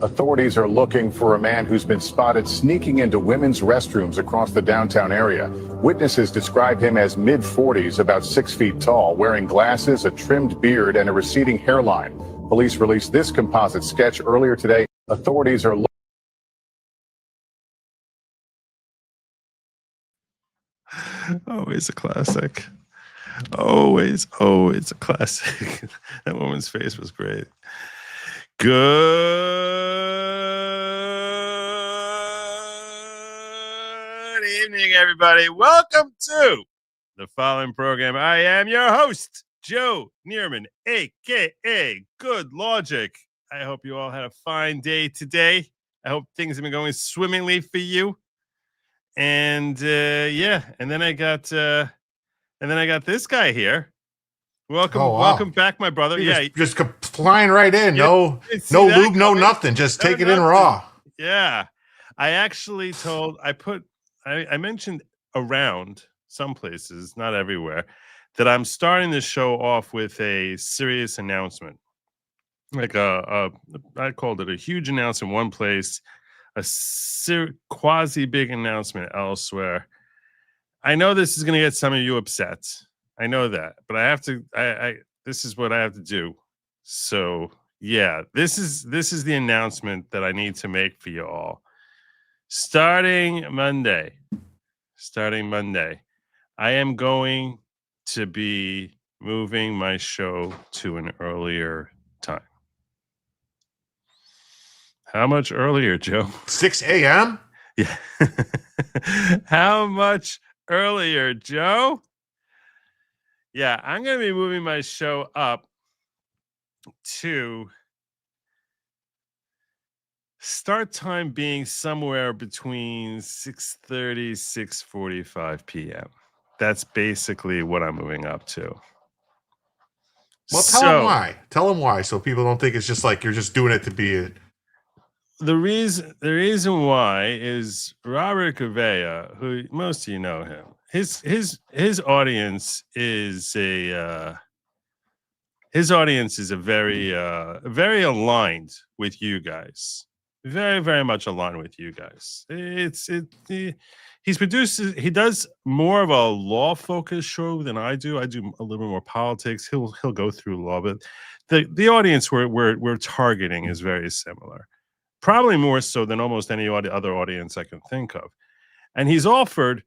Authorities are looking for a man who's been spotted sneaking into women's restrooms across the downtown area. Witnesses describe him as mid-40s, about 6 feet tall, wearing glasses, a trimmed beard, and a receding hairline. Police released this composite sketch earlier today. Authorities are Always a classic. Always a classic. That woman's face was great. Good evening, everybody. Welcome to the following program. I am your host, Joe Neerman, a.k.a. Good Lawgic. I hope you all had a fine day today. I hope things have been going swimmingly for you. And and then I got this guy here. Welcome back, my brother. Just flying right in. No lube, no nothing. Just take it in raw. Yeah, I actually I mentioned around some places, not everywhere, that I'm starting the show off with a serious announcement. Like I called it a huge announcement one place, a quasi big announcement elsewhere. I know this is going to get some of you upset. I know that, but I have to. This is what I have to do. So yeah, this is the announcement that I need to make for you all. Starting Monday, I am going to be moving my show to an earlier time. How much earlier, Joe? 6 a.m.? Yeah. How much earlier, Joe? Yeah, I'm going to be moving my show up to start time being somewhere between 6:30, 6:45 p.m. That's basically what I'm moving up to. Well, tell them why. Tell them why, so people don't think it's just like you're just doing it to be it. The reason why is Robert Gouveia, who most of you know him. His audience is a very aligned with you guys. Very, very much aligned with you guys. He does more of a law focused show than I do. I do a little bit more politics. He'll go through law, but the audience we're targeting is very similar. Probably more so than almost any other audience I can think of. And he's offered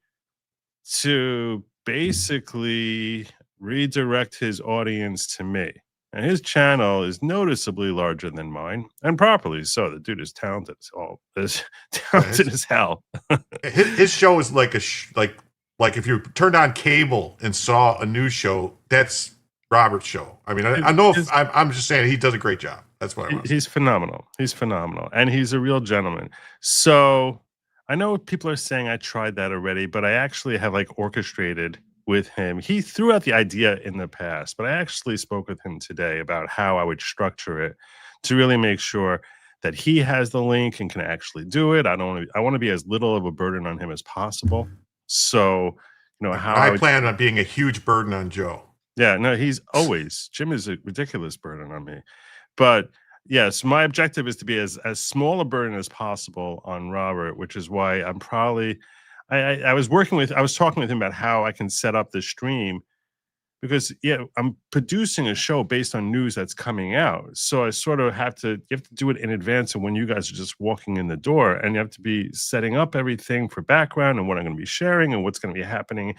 to basically redirect his audience to me. And his channel is noticeably larger than mine, and properly so. The dude is talented as hell. His show is like like if you turned on cable and saw a news show, that's Robert's show. I mean, I know I'm just saying he does a great job. That's what I want. He's phenomenal. And he's a real gentleman. So I know people are saying I tried that already, but I actually have orchestrated with him. He threw out the idea in the past, but I actually spoke with him today about how I would structure it to really make sure that he has the link and can actually do it. I want to be as little of a burden on him as possible. So, I plan on being a huge burden on Joe. Yeah, no, Jim is a ridiculous burden on me. But yes, my objective is to be as small a burden as possible on Robert, which is why I'm probably I was talking with him about how I can set up the stream, because I'm producing a show based on news that's coming out. So I sort of you have to do it in advance of when you guys are just walking in the door, and you have to be setting up everything for background and what I'm going to be sharing and what's going to be happening.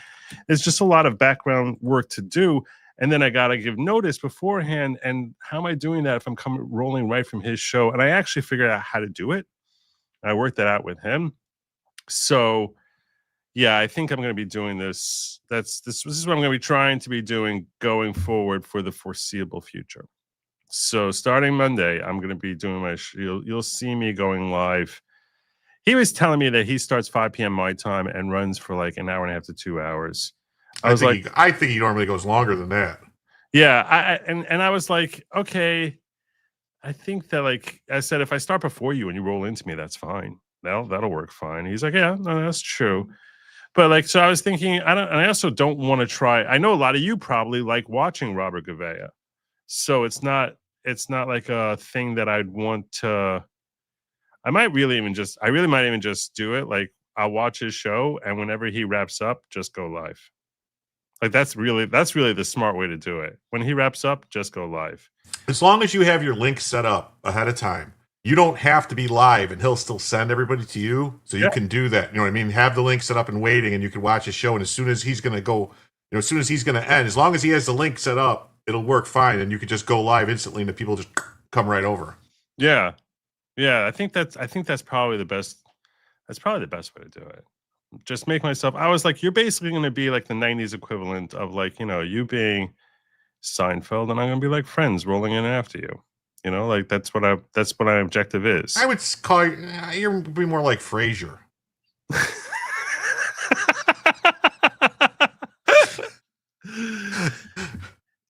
It's just a lot of background work to do. And then I got to give notice beforehand. And how am I doing that if I'm rolling right from his show? And I actually figured out how to do it. I worked that out with him. So yeah, I think I'm going to be doing this. This is what I'm going to be trying to be doing going forward for the foreseeable future. So starting Monday, I'm going to be doing my you'll see me going live. He was telling me that he starts 5 p.m. my time and runs for like an hour and a half to 2 hours. I think he normally goes longer than that. Yeah, I was like, okay, I think that, like I said, if I start before you and you roll into me, that's fine. That'll work fine. He's like, yeah, no, that's true. But so I was thinking, I also don't want to try. I know a lot of you probably like watching Robert Gouveia, so it's not like a thing that I'd want to I really might even just do it. Like I'll watch his show, and whenever he wraps up, just go live. Like that's really the smart way to do it. When he wraps up, just go live. As long as you have your link set up ahead of time, you don't have to be live, and he'll still send everybody to you. So you can do that. You know what I mean? Have the link set up and waiting, and you can watch his show. And as soon as he's going to go, as soon as he's going to end, as long as he has the link set up, it'll work fine, and you can just go live instantly, and the people just come right over. Yeah. I think that's probably the best. That's probably the best way to do it. Just make myself. I was like, you're basically going to be like the '90s equivalent of like, you being Seinfeld, and I'm going to be like Friends rolling in after you. Like that's what my objective is. I would call you're be more like Frasier.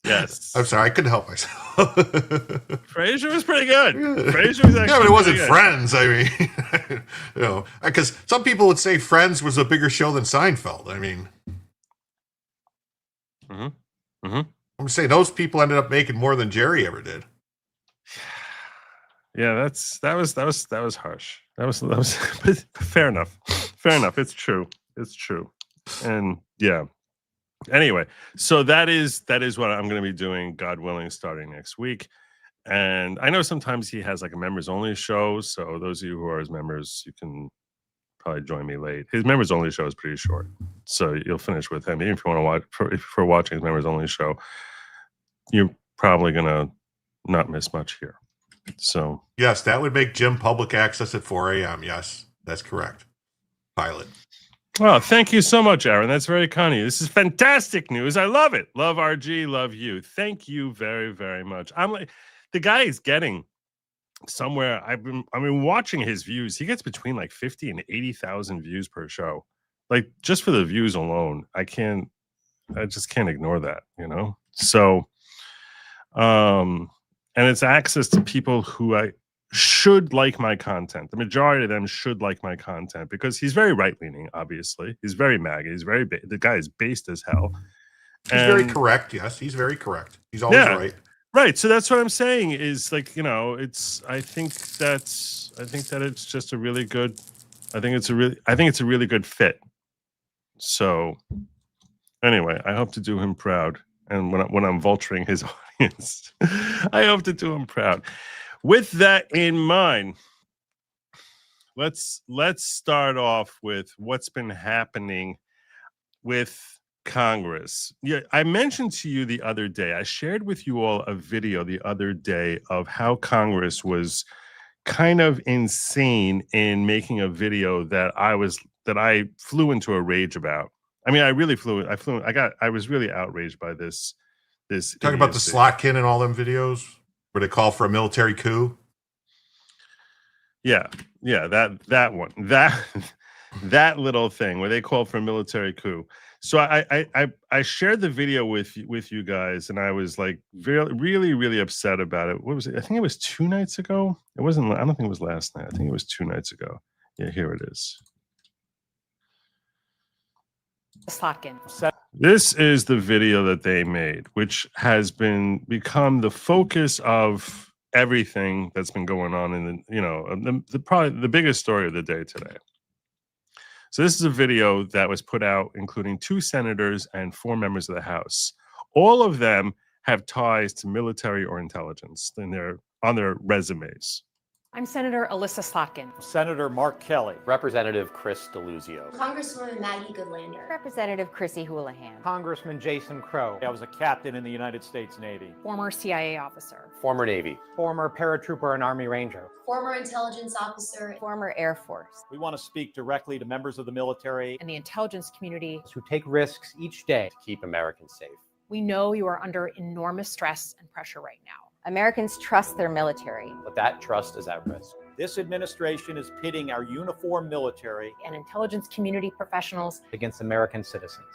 Yes. I'm sorry, I couldn't help myself. Frasier was pretty good. Frasier was actually but it wasn't good. Friends. I mean, because some people would say Friends was a bigger show than Seinfeld. I mean, I'm saying those people ended up making more than Jerry ever did. Yeah, that was harsh. That was fair enough. Fair enough. It's true. And yeah. Anyway, so that is what I'm going to be doing, God willing, starting next week. And I know sometimes he has like a members only show. So those of you who are his members, you can probably join me late. His members only show is pretty short, so you'll finish with him. Even if you want to watch, if you're watching his members only show, you're probably gonna not miss much here. So yes, that would make Jim public access at 4 a.m. Yes, that's correct. Pilot. Well, thank you so much, Aaron. That's very kind of you. This is fantastic news. I love it. Love RG. Love you. Thank you very, very much. I'm like, the guy is getting somewhere. I've been watching his views. He gets between like 50 and 80,000 views per show. Like just for the views alone, I just can't ignore that, So, and it's access to people who I should like my content. The majority of them should like my content because he's very right-leaning, obviously. He's very MAGA. He's very, the guy is based as hell. He's very correct. Yes, he's very correct. He's always right. Right. So that's what I'm saying is like, I think that it's just a really good, I think it's a really good fit. So anyway, I hope to do him proud. And when I'm vulturing his audience, I hope to do him proud. With that in mind, let's start off with what's been happening with Congress. Yeah, I mentioned to you the other day, I shared with you all a video the other day of how Congress was kind of insane in making a video that I flew into a rage about. I mean, I was really outraged by this. Talking about the Slotkin and all them videos where they call for a military coup. Yeah, that one, that little thing where they called for a military coup. So I shared the video with you guys, and I was like really, really upset about it. What was it? I think it was 2 nights ago. It wasn't. I don't think it was last night. I think it was 2 nights ago. Yeah, here it is. This is the video that they made, which has become the focus of everything that's been going on in probably the biggest story of the day today. So this is a video that was put out, including 2 senators and 4 members of the House. All of them have ties to military or intelligence on their resumes. I'm Senator Alyssa Slotkin. Senator Mark Kelly. Representative Chris DeLuzio. Congresswoman Maggie Goodlander. Representative Chrissy Houlihan. Congressman Jason Crow. I was a captain in the United States Navy. Former CIA officer. Former Navy. Former paratrooper and Army Ranger. Former intelligence officer. Former Air Force. We want to speak directly to members of the military And the intelligence community. who take risks each day To keep Americans safe. We know you are under enormous stress and pressure right now. Americans trust their military. But that trust is at risk. This administration is pitting our uniformed military And intelligence community professionals. against American citizens.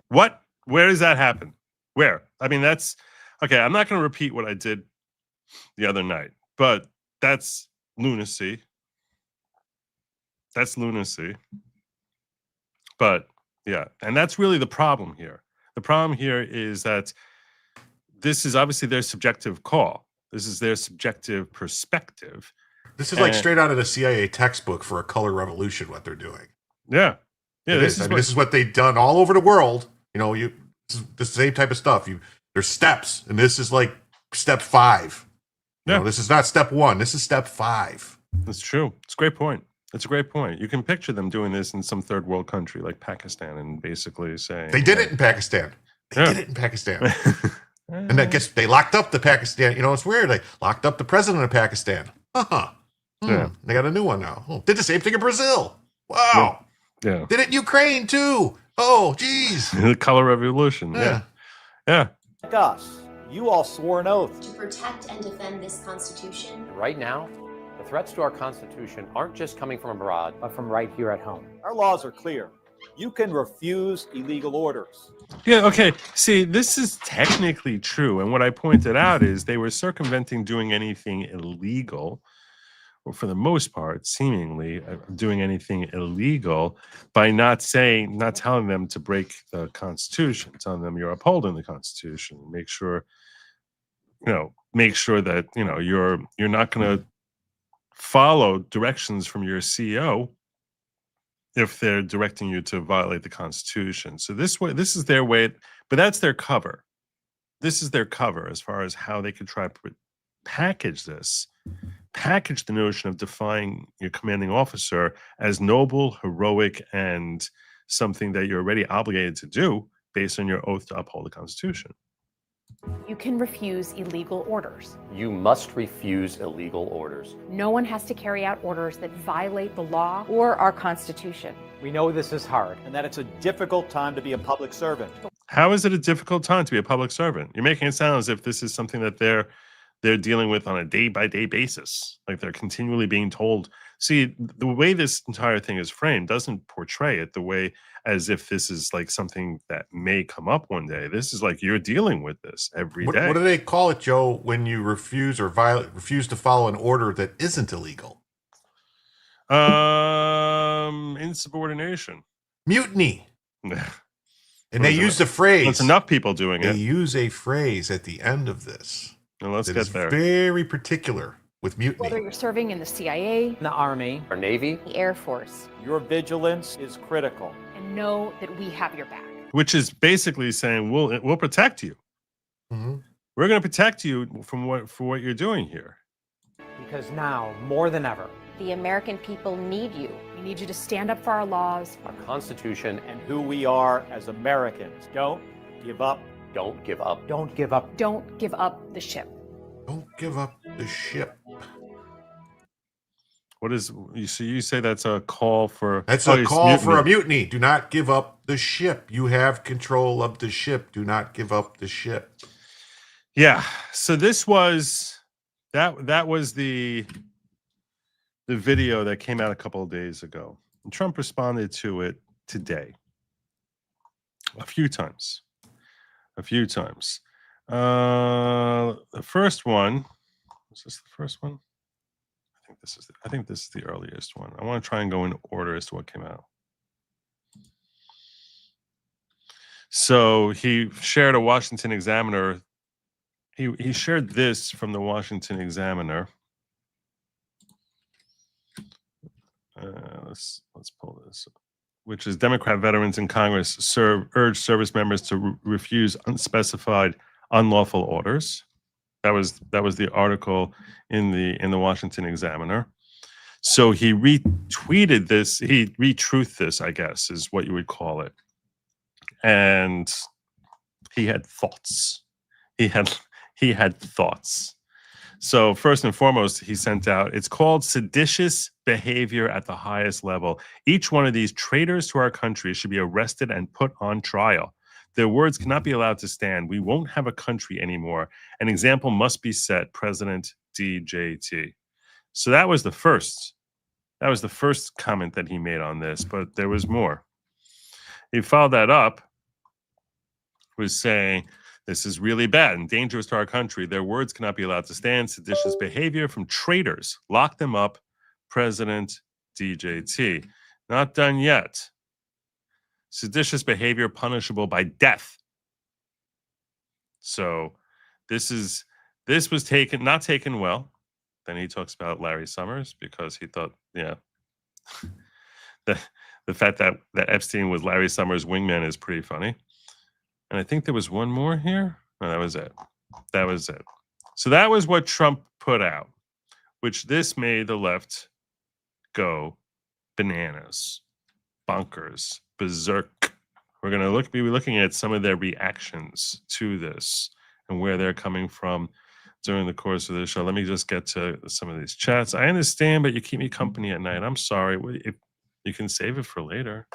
What? Where does that happen? Where? I mean, that's okay. I'm not going to repeat what I did the other night, but that's lunacy. That's lunacy. But yeah, and that's really the problem here. The problem here is that this is obviously their subjective call. This is their subjective perspective. This is like straight out of the CIA textbook for a color revolution, what they're doing. Yeah. Yeah. This is what they've done all over the world. You know, this is the same type of stuff. There's steps, and this is like step 5. You know, this is not step 1. This is step 5. That's true. It's a great point. It's a great point. You can picture them doing this in some third world country like Pakistan and basically saying they did it in Pakistan. They did it in Pakistan. And I guess they locked up the Pakistan. You know, it's weird. They locked up the president of Pakistan. Yeah. They got a new one now. Did the same thing in Brazil. Wow. Yeah. Did it in Ukraine too. Oh, geez. The color revolution. Yeah. Yeah. Like us, you all swore an oath to protect and defend this Constitution. Right now, the threats to our Constitution aren't just coming from abroad, but from right here at home. Our laws are clear. You can refuse illegal orders. Yeah, okay. See, this is technically true. And what I pointed out is they were circumventing doing anything illegal, or for the most part, seemingly doing anything illegal by not telling them to break the Constitution, telling them you're upholding the Constitution. Make sure that, you're not going to follow directions from your CEO if they're directing you to violate the Constitution. So this is their way, but that's their cover. This is their cover as far as how they could try to package the notion of defying your commanding officer as noble, heroic, and something that you're already obligated to do based on your oath to uphold the Constitution. You can refuse illegal orders. you must refuse illegal orders. No one has to carry out orders that violate the law. or our Constitution. We know this is hard and that it's a difficult time to be a public servant. How is it a difficult time to be a public servant? You're making it sound as if this is something that they're dealing with on a day-by-day basis. Like they're continually being told. See, the way this entire thing is framed doesn't portray it the way as if this is like something that may come up one day. This is like you're dealing with this every day. What do they call it, Joe, when you refuse or refuse to follow an order that isn't illegal? Insubordination. Mutiny. And they use the phrase. It's enough people doing it. They use a phrase at the end of this. Now let's that get is there. very particular with mutiny. Whether you're serving in the CIA, In the Army, Our Navy, The Air Force. your vigilance is critical. and know that we have your back. Which is basically saying we'll protect you. Mhm. We're going to protect you for what you're doing here. Because now, more than ever, The American people need you. We need you to stand up for our laws. our Constitution, and who we are as Americans. Don't give up. don't give up. Don't give up. Don't give up the ship. Don't give up the ship. What is you see? You say that's a call for. That's oh, a it's call for a mutiny. mutiny. Do not give up the ship. You have control of the ship. Do not give up the ship. Yeah. So this was that was the video that came out a couple of days ago. And Trump responded to it today. A few times. The first one, was this the first one? I think this is the earliest one. I want to try and go in order as to what came out. So he shared a Washington Examiner. He shared this from the Washington Examiner. Let's pull this up. Which is Democrat veterans in Congress urge service members to refuse unspecified unlawful orders. That was the article in the Washington Examiner. So he retweeted this. He retruthed this, I guess, is what you would call it. And he had thoughts. He had thoughts. So first and foremost, he sent out, it's called seditious behavior at the highest level. Each one of these traitors to our country should be arrested and put on trial. Their words cannot be allowed to stand. We won't have a country anymore. An example must be set, President DJT. So that was the first comment that he made on this, but there was more. He followed that up with saying, this is really bad and dangerous to our country. Their words cannot be allowed to stand. Seditious behavior from traitors. Lock them up, President DJT. Not done yet. Seditious behavior punishable by death. So this was not taken well. Then he talks about Larry Summers because he thought, yeah, the fact that Epstein was Larry Summers' wingman is pretty funny. And I think there was one more here. No, that was it. That was it. So that was what Trump put out, which this made the left go bananas, bonkers, berserk. We're going to be looking at some of their reactions to this and where they're coming from during the course of the show. Let me just get to some of these chats. I understand, but you keep me company at night. I'm sorry. If you can save it for later.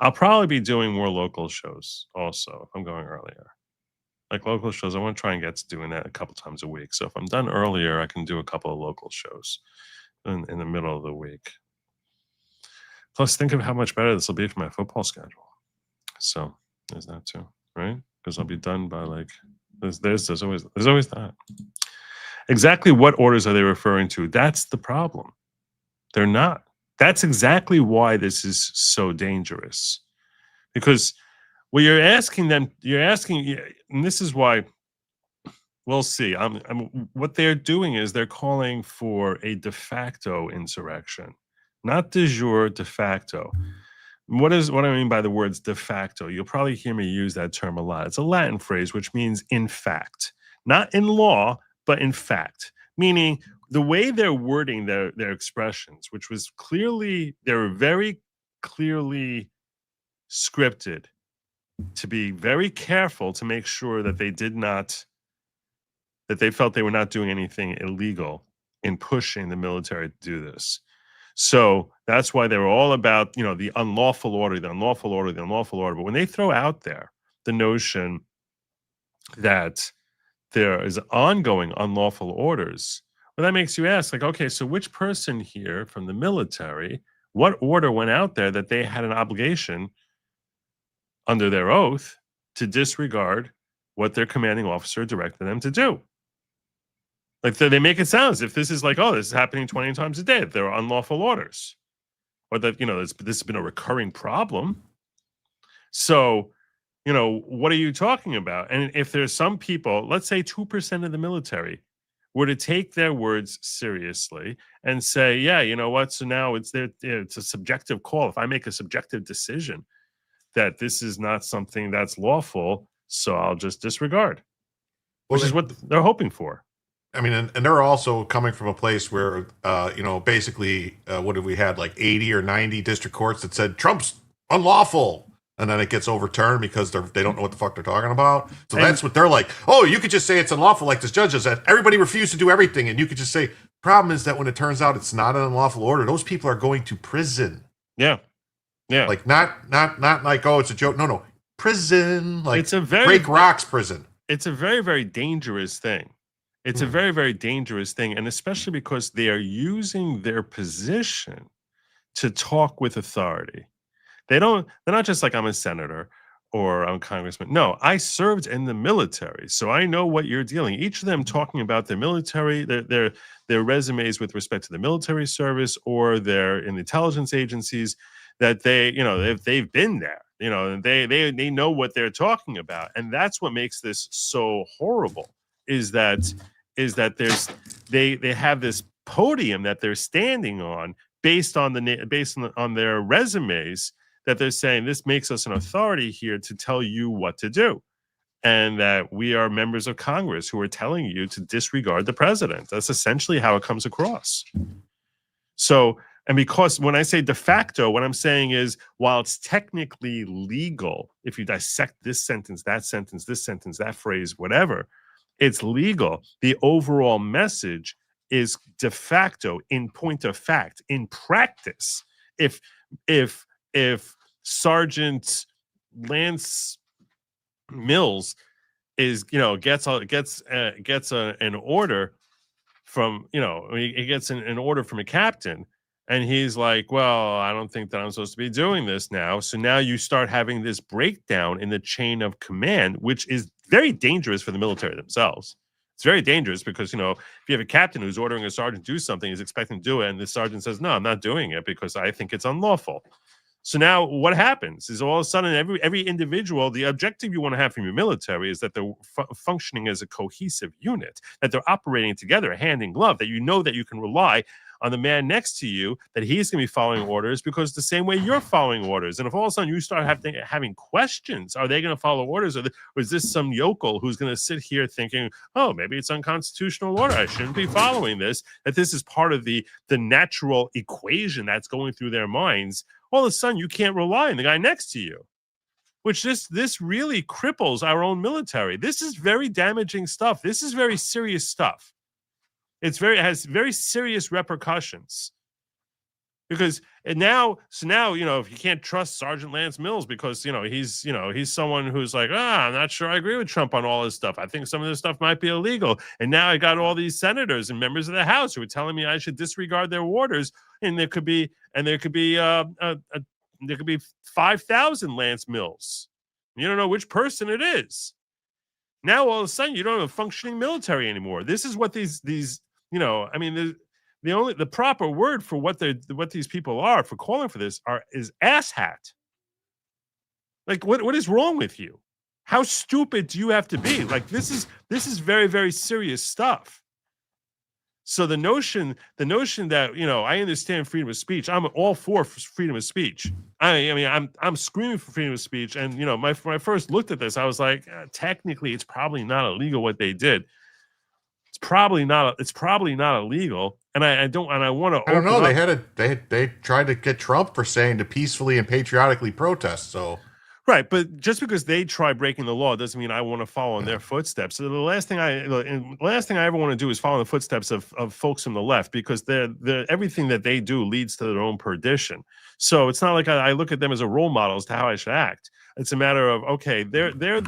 I'll probably be doing more local shows also if I'm going earlier. Like local shows, I want to try and get to doing that a couple times a week. So if I'm done earlier, I can do a couple of local shows in the middle of the week. Plus, think of how much better this will be for my football schedule. So there's that too, right? Because I'll be done by like there's always that. Exactly what orders are they referring to? That's the problem. They're not. That's exactly why this is so dangerous. Because what you're asking them, and this is why we'll see. What they're doing is they're calling for a de facto insurrection, not de jure, de facto. What I mean by the words de facto? You'll probably hear me use that term a lot. It's a Latin phrase which means in fact, not in law, but in fact, meaning the way they're wording their expressions, which was clearly, they were very clearly scripted to be very careful to make sure that they felt they were not doing anything illegal in pushing the military to do this. So that's why they were all about, the unlawful order, the unlawful order, the unlawful order. But when they throw out there the notion that there is ongoing unlawful orders, well, that makes you ask, like, okay, so which person here from the military, what order went out there that they had an obligation under their oath to disregard what their commanding officer directed them to do? Like they make it sound as if this is like, oh, this is happening 20 times a day. There are unlawful orders, or that this has been a recurring problem. So, what are you talking about? And if there's some people, let's say 2% of the military, were to take their words seriously and say, yeah, you know what? So now it's a subjective call. If I make a subjective decision that this is not something that's lawful, so I'll just disregard, which is what they're hoping for. I mean, and they're also coming from a place where, basically, what have we had, like 80 or 90 district courts that said Trump's unlawful, and then it gets overturned because they don't know what the fuck they're talking about. So that's what they're like. Oh, you could just say it's unlawful, like this judge said. Everybody refused to do everything, and you could just say. Problem is that when it turns out it's not an unlawful order, those people are going to prison. Yeah. Like not like, oh, it's a joke. No, prison. Like it's a very break rocks prison. It's a very, very dangerous thing. It's a very, very dangerous thing, and especially because they are using their position to talk with authority. They're not just like, I'm a senator or I'm a congressman. No, I served in the military, so I know what you're dealing. Each of them talking about their military, their resumes with respect to the military service or their in the intelligence agencies, that they've been there, and they know what they're talking about, and that's what makes this so horrible. Is that they have this podium that they're standing on based on their resumes, that they're saying this makes us an authority here to tell you what to do, and that we are members of Congress who are telling you to disregard the president. That's essentially how it comes across. So, and because when I say de facto, what I'm saying is, while it's technically legal, if you dissect this sentence, that phrase, whatever, it's legal. The overall message is de facto in point of fact. In practice, if Sergeant Lance Mills gets an order from he gets an order from a captain, and he's like, well, I don't think that I'm supposed to be doing this now. So now you start having this breakdown in the chain of command, which is very dangerous for the military themselves. It's very dangerous because, if you have a captain who's ordering a sergeant to do something, he's expecting to do it, and the sergeant says, no, I'm not doing it because I think it's unlawful. So now what happens is all of a sudden every individual, the objective you want to have from your military is that they're functioning as a cohesive unit, that they're operating together hand in glove, that you know that you can rely on the man next to you, that he's going to be following orders because the same way you're following orders. And if all of a sudden you start having questions, are they going to follow orders, or is this some yokel who's going to sit here thinking, oh, maybe it's unconstitutional order, I shouldn't be following this, that this is part of the natural equation that's going through their minds, all of a sudden you can't rely on the guy next to you, which this really cripples our own military. This is very damaging stuff. This is very serious stuff. It has very serious repercussions, because now, if you can't trust Sergeant Lance Mills because he's someone who's like, I'm not sure I agree with Trump on all this stuff. I think some of this stuff might be illegal. And now I got all these senators and members of the House who are telling me I should disregard their orders, and there could be 5,000 Lance Mills. You don't know which person it is. Now all of a sudden you don't have a functioning military anymore. This is what these the proper word for what these people are for calling for this is asshat. Like what is wrong with you? How stupid do you have to be? Like this is very, very serious stuff. So the notion that I understand freedom of speech. I'm all for freedom of speech. I'm screaming for freedom of speech. And when I first looked at this, I was like, technically, it's probably not illegal what they did. It's probably not illegal. And I want to. I don't know. They tried to get Trump for saying to peacefully and patriotically protest. So. Right, but just because they try breaking the law doesn't mean I want to follow in their footsteps. So the last thing I ever want to do is follow in the footsteps of folks from the left, because everything that they do leads to their own perdition. So it's not like I look at them as a role model as to how I should act. It's a matter of, okay, they're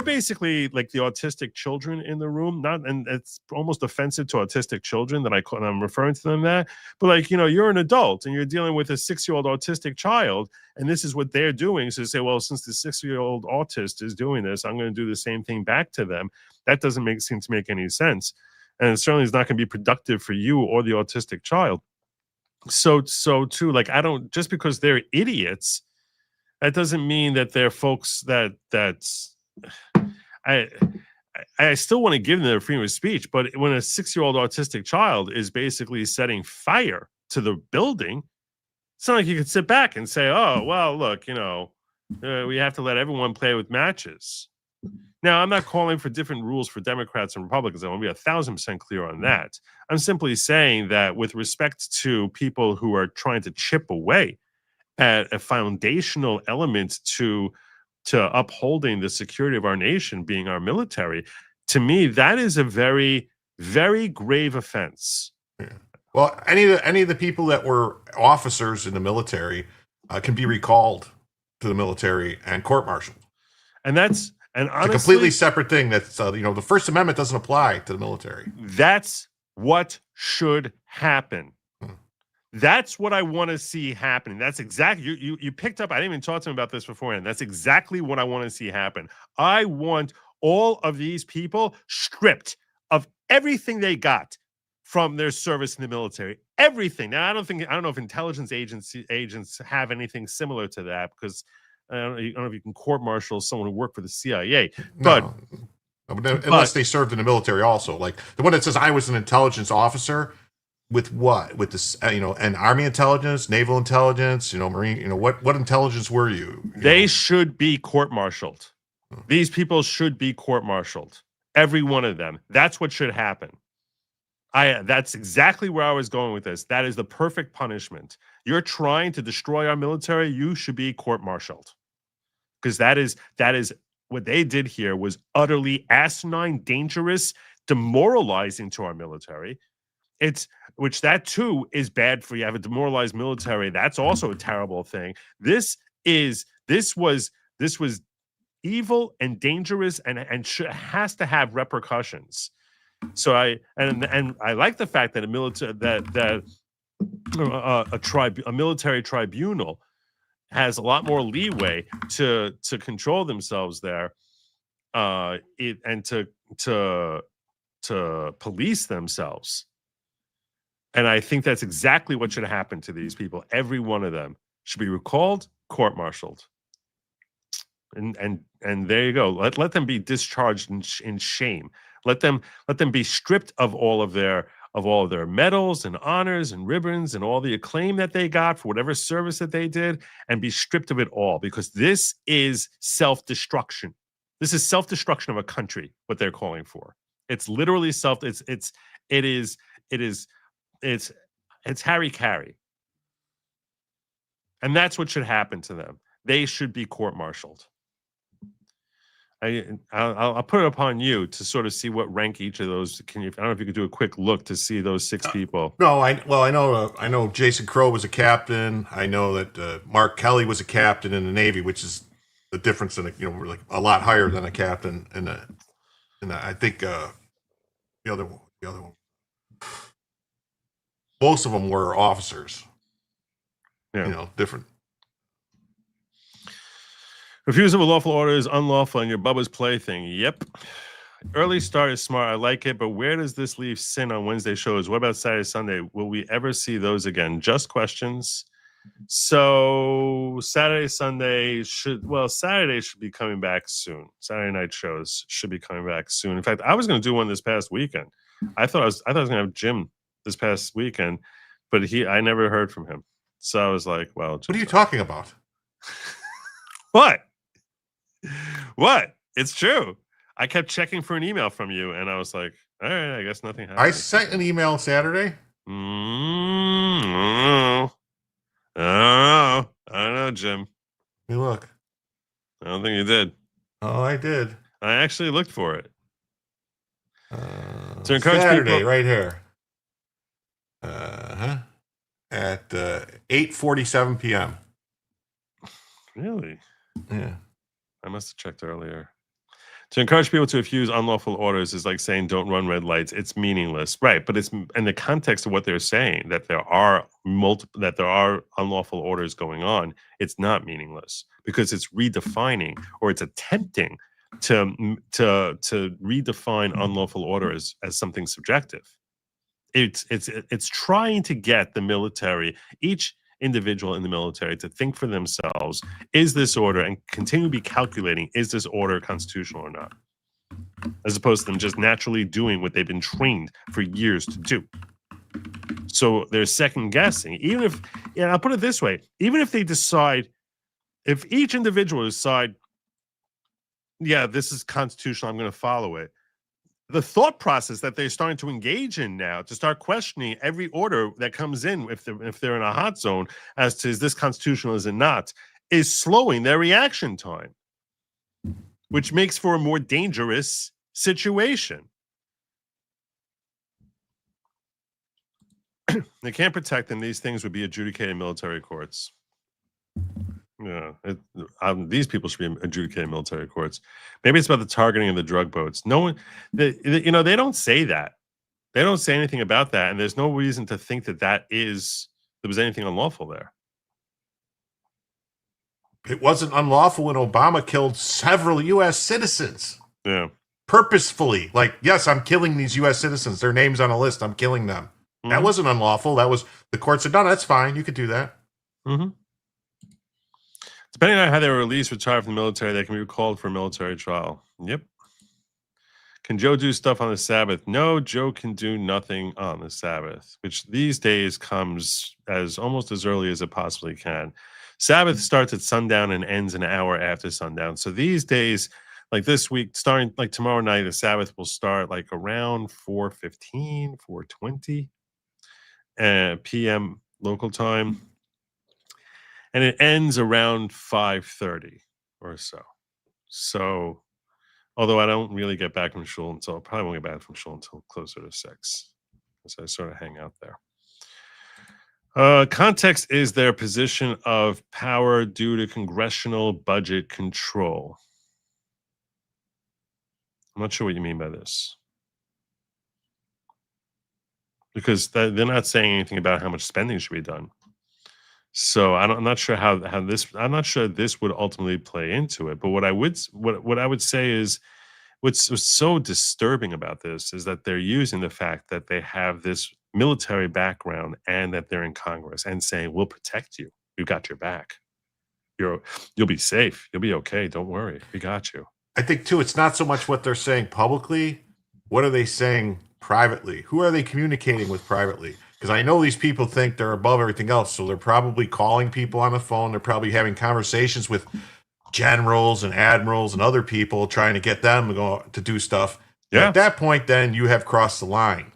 basically like the autistic children in the room. And it's almost offensive to autistic children that I'm referring to them that. But you're an adult and you're dealing with a 6-year-old autistic child, and this is what they're doing. So they say, well, since the 6-year-old autist is doing this, I'm going to do the same thing back to them. That doesn't seem to make any sense, and it certainly is not going to be productive for you or the autistic child. So too, I don't, just because they're idiots, that doesn't mean that they're folks that's I still want to give them their freedom of speech, but when a 6-year-old autistic child is basically setting fire to the building, it's not like you could sit back and say, oh, well, look, we have to let everyone play with matches. Now, I'm not calling for different rules for Democrats and Republicans. I want to be 1,000% clear on that. I'm simply saying that with respect to people who are trying to chip away at a foundational element to upholding the security of our nation, being our military, to me, that is a very, very grave offense. Yeah. Well, any of the people that were officers in the military can be recalled to the military and court-martialed. And honestly, it's a completely separate thing. That's the First Amendment doesn't apply to the military. That's what should happen. That's what I want to see happening. That's exactly you picked up. I didn't even talk to him about this beforehand. That's exactly what I want to see happen. I want all of these people stripped of everything they got from their service in the military. Everything. Now, I don't know if intelligence agents have anything similar to that, because I don't know if you can court-martial someone who worked for the CIA. But unless they served in the military also. Like the one that says I was an intelligence officer. With what? With this, and Army intelligence, naval intelligence, Marine, what intelligence were you? They should be court-martialed. These people should be court-martialed. Every one of them. That's what should happen. That's exactly where I was going with this. That is the perfect punishment. You're trying to destroy our military. You should be court-martialed, because that is what they did here was utterly asinine, dangerous, demoralizing to our military. Which that too is bad for you. Have a demoralized military. That's also a terrible thing. This was evil and dangerous and has to have repercussions. So I like the fact that a military tribunal has a lot more leeway to control themselves there, and to police themselves. And I think that's exactly what should happen to these people, every one of them. should be recalled, court-martialed. And there you go. Let them be discharged in shame. Let them be stripped of all of their medals and honors and ribbons and all the acclaim that they got for whatever service that they did, and be stripped of it all, because this is self-destruction. This is self-destruction of a country, what they're calling for. It's literally it's Harry Carey. And that's what should happen to them. They should be court-martialed. I'll put it upon you to sort of see what rank each of those. I don't know if you could do a quick look to see those 6 people. No, I know Jason Crow was a captain. I know that Mark Kelly was a captain in the Navy, which is the difference in like a lot higher than a captain. And I think the other one, most of them were officers. Yeah, different. Refusal of a lawful order is unlawful and your Bubba's plaything. Yep. Early start is smart. I like it, but where does this leave sin on Wednesday shows? What about Saturday, Sunday? Will we ever see those again? Just questions. So Saturday, Sunday Saturday should be coming back soon. Saturday night shows should be coming back soon. In fact, I was going to do one this past weekend. I thought I was going to have Jim this past weekend, but I never heard from him. So I was like, well, what are you talking about? What? It's true. I kept checking for an email from you, and I was like, all right, I guess nothing happened. I sent an email Saturday. I don't know, Jim. Let me look. I don't think you did. Oh, I did. I actually looked for it. To encourage Saturday, people, right here. At 8:47 p.m. Really? Yeah. I must have checked earlier. To encourage people to refuse unlawful orders is like saying don't run red lights. It's meaningless, right? But it's in the context of what they're saying, that there are unlawful orders going on. It's not meaningless because it's redefining, or it's attempting to redefine unlawful orders as something subjective. It's trying to get the military, each individual in the military, to think for themselves, is this order, and continue to be calculating, is this order constitutional or not, as opposed to them just naturally doing what they've been trained for years to do. So they're second guessing. Even if, I'll put it this way, even if they decide, if each individual decide, yeah, this is constitutional, I'm going to follow it, the thought process that they're starting to engage in now, to start questioning every order that comes in, if they're in a hot zone, as to is this constitutional, is it not, is slowing their reaction time, which makes for a more dangerous situation. They can't protect them. These things would be adjudicated in military courts. Yeah, these people should be adjudicated in military courts. Maybe it's about the targeting of the drug boats. No one, they don't say that. They don't say anything about that, and there's no reason to think that there was anything unlawful there. It wasn't unlawful when Obama killed several U.S. citizens. Yeah, purposefully. Like, yes, I'm killing these U.S. citizens. Their names on a list. I'm killing them. Mm-hmm. That wasn't unlawful. That was, the court said, no, that's fine. You could do that. Mm-hmm. Depending on how they were released, retired from the military, they can be recalled for a military trial. Yep. Can Joe do stuff on the Sabbath? No, Joe can do nothing on the Sabbath, which these days comes almost as early as it possibly can. Sabbath starts at sundown and ends an hour after sundown. So these days, like this week, starting like tomorrow night, the Sabbath will start like around 4:15, 4:20 p.m. local time. And it ends around 5:30 or so. So, although I don't really get back from shul until, probably won't get back from shul until closer to 6. So I sort of hang out there. Context is their position of power due to congressional budget control. I'm not sure what you mean by this. Because they're not saying anything about how much spending should be done. So I'm not sure how this. I'm not sure this would ultimately play into it. But what I would say is, what's so disturbing about this is that they're using the fact that they have this military background and that they're in Congress and saying we'll protect you. We've got your back. You'll be safe. You'll be okay. Don't worry. We got you. I think too, it's not so much what they're saying publicly. What are they saying privately? Who are they communicating with privately? Because I know these people think they're above everything else, so they're probably calling people on the phone. They're probably having conversations with generals and admirals and other people, trying to get them to do stuff. Yeah. At that point, then you have crossed the line.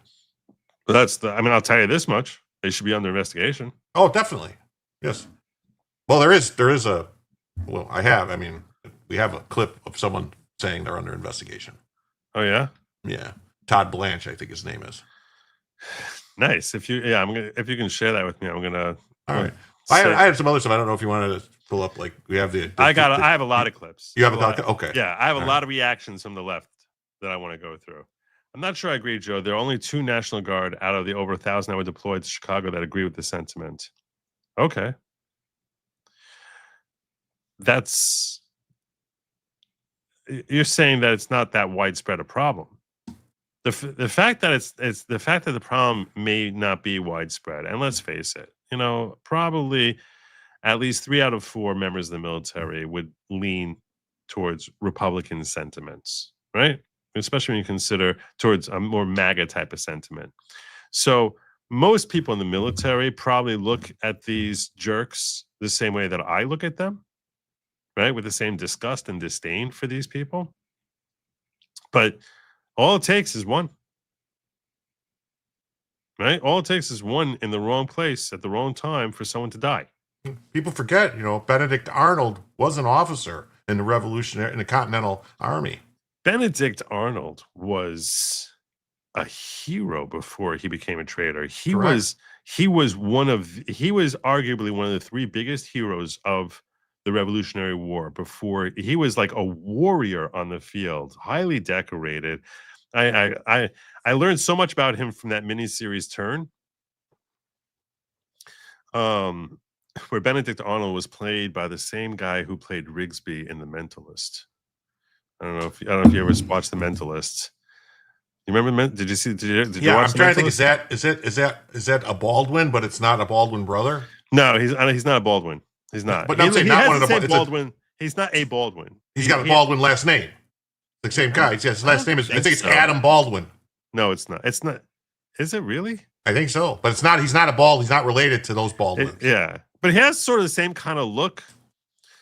But I'll tell you this much: they should be under investigation. Oh, definitely. Yes. Well, there is a. Well, we have a clip of someone saying they're under investigation. Oh yeah. Yeah, Todd Blanche, I think his name is. Nice. If you can share that with me, I'm gonna. All right. I have some other stuff. I don't know if you wanted to pull up. Like we have I have a lot of clips. You have a lot. Okay. Yeah, I have a lot of reactions from the left that I want to go through. I'm not sure I agree, Joe. There are only 2 National Guard out of the over 1,000 that were deployed to Chicago that agree with the sentiment. Okay. You're saying that it's not that widespread a problem. The fact that it's the fact that the problem may not be widespread, and let's face it, probably at least 3 out of 4 members of the military would lean towards Republican sentiments, right? Especially when you consider towards a more MAGA type of sentiment. So most people in the military probably look at these jerks the same way that I look at them, right? With the same disgust and disdain for these people. But all it takes is one, right? All it takes is one in the wrong place at the wrong time for someone to die. People forget, Benedict Arnold was an officer in the Continental Army. Benedict Arnold was a hero before he became a traitor. He Correct. was arguably one of the 3 biggest heroes of the Revolutionary War. Before he was like a warrior on the field, highly decorated. I learned so much about him from that miniseries Turn, where Benedict Arnold was played by the same guy who played Rigsby in The Mentalist. I don't know if you ever watched The Mentalist. You remember? Did you see? Did you watch? I'm trying to think. Is that a Baldwin? But it's not a Baldwin brother. No, he's not a Baldwin. He's not. But I'm saying not one of the Baldwin. He's not a Baldwin. He's got a Baldwin last name. The same guy. His last name is. I think it's Adam Baldwin. No, it's not. It's not. Is it really? I think so. But it's not. He's not a Bald. He's not related to those Baldwins. Yeah, but he has sort of the same kind of look.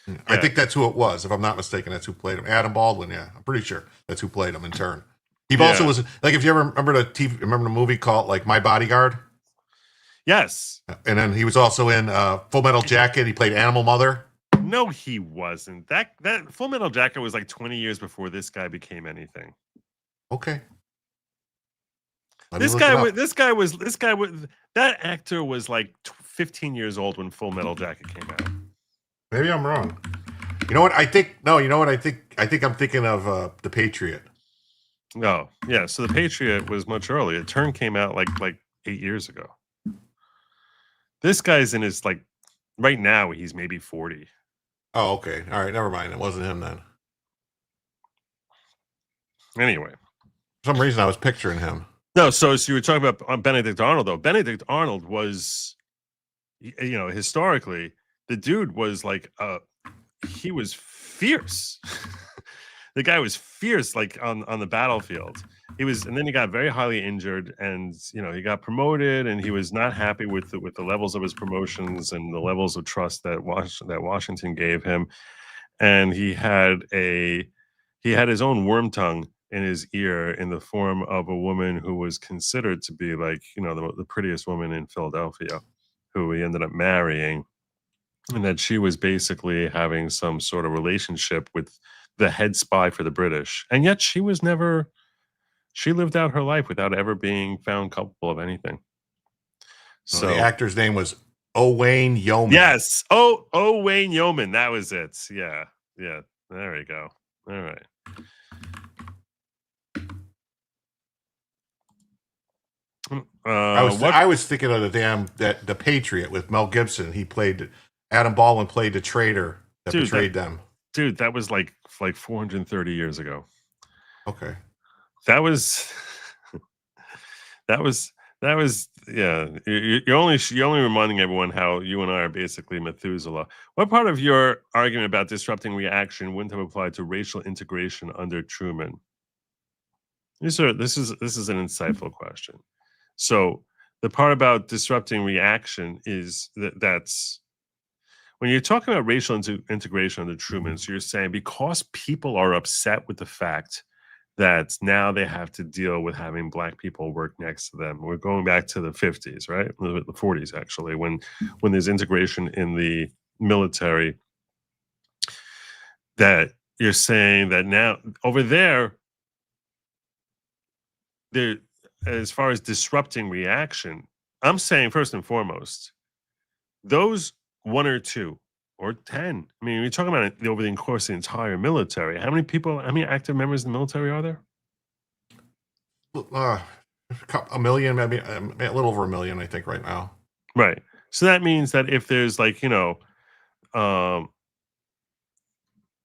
Yeah. I think that's who it was. If I'm not mistaken, that's who played him. Adam Baldwin. Yeah, I'm pretty sure that's who played him in Turn. He also was like, if you ever remember the movie called like My Bodyguard. Yes. And then he was also in Full Metal Jacket. He played Animal Mother. No, he wasn't. That Full Metal Jacket was like 20 years before this guy became anything. Okay. That actor was like 15 years old when Full Metal Jacket came out. Maybe I'm wrong. You know what? I think I'm thinking of The Patriot. Oh, yeah. So The Patriot was much earlier. Turn came out like 8 years ago. This guy's in his right now he's maybe 40. Oh, okay. All right, never mind. It wasn't him then. Anyway. For some reason I was picturing him. No, so you were talking about Benedict Arnold, though. Benedict Arnold was, historically, the dude was he was fierce. The guy was fierce, on the battlefield. And then he got very highly injured, and he got promoted, and he was not happy with the levels of his promotions and the levels of trust that Washington gave him, and he had his own worm tongue in his ear in the form of a woman who was considered to be the prettiest woman in Philadelphia, who he ended up marrying, and that she was basically having some sort of relationship with the head spy for the British. And yet she lived out her life without ever being found culpable of anything. So the actor's name was Owain Yeoman. Yes. Owain Yeoman. That was it. Yeah. Yeah. There we go. All right. I was thinking of The Patriot with Mel Gibson. Adam Baldwin played the traitor that betrayed them. Dude, that was like 430 years ago. Okay. That was That was, yeah. You're only reminding everyone how you and I are basically Methuselah. What part of your argument about disrupting reaction wouldn't have applied to racial integration under Truman? This is an insightful question. So the part about disrupting reaction is that's when you're talking about racial integration under Truman. So you're saying because people are upset with the fact that now they have to deal with having black people work next to them. We're going back to the 50s, right? The 40s, actually, when there's integration in the military, that you're saying that now over there, as far as disrupting reaction, I'm saying first and foremost, those 1 or 2 or 10, I mean, we're talking about it over the course of the entire military. How many active members in the military are there? A million, maybe a little over a million, I think, right now. Right. So that means that if there's like,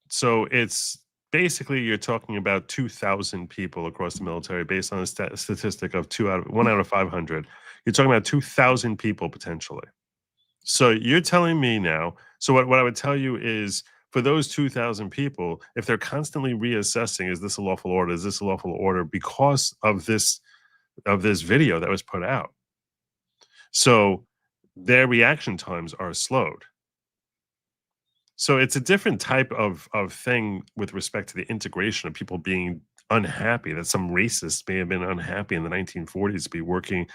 so it's basically you're talking about 2,000 people across the military based on a statistic of 1 out of 500. You're talking about 2,000 people potentially. So you're telling me now, so what I would tell you is for those 2,000 people, if they're constantly reassessing, is this a lawful order? Is this a lawful order because of this video that was put out? So their reaction times are slowed. So it's a different type of thing with respect to the integration of people being unhappy, that some racists may have been unhappy in the 1940s to be working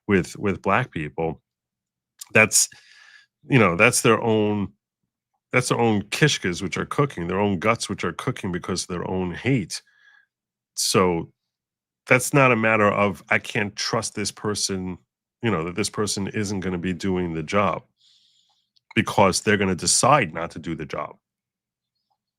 with black people. That's their own kishkas, which are cooking, their own guts, which are cooking because of their own hate. So that's not a matter of, I can't trust this person, that this person isn't going to be doing the job because they're going to decide not to do the job.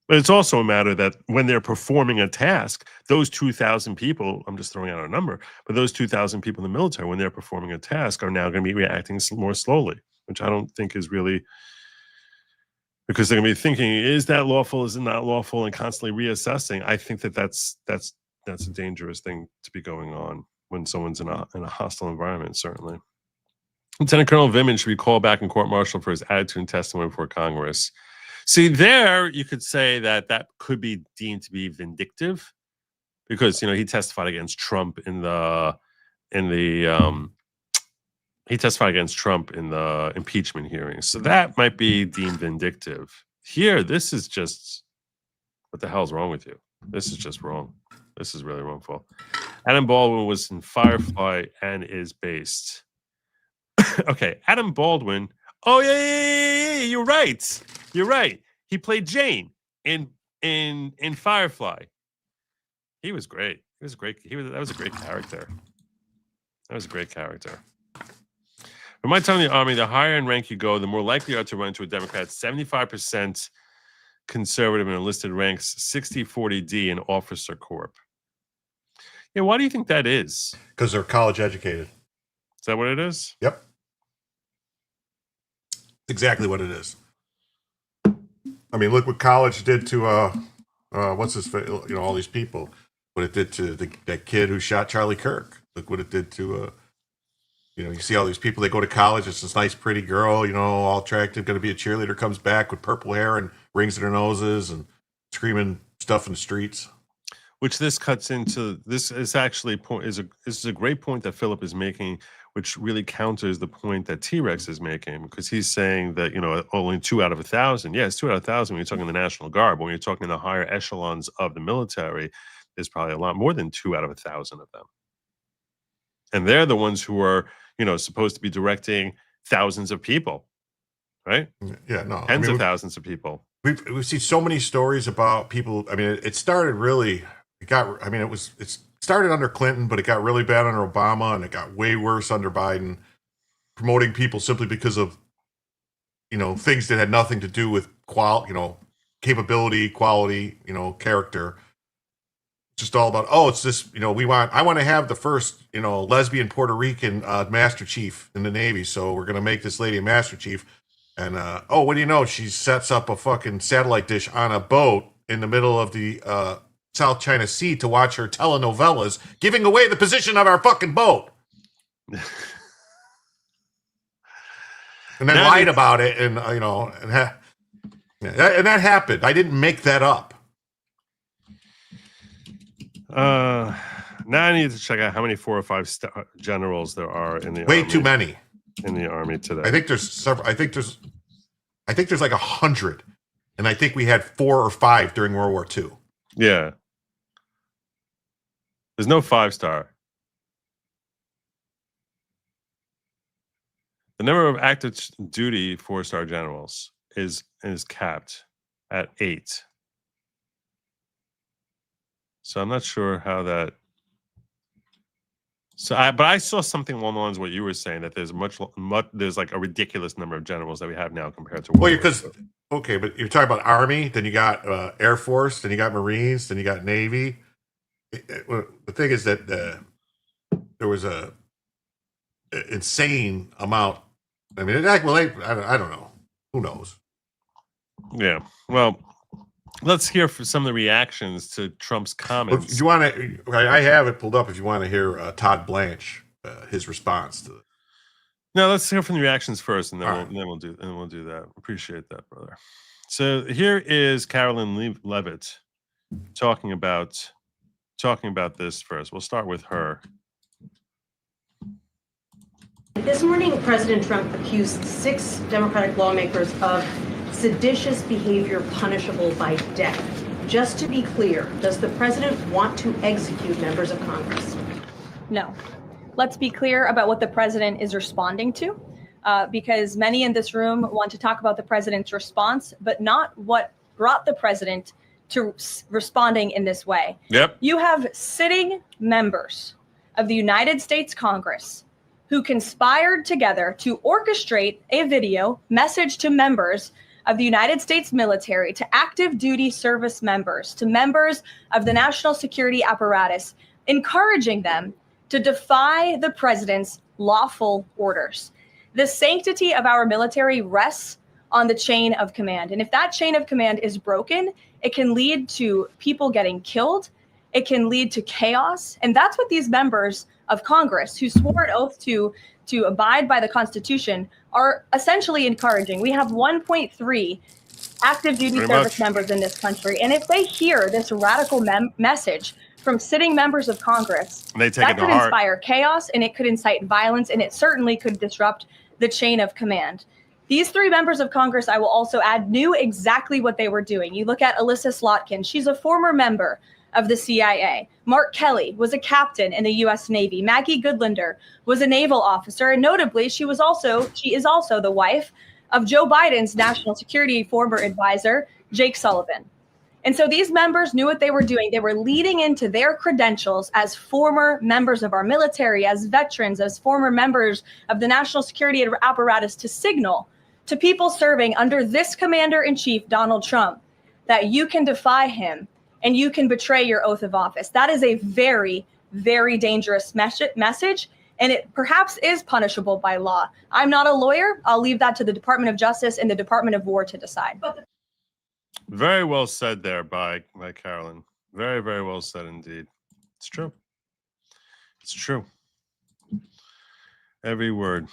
But it's also a matter that when they're performing a task, those 2,000 people, I'm just throwing out a number, but those 2,000 people in the military, when they're performing a task, are now going to be reacting more slowly, which I don't think is really, because they're going to be thinking, is that lawful? Is it not lawful? And constantly reassessing. I think that's a dangerous thing to be going on when someone's in a hostile environment, certainly. Lieutenant Colonel Vimmen should be called back in court-martial for his attitude and testimony before Congress. See, there you could say that could be deemed to be vindictive because, he testified against Trump in the impeachment hearings. So that might be deemed vindictive. Here, this is just, what the hell's wrong with you? This is just wrong. This is really wrongful. Adam Baldwin was in Firefly and is based. Okay, Adam Baldwin. Oh yeah, you're right. You're right. He played Jane in Firefly. He was great. He was great. That was a great character. That was a great character. From my time in the Army, the higher in rank you go, the more likely you are to run into a Democrat. 75% conservative in enlisted ranks, 60-40 D in officer corp. Yeah, why do you think that is? Because they're college educated. Is that what it is? Yep. Exactly what it is. I mean, look what college did to all these people. What it did to that kid who shot Charlie Kirk. Look what it did to you see all these people. They go to college. It's this nice, pretty girl, all attractive, going to be a cheerleader. Comes back with purple hair and rings in her noses and screaming stuff in the streets. Which this cuts into. This is actually this is a great point that Philip is making, which really counters the point that T-Rex is making, because he's saying that, only 2 out of 1,000. Yeah, it's 2 out of 1,000 when you're talking the National Guard, but when you're talking the higher echelons of the military, there's probably a lot more than 2 out of 1,000 of them. And they're the ones who are, supposed to be directing thousands of people, right? Yeah, no. Tens of thousands of people. We've seen so many stories about people. I mean, it started really, it started under Clinton, but it got really bad under Obama, and it got way worse under Biden, promoting people simply because of, things that had nothing to do with capability, quality, character. Just all about, it's this, I want to have the first, lesbian Puerto Rican Master Chief in the Navy, so we're going to make this lady a Master Chief. And, what do you know? She sets up a fucking satellite dish on a boat in the middle of the South China Sea to watch her telenovelas, giving away the position of our fucking boat. And then lied about it, and and that happened. I didn't make that up. Now I need to check out how many 4 or 5 generals there are in the Way army. too many in the army today. I think there's several. I think there's like 100, and I think we had 4 or 5 during World War II. Yeah. There's no 5-star. The number of active duty 4-star generals is capped at 8. So I'm not sure how that. But I saw something along the lines of what you were saying, that there's there's like a ridiculous number of generals that we have now compared to. Well, because okay, but you're talking about Army, then you got Air Force, then you got Marines, then you got Navy. The thing is that there was a insane amount. I mean, I don't know. Who knows? Yeah. Well, let's hear from some of the reactions to Trump's comments. If you want to, I have it pulled up. If you want to hear Todd Blanche, his response to it. No, let's hear from the reactions first, and then All we'll do that. Appreciate that, brother. So here is Carolyn Levitt talking about this first. We'll start with her. This morning, President Trump accused 6 Democratic lawmakers of seditious behavior punishable by death. Just to be clear, does the president want to execute members of Congress? No. Let's be clear about what the president is responding to, because many in this room want to talk about the president's response, but not what brought the president to responding in this way. Yep. You have sitting members of the United States Congress who conspired together to orchestrate a video message to members of the United States military, to active duty service members, to members of the national security apparatus, encouraging them to defy the president's lawful orders. The sanctity of our military rests on the chain of command. And if that chain of command is broken, it can lead to people getting killed. It can lead to chaos. And that's what these members of Congress who swore an oath to abide by the Constitution are essentially encouraging. We have 1.3 active duty service members in this country. And if they hear this radical message from sitting members of Congress, that could inspire chaos, and it could incite violence, and it certainly could disrupt the chain of command. These 3 members of Congress, I will also add, knew exactly what they were doing. You look at Alyssa Slotkin. She's a former member of the CIA. Mark Kelly was a captain in the U.S. Navy. Maggie Goodlander was a naval officer, and notably, she is also the wife of Joe Biden's national security former advisor, Jake Sullivan. And so these members knew what they were doing. They were leading into their credentials as former members of our military, as veterans, as former members of the national security apparatus to signal to people serving under this commander-in-chief, Donald Trump, that you can defy him and you can betray your oath of office. That is a very, very dangerous message, and it perhaps is punishable by law. I'm not a lawyer. I'll leave that to the Department of Justice and the Department of War to decide. Very well said there by Carolyn. Very, very well said indeed. It's true. It's true. Every word.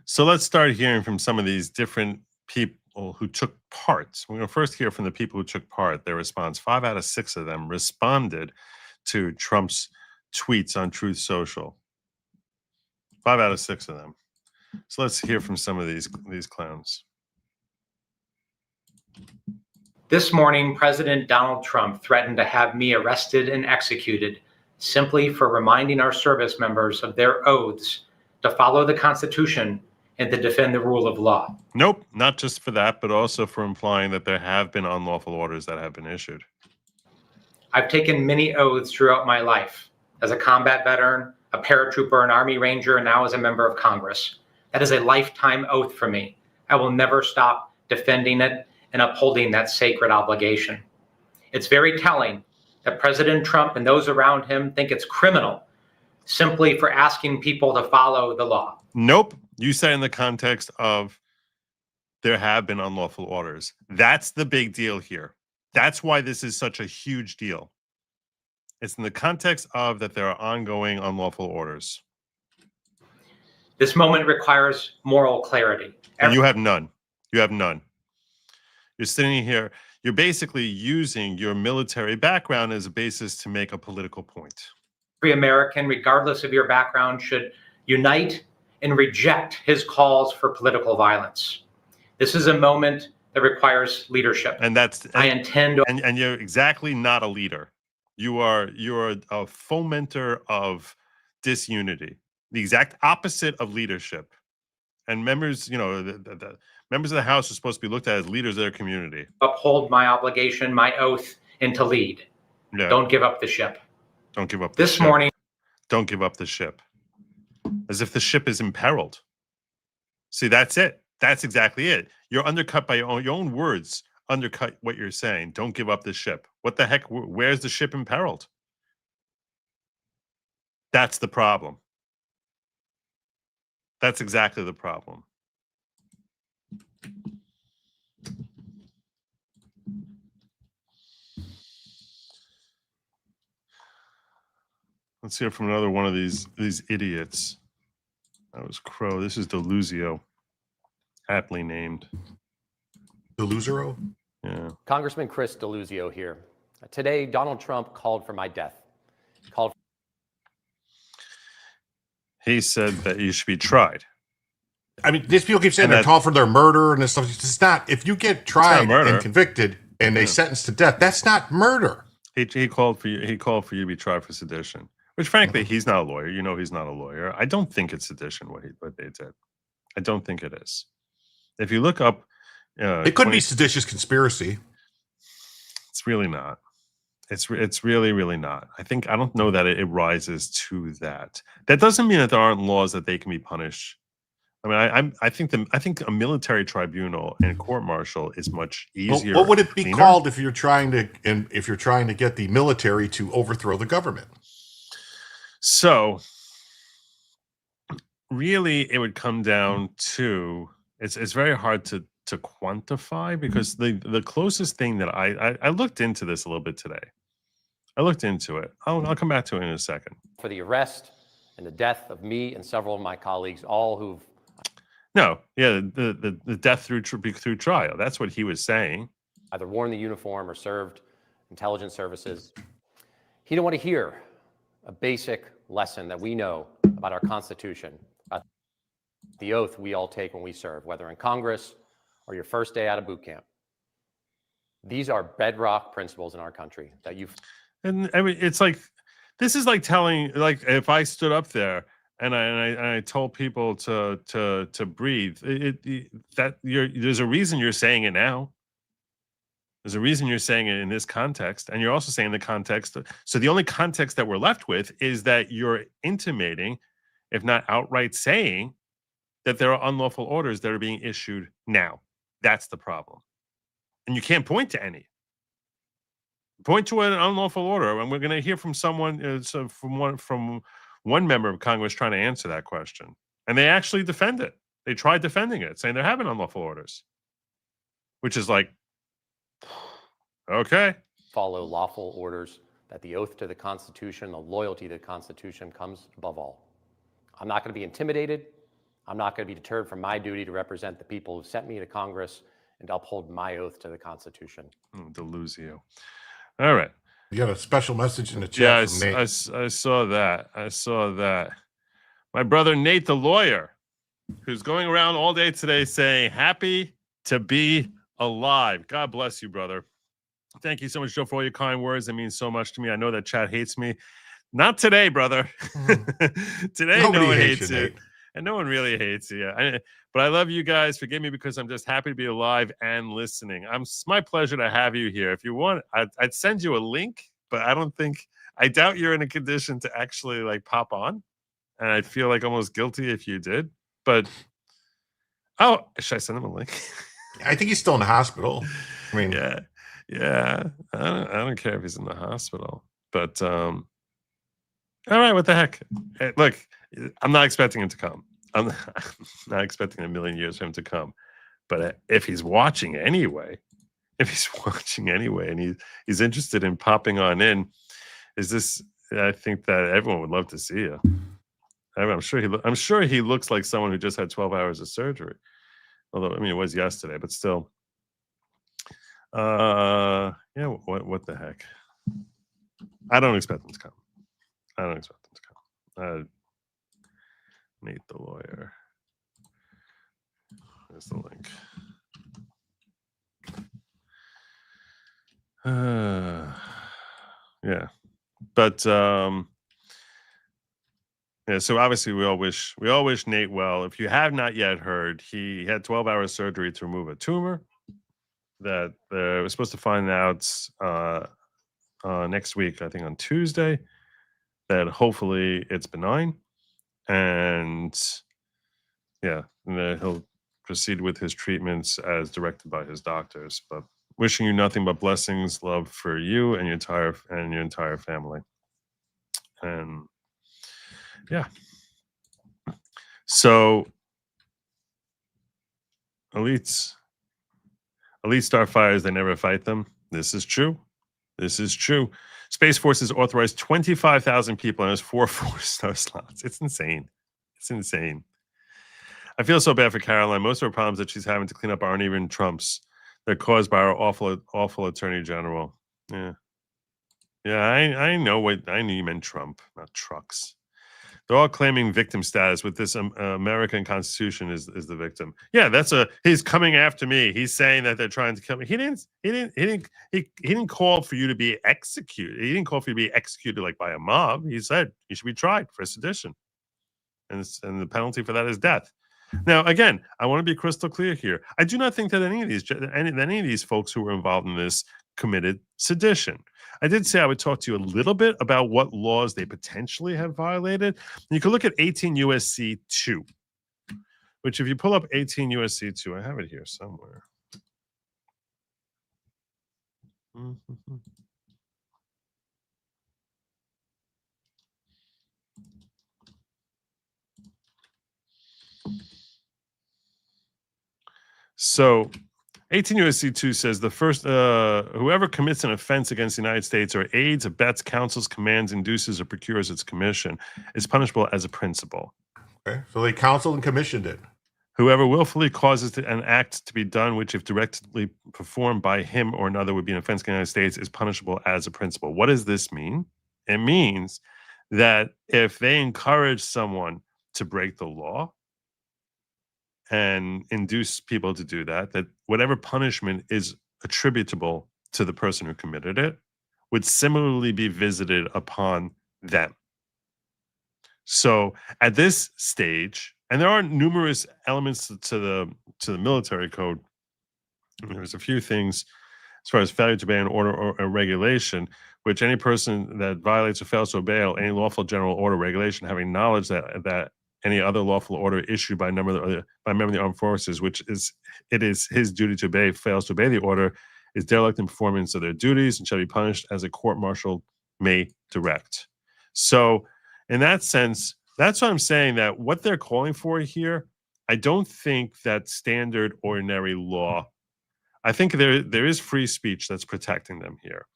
So let's start hearing from some of these different people who took part. We're going to first hear from the people who took part, their response. 5 out of 6 of them responded to Trump's tweets on Truth Social. 5 out of 6 of them. So let's hear from some of these clowns. This morning, President Donald Trump threatened to have me arrested and executed simply for reminding our service members of their oaths to follow the Constitution and to defend the rule of law. Nope, not just for that, but also for implying that there have been unlawful orders that have been issued. I've taken many oaths throughout my life as a combat veteran, a paratrooper, an Army Ranger, and now as a member of Congress. That is a lifetime oath for me. I will never stop defending it and upholding that sacred obligation. It's very telling that President Trump and those around him think it's criminal simply for asking people to follow the law. Nope. You say in the context of there have been unlawful orders. That's the big deal here. That's why this is such a huge deal. It's in the context of that there are ongoing unlawful orders. This moment requires moral clarity. And you have none. You have none. You're sitting here, you're basically using your military background as a basis to make a political point. Every American, regardless of your background, should unite and reject his calls for political violence. This is a moment that requires leadership. And I intend to, and you're exactly not a leader. You're a fomenter of disunity, the exact opposite of leadership. And members, you know, the members of the House are supposed to be looked at as leaders of their community. uphold my obligation, my oath, and to lead. Yeah. Don't give up the ship. Don't give up the This ship. morning, Don't give up the ship. As if the ship is imperiled. See, that's it. That's exactly it. You're undercut by your own words, undercut what you're saying. Don't give up the ship. What the heck? Where's the ship imperiled? That's the problem. That's exactly the problem. Let's hear from another one of these idiots. That was Crow. This is Deluzio, aptly named. Deluzero? Yeah. Congressman Chris Deluzio here. Today, Donald Trump called for my death. He said that you should be tried. I mean, these people keep saying And they're that- calling for their murder and this stuff. It's not. If you get tried murder. and convicted and they sentence to death, that's not murder. He called for you. He called for you to be tried for sedition. Which, frankly, he's not a lawyer. You know, he's not a lawyer. I don't think it's sedition what they did. I don't think it is. If you look up, It could be seditious conspiracy. It's really not. It's really, really not. I don't know that it rises to that. That doesn't mean that there aren't laws that they can be punished. I mean, I think a military tribunal and court martial is much easier. What would it be cleaner. called if you're trying to get the military to overthrow the government? So, really, it would come down to it's very hard to quantify, because the closest thing that I looked into this a little bit today. I looked into it. I'll come back to it in a second. For the arrest and the death of me and several of my colleagues, all who've the death through trial. That's what he was saying. either worn the uniform or served intelligence services. He didn't want to hear a basic lesson that we know about our Constitution, about the oath we all take when we serve, whether in Congress or your first day out of boot camp. These are bedrock principles in our country that you've. And I mean, it's like, this is like telling, like, if I stood up there and I told people to breathe, there's a reason you're saying it now. There's a reason you're saying it in this context, and you're also saying the context. So the only context that we're left with is that you're intimating, if not outright saying, that there are unlawful orders that are being issued now. That's the problem. And you can't point to any. Point to an unlawful order, and we're going to hear from someone, from one member of Congress trying to answer that question. And they actually defend it. They tried defending it, saying they're having unlawful orders, which is like, okay. Follow lawful orders, that the oath to the Constitution, the loyalty to the Constitution comes above all. I'm not going to be intimidated. I'm not going to be deterred from my duty to represent the people who sent me to Congress and to uphold my oath to the Constitution. Deluzio. All right. You got a special message in the chat from Nate. I saw that. I saw that. My brother Nate, the lawyer, who's going around all day today saying, happy to be alive. God bless you, brother. Thank you so much, Joe, for all your kind words. It means so much to me. I know that chat hates me. Not today, brother. Today, Nobody no one hates hates you, you. Nate. And no one really hates you. But I love you guys. Forgive me, because I'm just happy to be alive and listening. It's my pleasure to have you here. If you want, I'd send you a link, but I doubt you're in a condition to actually like pop on. And I'd feel like almost guilty if you did. But, should I send him a link? I think he's still in the hospital. I mean, yeah. I don't care if he's in the hospital. But, all right, what the heck? Hey, look, I'm not expecting him to come. I'm not expecting a million years for him to come. But if he's watching anyway, and he's interested in popping on in, Is this? I think that everyone would love to see you. I'm sure he looks like someone who just had 12 hours of surgery. Although, I mean, it was yesterday, but still. Yeah, what the heck? I don't expect them to come. Nate the lawyer. There's the link. Yeah. But yeah, so obviously we all wish Nate well. If you have not yet heard, he had 12-hour surgery to remove a tumor that we're supposed to find out next week, I think on Tuesday, that hopefully it's benign. And yeah, and then he'll proceed with his treatments as directed by his doctors. But wishing you nothing but blessings, love for you and your entire family. And yeah. So elites start fires, they never fight them. This is true. Space Force has authorized 25,000 people and has 4 4-star slots. It's insane. I feel so bad for Caroline. Most of her problems that she's having to clean up aren't even Trump's. They're caused by our awful attorney general. Yeah, I know you meant Trump, not trucks. They're all claiming victim status with this American Constitution is the victim. Yeah, he's coming after me. He's saying that they're trying to kill me. He didn't call for you to be executed. He didn't call for you to be executed like by a mob. He said you should be tried for sedition, and the penalty for that is death. Now, again, I want to be crystal clear here. I do not think that any of these folks who were involved in this committed sedition. I did say I would talk to you a little bit about what laws they potentially have violated. You can look at 18 U.S.C. 2, which if you pull up 18 U.S.C. 2, I have it here somewhere. So 18 U.S.C. 2 says the first, whoever commits an offense against the United States or aids, abets, counsels, commands, induces, or procures its commission is punishable as a principle. Okay, so they counseled and commissioned it. Whoever willfully causes an act to be done, which if directly performed by him or another would be an offense against the United States, is punishable as a principle. What does this mean? It means that if they encourage someone to break the law and induce people to do that whatever punishment is attributable to the person who committed it would similarly be visited upon them. So at this stage, and there are numerous elements to the military code. There's a few things as far as failure to obey an order or a regulation, which any person that violates or fails to obey any lawful general order or regulation, having knowledge that any other lawful order issued by a member of the armed forces, which is his duty to obey, fails to obey the order, is derelict in performance of their duties and shall be punished as a court-martial may direct. So in that sense, that's what I'm saying, that what they're calling for here, I don't think that standard ordinary law, I think there is free speech that's protecting them here.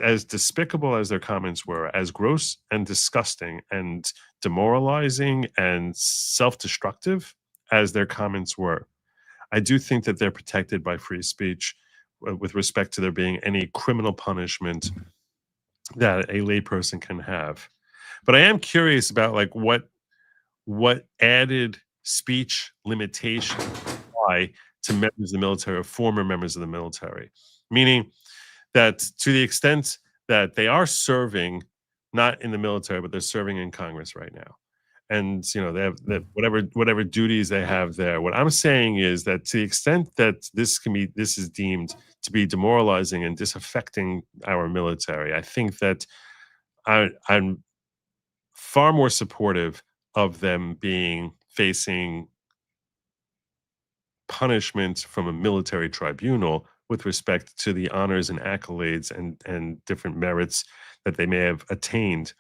As despicable as their comments were, as gross and disgusting and demoralizing and self-destructive as their comments were, I do think that they're protected by free speech with respect to there being any criminal punishment that a layperson can have. But I am curious about like what added speech limitation apply to members of the military or former members of the military, meaning that to the extent that they are serving, not in the military, but they're serving in Congress right now. And, they have whatever duties they have there. What I'm saying is that to the extent that this is deemed to be demoralizing and disaffecting our military, I think that I'm far more supportive of them facing punishment from a military tribunal with respect to the honors and accolades and different merits that they may have attained,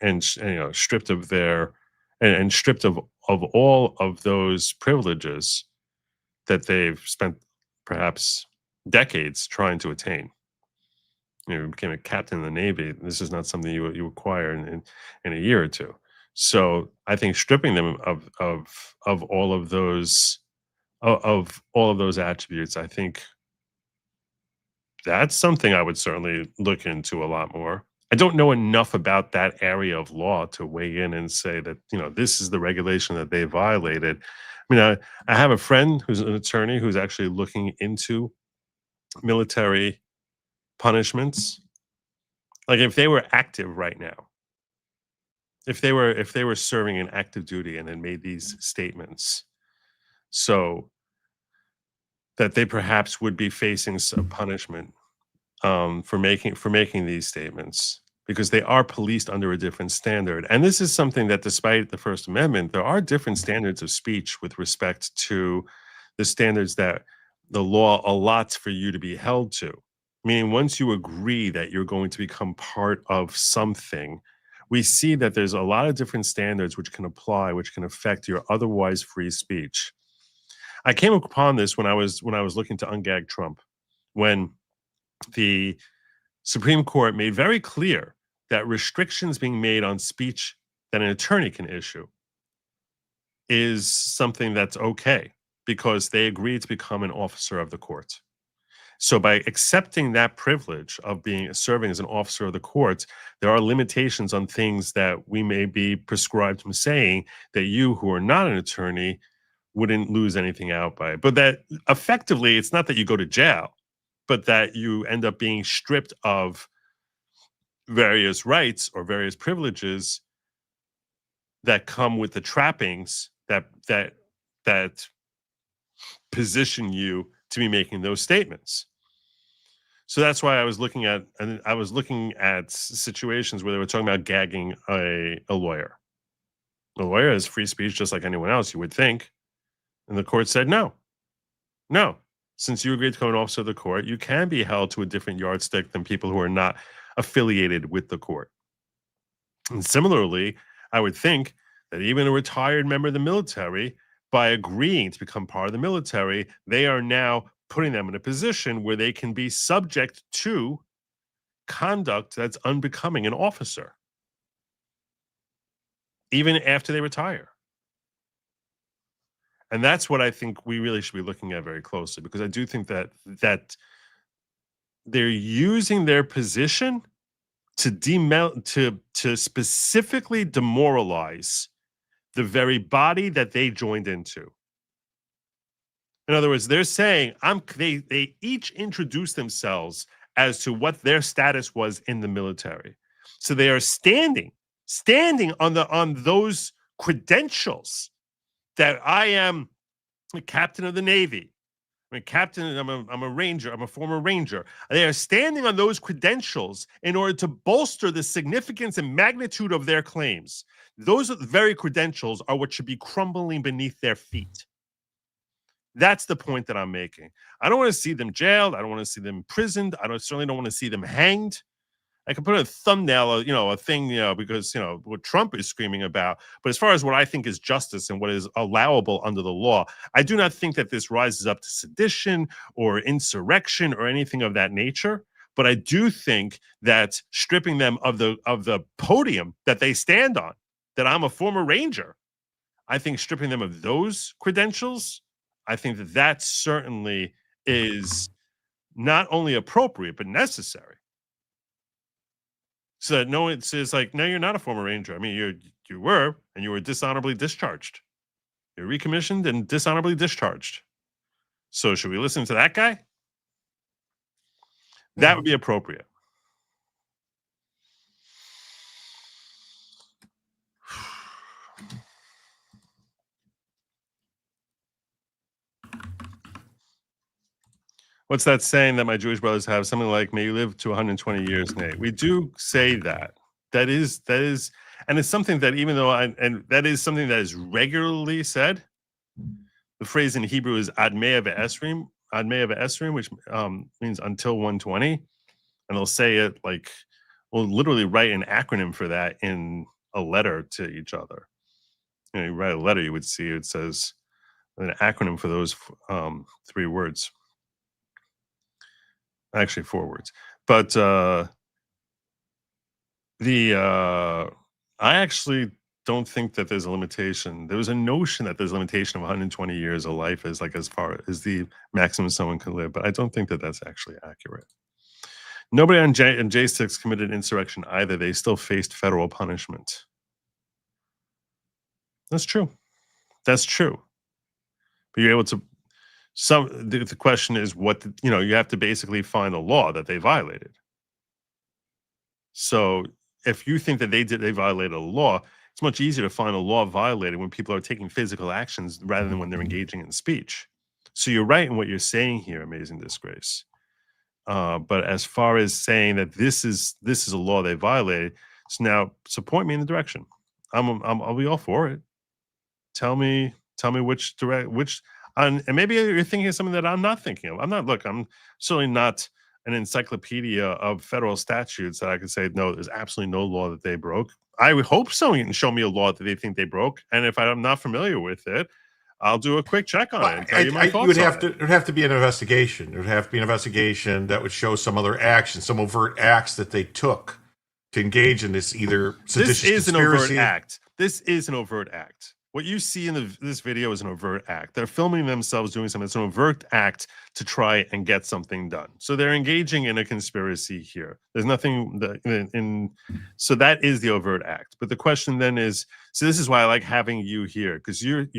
and stripped of their and stripped of all of those privileges that they've spent perhaps decades trying to attain. became a captain in the Navy. This is not something you acquire in a year or two. So I think stripping them of all of those attributes, I think that's something I would certainly look into a lot more. I don't know enough about that area of law to weigh in and say that, this is the regulation that they violated. I mean, I have a friend who's an attorney who's actually looking into military punishments. Like if they were active right now, if they were serving in active duty and then made these statements, so that they perhaps would be facing some punishment for making these statements, because they are policed under a different standard. And this is something that, despite the First Amendment, there are different standards of speech with respect to the standards that the law allots for you to be held to. Meaning, once you agree that you're going to become part of something, we see that there's a lot of different standards which can apply, which can affect your otherwise free speech. I came upon this when I was looking to ungag Trump, when the Supreme Court made very clear that restrictions being made on speech that an attorney can issue is something that's okay because they agreed to become an officer of the court. So by accepting that privilege of serving as an officer of the court, there are limitations on things that we may be prescribed from saying that you who are not an attorney wouldn't lose anything out by. But that effectively, it's not that you go to jail, but that you end up being stripped of various rights or various privileges that come with the trappings that position you to be making those statements. So that's why I was looking at situations where they were talking about gagging a lawyer. A lawyer has free speech just like anyone else, you would think. And the court said, no. Since you agreed to become an officer of the court, you can be held to a different yardstick than people who are not affiliated with the court. And similarly, I would think that even a retired member of the military, by agreeing to become part of the military, they are now putting them in a position where they can be subject to conduct that's unbecoming an officer, even after they retire. And that's what I think we really should be looking at very closely, because I do think that they're using their position to specifically demoralize the very body that they joined into. In other words, they're saying they each introduce themselves as to what their status was in the military. So they are standing on those credentials that I am a captain of the Navy. I'm a captain. I'm a ranger. I'm a former ranger. They are standing on those credentials in order to bolster the significance and magnitude of their claims. Those very credentials are what should be crumbling beneath their feet. That's the point that I'm making. I don't want to see them jailed. I don't want to see them imprisoned. Certainly don't want to see them hanged. I can put a thumbnail, a thing, because, what Trump is screaming about. But as far as what I think is justice and what is allowable under the law, I do not think that this rises up to sedition or insurrection or anything of that nature. But I do think that stripping them of the podium that they stand on, that I'm a former ranger, I think stripping them of those credentials, I think that certainly is not only appropriate, but necessary. So no, it's like, no, you're not a former ranger. I mean, you were, and you were dishonorably discharged. You're recommissioned and dishonorably discharged. So should we listen to that guy? That would be appropriate. What's that saying that my Jewish brothers have? Something like, may you live to 120 years, Nate. We do say that. That is, and it's something that even though, and that is something that is regularly said. The phrase in Hebrew is ad mea ve'esrim, which means until 120. And they'll say it like, we'll literally write an acronym for that in a letter to each other. You write a letter, you would see it says an acronym for those 3 words. Actually 4 words. But I actually don't think that there's a limitation. There was a notion that there's a limitation of 120 years of life as like as far as the maximum someone can live, but I don't think that that's actually accurate. Nobody on J6 committed insurrection either. They still faced federal punishment. That's true. That's true. But you're able to. The question is what you have to basically find a law that they violated. So if you think that they violated a law, it's much easier to find a law violated when people are taking physical actions rather than when they're engaging in speech. So you're right in what you're saying here, Amazing Disgrace. But as far as saying that this is a law they violated, so point me in the direction. I'll be all for it. Tell me which and maybe you're thinking of something that I'm not thinking of. I'm certainly not an encyclopedia of federal statutes that I could say, no, there's absolutely no law that they broke. I would hope someone can show me a law that they think they broke. And if I'm not familiar with it, I'll do a quick check on it and tell you my thoughts on it. It would have to be an investigation. It would have to be an investigation that would show some other action, some overt acts that they took to engage in this either seditious conspiracy. This is an overt act. This is an overt act. What you see in this video is an overt act. They're filming themselves doing something. It's an overt act to try and get something done. So they're engaging in a conspiracy here. There's nothing so that is the overt act. But the question then is, so this is why I like having you here, because you're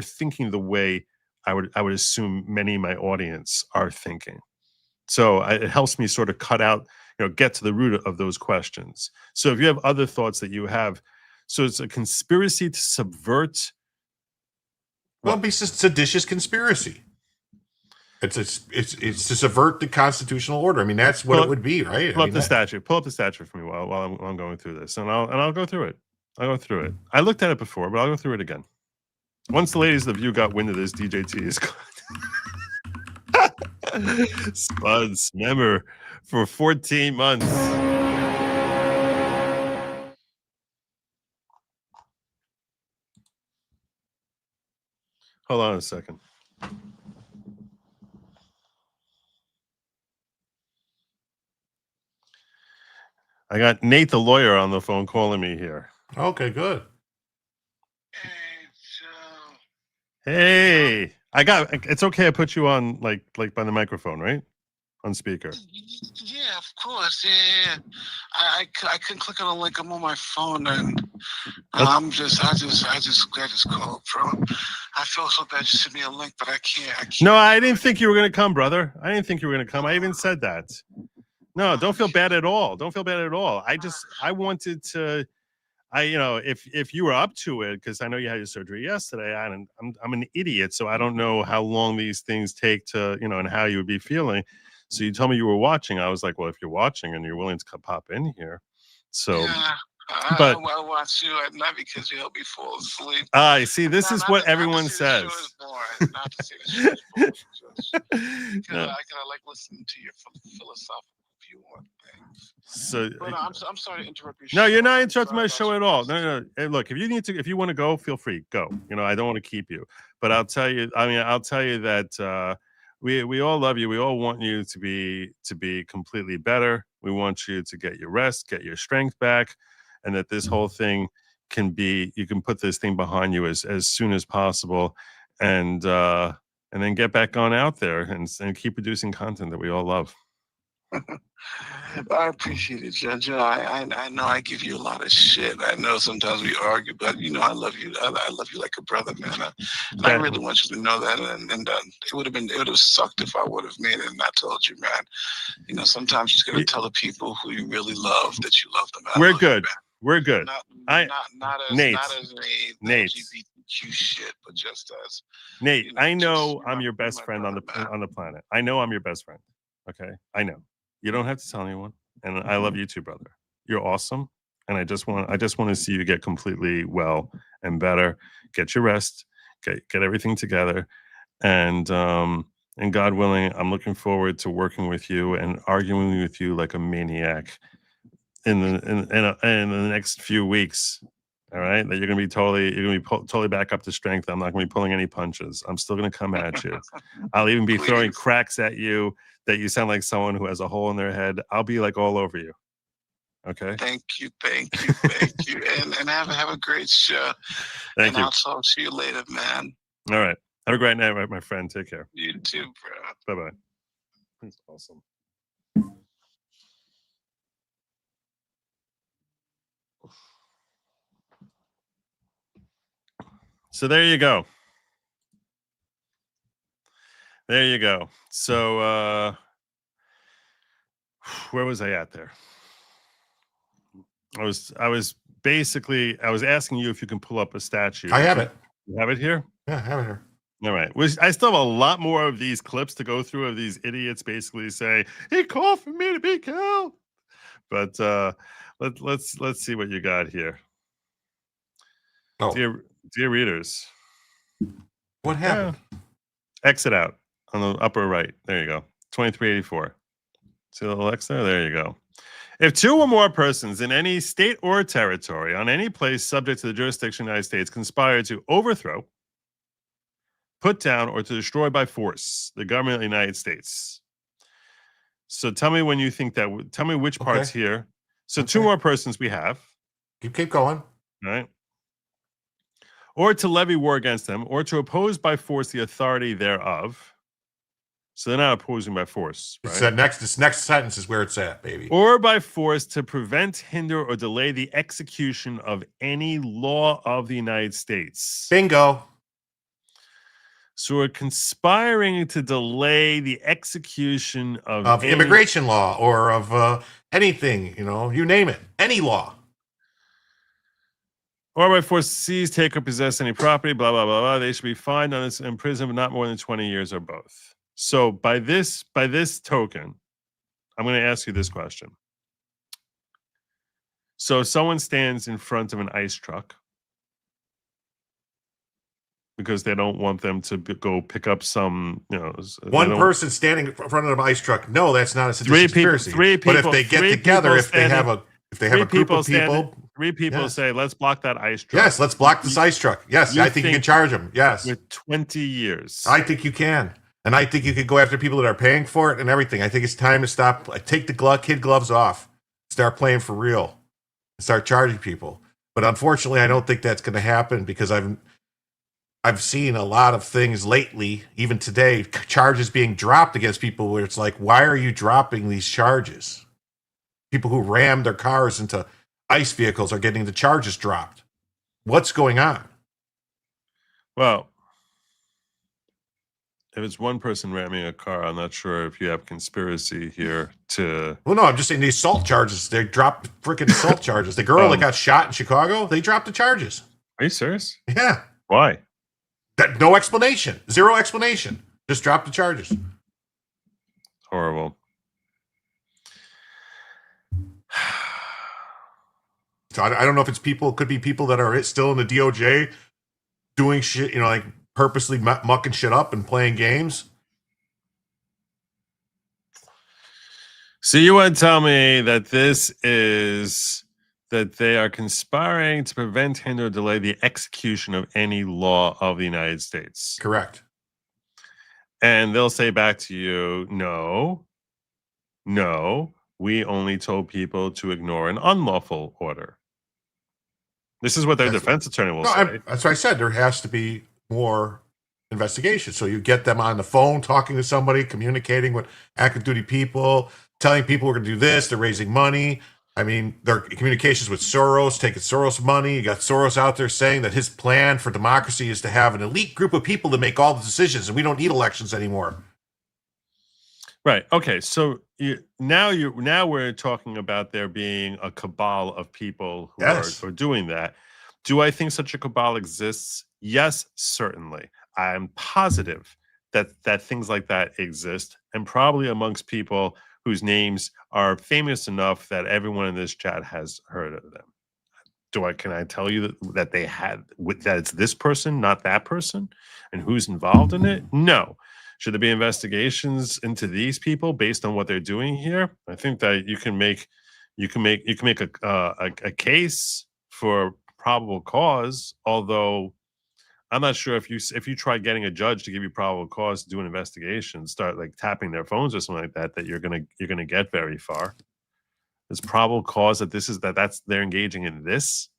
thinking the way I would assume many of my audience are thinking. So it helps me sort of cut out, get to the root of those questions. So if you have other thoughts that you have. So it's a conspiracy to subvert. Well, it's a seditious conspiracy. It's to subvert the constitutional order. I mean, that's what it would be, right? Pull up the statute for me while I'm going through this, and I'll go through it. I looked at it before, but I'll go through it again. Once the ladies of the View got wind of this, DJT is Spuds member for 14 months. Hold on a second. I got Nate the lawyer on the phone calling me here. Okay, good. Hey, it's okay I put you on like by the microphone, right? On speaker. Yeah, of course. Yeah. I couldn't click on the link. I'm on my phone, and I just called, bro. I feel so bad. Just send me a link, but I can't. No, I didn't think you were gonna come, brother. I didn't think you were gonna come. I even said that. No, don't feel bad at all. Don't feel bad at all. I wanted to. If you were up to it, because I know you had your surgery yesterday, I'm an idiot, so I don't know how long these things take to, and how you would be feeling. So you told me you were watching. I was like, well, if you're watching and you're willing to pop in here. So, yeah, but I watch you at night because you help me fall asleep. I see. This is what everyone says. Not to say the show is boring, because I like listening to your philosophical view on things. So, but I'm sorry to interrupt your show. No, you're not interrupting my show at all. No. Hey, look, if you want to go, feel free. Go. I don't want to keep you. But I'll tell you that we all love you. We all want you to be completely better. We want you to get your rest, get your strength back, and that this whole thing you can put this thing behind you as soon as possible, and then get back on out there and keep producing content that we all love. I appreciate it, Judge. I know I give you a lot of shit. I know sometimes we argue, but I love you. I love you like a brother, man. I really want you to know that. And it would have sucked if I would have made it and not told you, man. Sometimes you just gotta tell the people who you really love that you love them. We're good. We're good. Not as Nate. Nate. LGBTQ shit, but just as Nate. I know I'm your best friend on the planet. I know I'm your best friend. Okay, I know. You don't have to tell anyone, and I love you too, brother. You're awesome, and I just want to see you get completely well and better. Get your rest, get everything together, and God willing, I'm looking forward to working with you and arguing with you like a maniac in the next few weeks. All right, that you're going to be totally back up to strength. I'm not going to be pulling any punches. I'm still going to come at you. I'll even be throwing cracks at you that you sound like someone who has a hole in their head. I'll be like all over you. Okay. Thank you. And have a great show. Thank you. I'll talk to you later, man. All right. Have a great night, my friend. Take care. You too, bro. Bye-bye. That's awesome. So there you go. There you go. So where was I at there? I was asking you if you can pull up a statue. I have it. You have it here? Yeah, I have it here. All right. I still have a lot more of these clips to go through of these idiots basically say, he called for me to be killed. But let's see what you got here. Oh. Dear readers. What happened? Exit out on the upper right. There you go. 2384. See the little X there? There you go. If two or more persons in any state or territory on any place subject to the jurisdiction of the United States conspire to overthrow, put down, or to destroy by force the government of the United States. So tell me when you think that. Tell me which parts here. So two more persons we have. Keep going. All right. Or to levy war against them, or to oppose by force the authority thereof. So they're not opposing by force, right? This next sentence is where it's at, baby. Or by force to prevent, hinder, or delay the execution of any law of the United States. Bingo. So we're conspiring to delay the execution of immigration law or of anything, you name it, any law. Or by force seize, take, or possess any property, blah, blah, blah, blah. They should be fined on this in prison, but not more than 20 years or both. So by this token, I'm going to ask you this question. So someone stands in front of an ice truck because they don't want them to go pick up some, one person standing in front of an ice truck. No, that's not a seditious conspiracy. But if they get together, if they have a group of people, three people say, let's block that ice truck. Yes, let's block this ice truck. Yes, I think you can charge them. Yes. With 20 years. I think you can. And I think you could go after people that are paying for it and everything. I think it's time to stop. Take the kid gloves off. Start playing for real. Start charging people. But unfortunately, I don't think that's going to happen because I've seen a lot of things lately, even today, charges being dropped against people where it's like, why are you dropping these charges? People who rammed their cars into ice vehicles are getting the charges dropped. What's going on? Well, if it's one person ramming a car, I'm not sure if you have conspiracy here to... Well, no, I'm just saying the assault charges. They dropped freaking assault charges. The girl that got shot in Chicago, they dropped the charges. Are you serious? Yeah. Why? No explanation. Zero explanation. Just drop the charges. Horrible. So I don't know if it's people. It could be people that are still in the DOJ doing shit, like purposely mucking shit up and playing games. So you want to tell me that that they are conspiring to prevent, hinder, or delay the execution of any law of the United States? Correct. And they'll say back to you, no, we only told people to ignore an unlawful order. This is what their defense attorney will say. That's what I said. There has to be more investigation. So you get them on the phone, talking to somebody, communicating with active duty people, telling people we're going to do this. They're raising money. I mean, their communications with Soros, taking Soros money. You got Soros out there saying that his plan for democracy is to have an elite group of people to make all the decisions, and we don't need elections anymore. Right. Okay. So now we're talking about there being a cabal of people who are doing that. Do I think such a cabal exists? Yes, certainly. I'm positive that things like that exist, and probably amongst people whose names are famous enough that everyone in this chat has heard of them. Can I tell you that that it's this person, not that person, and who's involved in it? No. Should there be investigations into these people based on what they're doing here? I think that you can make a case for probable cause, although I'm not sure if you try getting a judge to give you probable cause to do an investigation, start like tapping their phones or something like that, that you're gonna get very far. There's probable cause that that's they're engaging in this.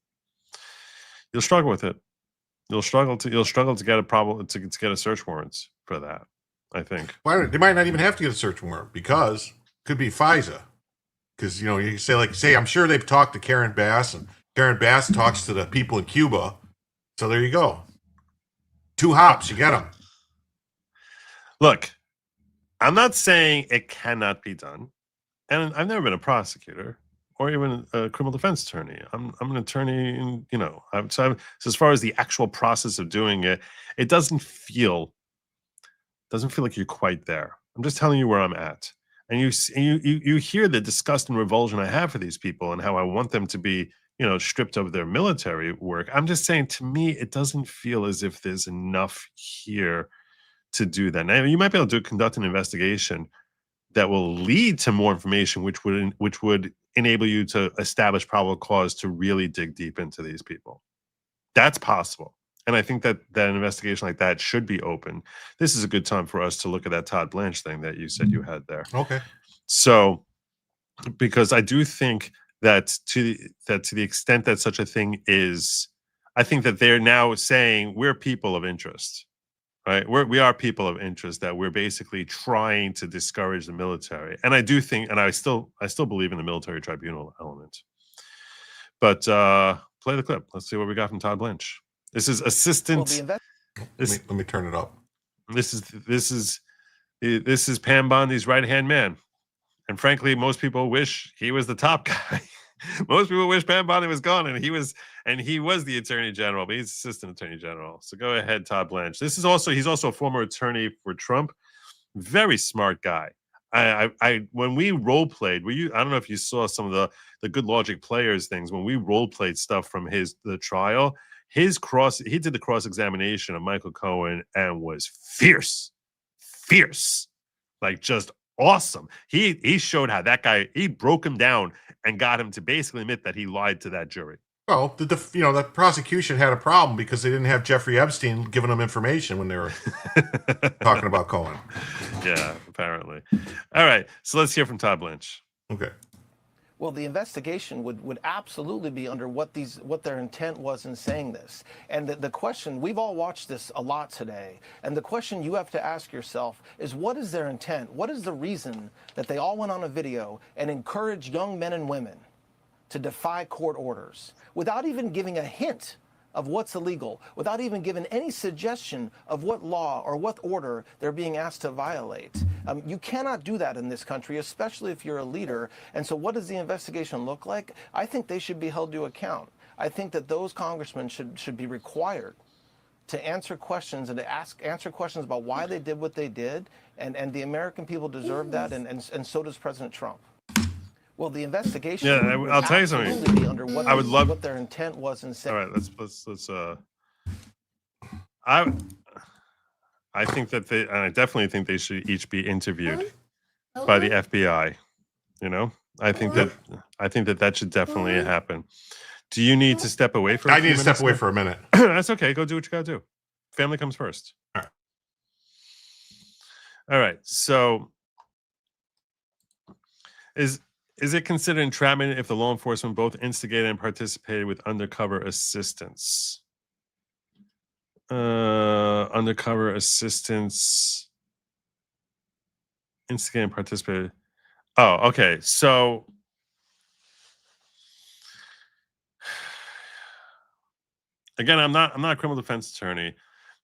You'll struggle with it. You'll struggle to get to get a search warrant for that, I think. Why they might not even have to get a search warrant because it could be FISA. Because you say I'm sure they've talked to Karen Bass, and Karen Bass talks to the people in Cuba. So there you go. 2 hops, you get them. Look, I'm not saying it cannot be done, and I've never been a prosecutor or even a criminal defense attorney. I'm an attorney, and so as far as the actual process of doing it, it doesn't feel like you're quite there. I'm just telling you where I'm at, and you hear the disgust and revulsion I have for these people and how I want them to be, stripped of their military work. I'm just saying, to me, it doesn't feel as if there's enough here to do that. Now, you might be able to conduct an investigation that will lead to more information, which would enable you to establish probable cause to really dig deep into these people. That's possible. And I think that an investigation like that should be open. This is a good time for us to look at that Todd Blanche thing that you said you had there. Okay. So, because I do think that to the extent that such a thing is, I think that they're now saying we're people of interest, right? We are people of interest, that we're basically trying to discourage the military. And I do think, and I still believe in the military tribunal element. But play the clip. Let's see what we got from Todd Blanche. This is assistant. Let me turn it up. This is Pam Bondi's right-hand man. And frankly, most people wish he was the top guy. Most people wish Pam Bondi was gone, and he was the attorney general, but he's assistant attorney general. So go ahead, Todd Blanche. He's also a former attorney for Trump. Very smart guy. When we role played, I don't know if you saw some of the Good Lawgic players things when we role played stuff from the trial. He did the cross examination of Michael Cohen and was fierce, like just awesome. He showed how that guy, he broke him down and got him to basically admit that he lied to that jury. Well, the prosecution had a problem because they didn't have Jeffrey Epstein giving them information when they were talking about Cohen. Yeah, apparently. All right, so let's hear from Todd Blanche. Okay. Well, the investigation would absolutely be under what their intent was in saying this. And the question, we've all watched this a lot today, and the question you have to ask yourself is, what is their intent? What is the reason that they all went on a video and encouraged young men and women to defy court orders without even giving a hint of what's illegal, without even giving any suggestion of what law or what order they're being asked to violate? You cannot do that in this country, especially if you're a leader. And so what does the investigation look like? I think they should be held to account. I think that those congressmen should be required to answer questions and to answer questions about why they did what they did. And the American people deserve that, and so does President Trump. Well, the investigation. Yeah, I'll tell you something. Be under what I would love what their intent was in saying. All right, let's. I think that I definitely think they should each be interviewed by the FBI. I think that should definitely happen. Do you need to step away for? I need to step away for a minute. That's okay. Go do what you gotta do. Family comes first. All right. So, is it considered entrapment if the law enforcement both instigated and participated with undercover assistance? Undercover assistance, instigated and participated. Oh, okay. So, again, I'm not a criminal defense attorney.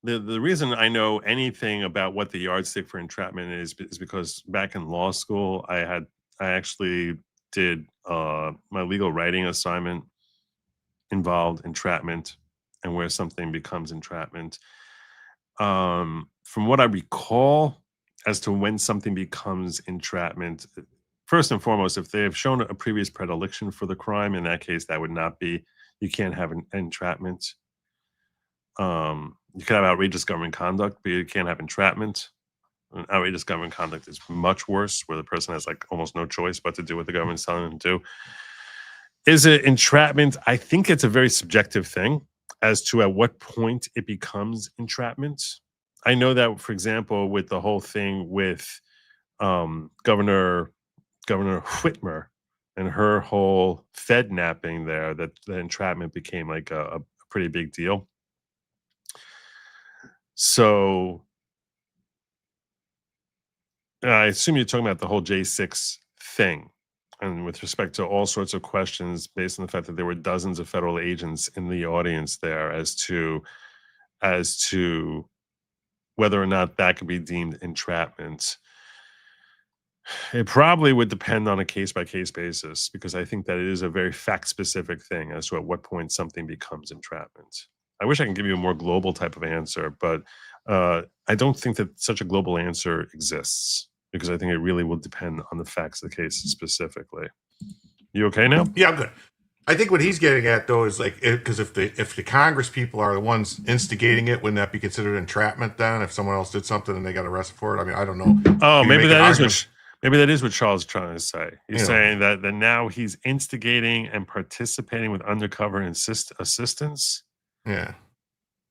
The reason I know anything about what the yardstick for entrapment is because back in law school, I actually did my legal writing assignment involved entrapment and where something becomes entrapment. From what I recall as to when something becomes entrapment, first and foremost, if they have shown a previous predilection for the crime, in that case, that would not be, you can't have an entrapment. You can have outrageous government conduct, but you can't have entrapment. And outrageous government conduct is much worse, where the person has like almost no choice but to do what the government's telling them to do. Is it entrapment? I think it's a very subjective thing as to at what point it becomes entrapment. I know that, for example, with the whole thing with Governor Whitmer and her whole Fed napping there, that the entrapment became like a pretty big deal. So I assume you're talking about the whole J6 thing. And with respect to all sorts of questions based on the fact that there were dozens of federal agents in the audience there as to whether or not that could be deemed entrapment. It probably would depend on a case-by-case basis, because I think that it is a very fact-specific thing as to at what point something becomes entrapment. I wish I could give you a more global type of answer, but I don't think that such a global answer exists, because I think it really will depend on the facts of the case specifically. You okay now? Yeah, I'm good. I think what he's getting at, though, is like, because if the Congress people are the ones instigating it, wouldn't that be considered entrapment then? If someone else did something and they got arrested for it? I mean, I don't know. Oh, maybe that is what Charles is trying to say. He's saying that now he's instigating and participating with undercover assistance. Yeah,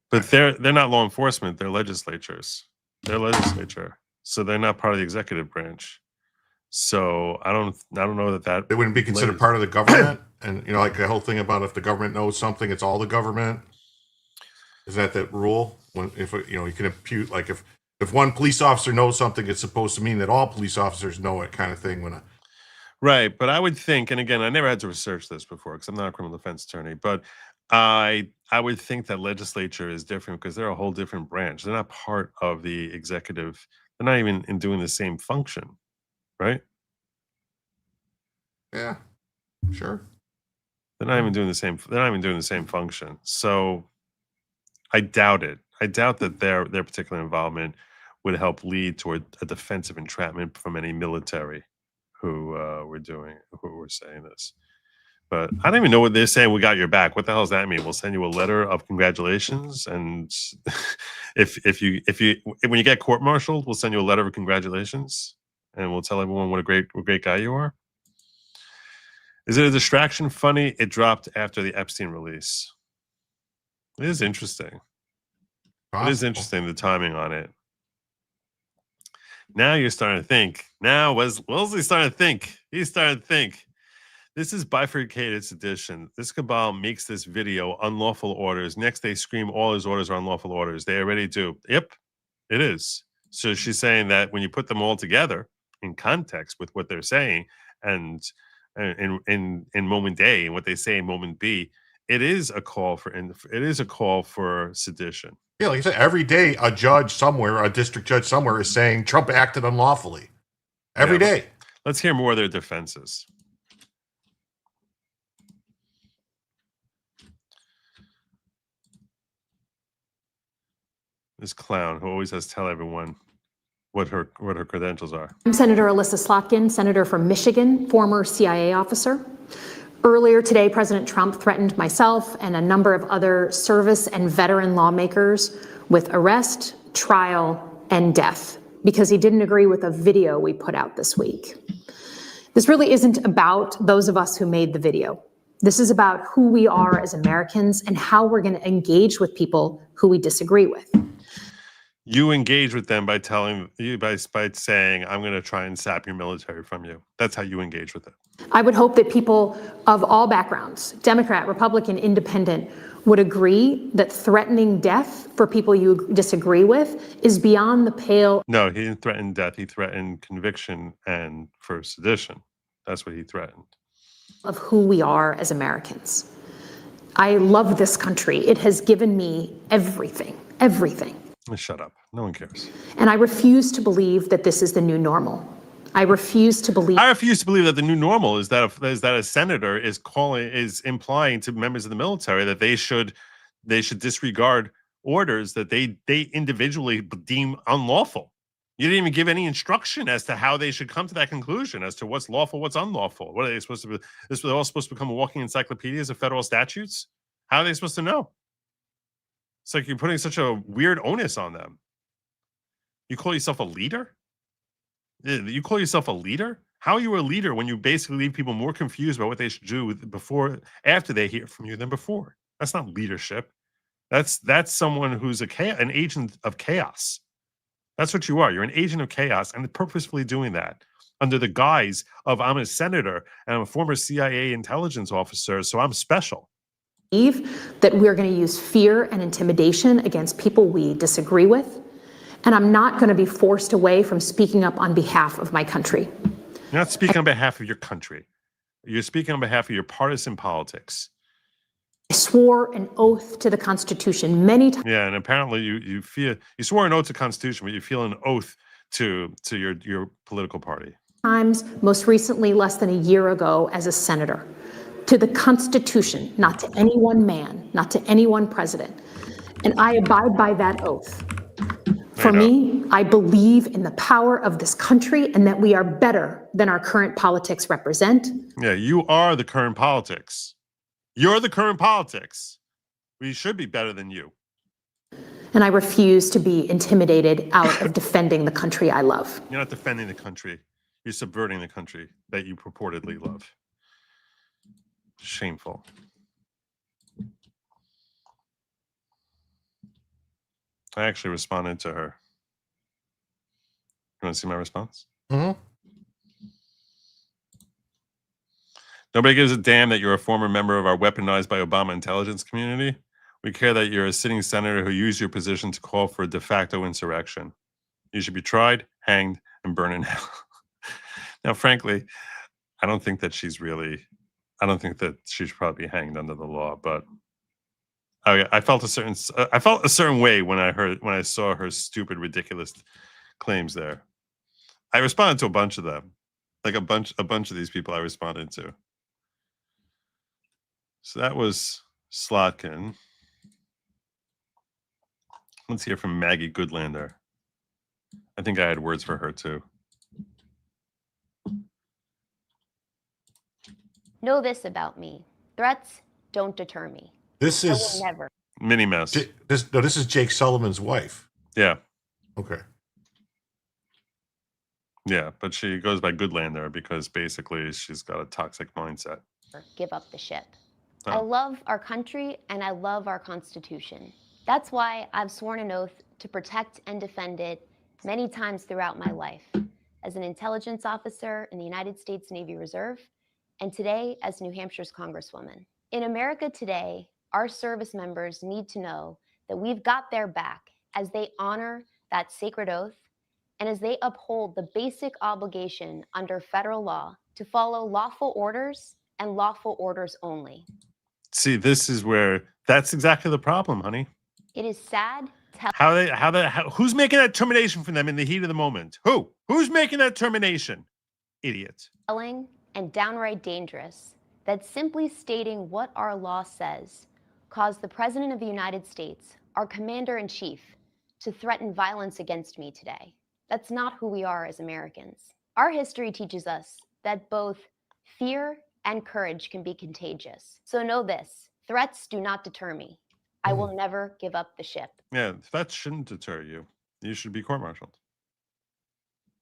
but they're not law enforcement; they're legislatures. They're legislature, so they're not part of the executive branch. So I don't know that they wouldn't be considered part of the government. And like the whole thing about if the government knows something, it's all the government. Is that rule? When you can impute, like if one police officer knows something, it's supposed to mean that all police officers know it, kind of thing. Right, but I would think, and again, I never had to research this before because I'm not a criminal defense attorney, but I would think that legislature is different because they're a whole different branch. They're not part of the executive. They're not even doing the same function, right? Yeah, sure. They're not even doing the same. They're not even doing the same function. So I doubt it. I doubt that their particular involvement would help lead toward a defensive entrapment from any military who were saying this. But I don't even know what they're saying. We got your back. What the hell does that mean? We'll send you a letter of congratulations, and when you get court-martialed, we'll send you a letter of congratulations, and we'll tell everyone what a great guy you are. Is it a distraction? Funny, it dropped after the Epstein release. It is interesting. It is interesting, the timing on it. Now you're starting to think. Now Wellesley's starting to think. He's starting to think. This is bifurcated sedition. This cabal makes this video unlawful orders. Next, they scream all his orders are unlawful orders. They already do. Yep, it is. So she's saying that when you put them all together in context with what they're saying and in moment A and what they say in moment B, it is a call for sedition. Yeah, like I said, every day a judge somewhere, a district judge somewhere, is saying Trump acted unlawfully. Every day. Let's hear more of their defenses. This clown who always has to tell everyone what her credentials are. I'm Senator Alyssa Slotkin, senator from Michigan, former CIA officer. Earlier today, President Trump threatened myself and a number of other service and veteran lawmakers with arrest, trial, and death because he didn't agree with a video we put out this week. This really isn't about those of us who made the video. This is about who we are as Americans and how we're going to engage with people who we disagree with. You engage with them by saying, I'm going to try and sap your military from you. That's how you engage with it. I would hope that people of all backgrounds, Democrat, Republican, Independent, would agree that threatening death for people you disagree with is beyond the pale. No, he didn't threaten death. He threatened conviction and for sedition. That's what he threatened. Of who we are as Americans. I love this country. It has given me everything, everything. Shut up. No one cares. And I refuse to believe that this is the new normal. I refuse to believe that the new normal is that a senator is implying to members of the military that they should disregard orders that they individually deem unlawful. You didn't even give any instruction as to how they should come to that conclusion as to what's lawful, what's unlawful. What are they supposed to be? They're all supposed to become walking encyclopedias of federal statutes? How are they supposed to know? It's like you're putting such a weird onus on them. You call yourself a leader? You call yourself a leader? How are you a leader when you basically leave people more confused about what they should do after they hear from you than before? That's not leadership. That's someone who's an agent of chaos. That's what you are. You're an agent of chaos, and purposefully doing that under the guise of I'm a senator and I'm a former CIA intelligence officer, so I'm special. That we're going to use fear and intimidation against people we disagree with, and I'm not going to be forced away from speaking up on behalf of my country. You're not speaking on behalf of your country. You're speaking on behalf of your partisan politics. I swore an oath to the Constitution many times. Yeah, and apparently you swore an oath to the Constitution, but you feel an oath to your political party. Most recently, less than a year ago, as a senator. To the Constitution, not to any one man, not to any one president. And I abide by that oath. For me, I believe in the power of this country and that we are better than our current politics represent. Yeah, you are the current politics. You're the current politics. We should be better than you. And I refuse to be intimidated out of defending the country I love. You're not defending the country. You're subverting the country that you purportedly love. Shameful. I actually responded to her. You want to see my response? Mm-hmm. Nobody gives a damn that you're a former member of our weaponized by Obama intelligence community. We care that you're a sitting senator who used your position to call for a de facto insurrection. You should be tried, hanged, and burned in hell. Now, frankly, I don't think that she should probably be hanged under the law, but I felt a certain way when I saw her stupid, ridiculous claims there. I responded to a bunch of them, like a bunch of these people I responded to. So that was Slotkin. Let's hear from Maggie Goodlander. I think I had words for her too. Know this about me. Threats don't deter me. This I is will never. Minnie Mouse. This is Jake Sullivan's wife. Yeah. Okay. Yeah, but she goes by Goodlander because basically she's got a toxic mindset. Give up the ship. Oh. I love our country and I love our Constitution. That's why I've sworn an oath to protect and defend it many times throughout my life, as an intelligence officer in the United States Navy Reserve, and today as New Hampshire's Congresswoman. In America today, our service members need to know that we've got their back as they honor that sacred oath and as they uphold the basic obligation under federal law to follow lawful orders and lawful orders only. See, that's exactly the problem, honey. It is sad. Who's making that determination for them in the heat of the moment? Who's making that determination? Idiot. Telling and downright dangerous that simply stating what our law says caused the President of the United States, our Commander-in-Chief, to threaten violence against me today. That's not who we are as Americans. Our history teaches us that both fear and courage can be contagious. So know this, threats do not deter me. I will never give up the ship. Yeah, that shouldn't deter you. You should be court-martialed.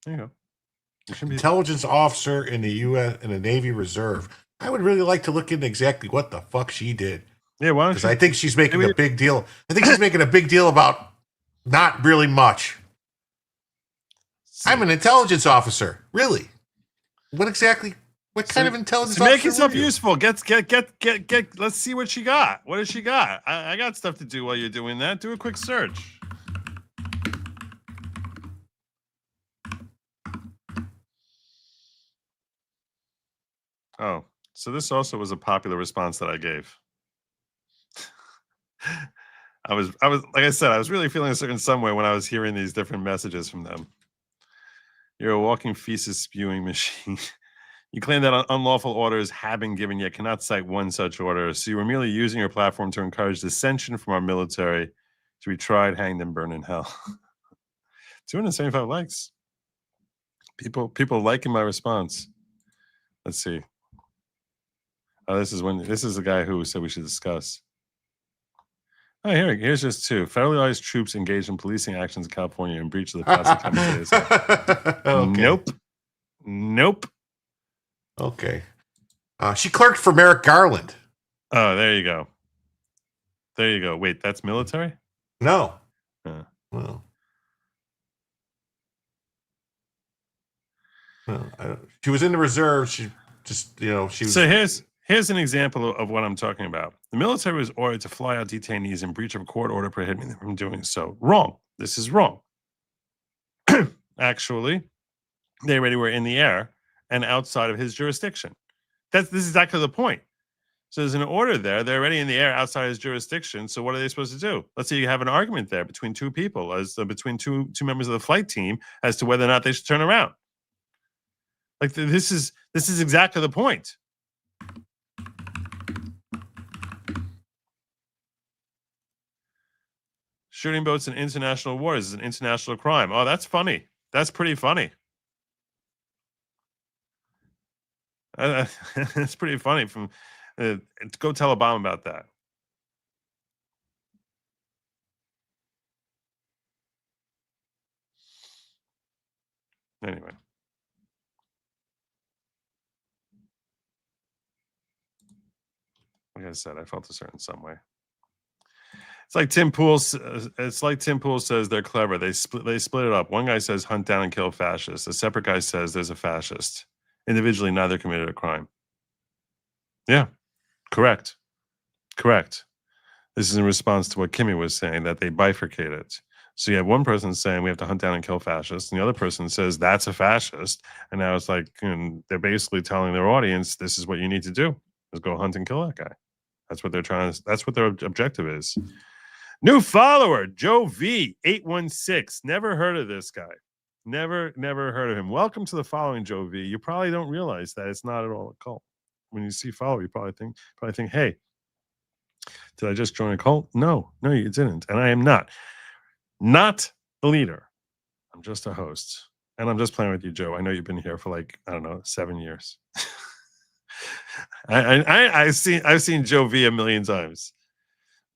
There you go. Intelligence officer in the U.S. in the Navy Reserve. I would really like to look into exactly what the fuck she did. Yeah, why don't you? Because I think she's making a big deal. I think she's making a big deal about not really much. I'm an intelligence officer. Really? What kind of intelligence officer? Make yourself useful. Get. Let's see what she got. What has she got? I got stuff to do while you're doing that. Do a quick search. Oh, so this also was a popular response that I gave. I was like I said, I was really feeling a certain some way when I was hearing these different messages from them. You're a walking feces spewing machine. You claim that unlawful orders have been given, yet cannot cite one such order. So you were merely using your platform to encourage dissension from our military to be tried, hanged, and burned in hell. 275 likes. People liking my response. Let's see. Oh, this is the guy who said we should discuss. Oh, here's just two. Federalized troops engaged in policing actions in California in breach of the Classic Commentators. Okay. Nope. Okay. She clerked for Merrick Garland. Oh, there you go. There you go. Wait, that's military? No. Well. She was in the reserve. She just, she was. So here's an example of what I'm talking about. The military was ordered to fly out detainees in breach of a court order prohibiting them from doing so. Wrong. This is wrong. Actually, they already were in the air and outside of his jurisdiction. This is exactly the point. So there's an order there. They're already in the air outside his jurisdiction. So what are they supposed to do? Let's say you have an argument there between two people, between two members of the flight team, as to whether or not they should turn around. Like this is exactly the point. Shooting boats in international waters is an international crime. Oh, that's funny. That's pretty funny. It's pretty funny. Go tell Obama about that. Anyway. Like I said, I felt a certain some way. It's like Tim Pool says they're clever. They split it up. One guy says hunt down and kill fascists. A separate guy says there's a fascist. Individually, neither committed a crime. Yeah, correct. This is in response to what Kimmy was saying, that they bifurcate it. So you have one person saying we have to hunt down and kill fascists, and the other person says that's a fascist. And now it's like they're basically telling their audience, this is what you need to do, is go hunt and kill that guy. That's what they're trying to. That's what their objective is. New follower, Joe V 816. Never heard of this guy. Never heard of him. Welcome to the following, Joe V. You probably don't realize that it's not at all a cult. When you see follow, you probably think, hey, did I just join a cult? No, you didn't. And I am not the leader. I'm just a host. And I'm just playing with you, Joe. I know you've been here for 7 years. I've seen Joe V a million times.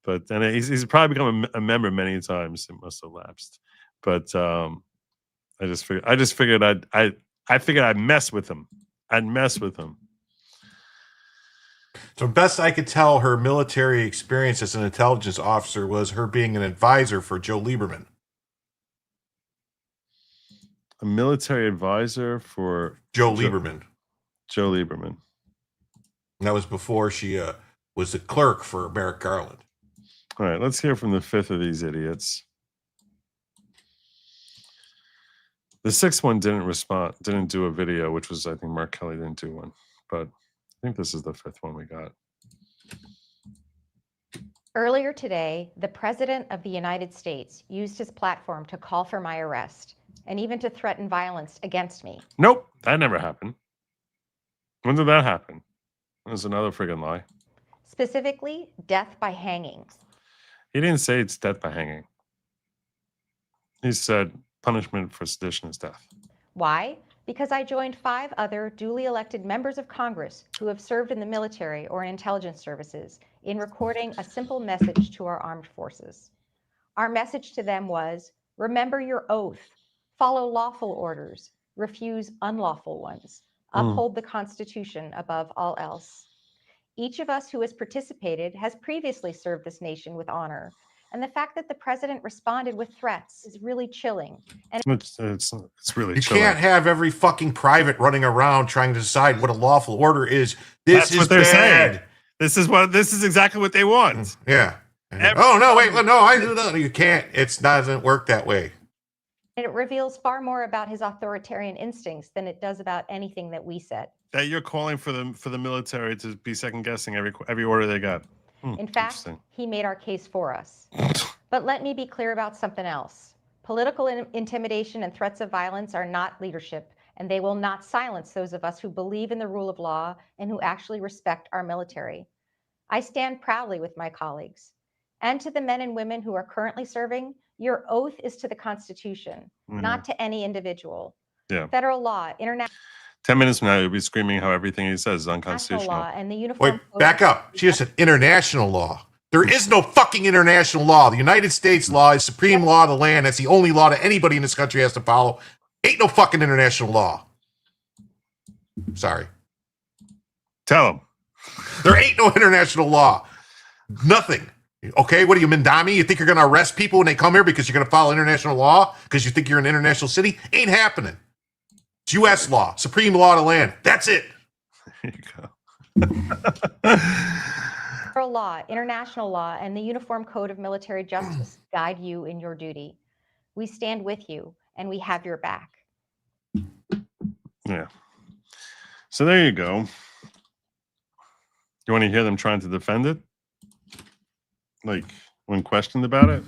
But then he's probably become a member many times. It must have lapsed. But I just figured I'd mess with him. I'd mess with him. So best I could tell, her military experience as an intelligence officer was her being an advisor for Joe Lieberman. A military advisor for Joe Lieberman. Joe Lieberman. And that was before she was a clerk for Merrick Garland. All right, let's hear from the fifth of these idiots. The sixth one didn't do a video, which was, I think Mark Kelly didn't do one. But I think this is the fifth one we got. Earlier today, the President of the United States used his platform to call for my arrest and even to threaten violence against me. Nope, that never happened. When did that happen? There's another friggin' lie. Specifically, death by hanging. He didn't say it's death by hanging. He said punishment for sedition is death. Why? Because I joined 5 other duly elected members of Congress who have served in the military or in intelligence services in recording a simple message to our armed forces. Our message to them was, remember your oath, follow lawful orders, refuse unlawful ones, uphold the Constitution above all else. Each of us who has participated has previously served this nation with honor. And the fact that the president responded with threats is really chilling. And it's really you chilling. Can't have every fucking private running around trying to decide what a lawful order is. That's what they're saying. This is exactly what they want. Yeah. Oh no, wait, no, you can't. It doesn't work that way. it reveals far more about his authoritarian instincts than it does about anything that we said. That you're calling for the military to be second guessing every order they got. In fact, he made our case for us. But let me be clear about something else. Political intimidation and threats of violence are not leadership, and they will not silence those of us who believe in the rule of law and who actually respect our military. I stand proudly with my colleagues. And to the men and women who are currently serving, your oath is to the Constitution, not to any individual. Yeah. Federal law, international 10 minutes from now, you'll be screaming how everything he says is unconstitutional. law, and the uniform. Wait, back up. She just said international law. There is no fucking international law. The United States law is supreme law of the land. That's the only law that anybody in this country has to follow. Ain't no fucking international law. Sorry. Tell him. There ain't no international law. Nothing. Okay, what are you, Mindami? You think you're going to arrest people when they come here because you're going to follow international law because you think you're an international city? Ain't happening. It's U.S. law, supreme law of the land. That's it. There you go. Federal law, international law, and the Uniform Code of Military Justice guide you in your duty. We stand with you, and we have your back. Yeah. So there you go. You want to hear them trying to defend it? Like, when questioned about it?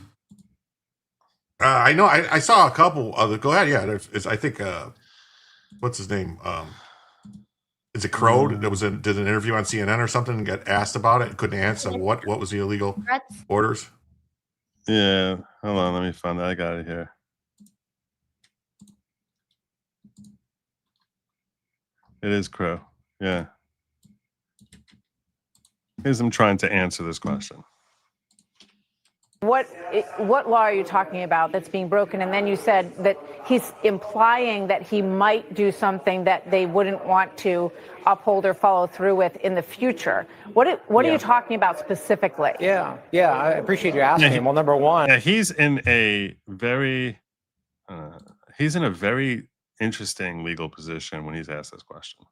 I know. I saw a couple other. Go ahead. Yeah. I think, what's his name? Is it Crow that did an interview on CNN or something and got asked about it and couldn't answer what was the illegal orders? Yeah. Hold on. Let me find that. I got it here. It is Crow. Yeah. Here's him trying to answer this question. What law are you talking about that's being broken? And then you said that he's implying that he might do something that they wouldn't want to uphold or follow through with in the future. What are you talking about specifically? Yeah, I appreciate you asking him. Well, number one, he's in a very interesting legal position when he's asked this question.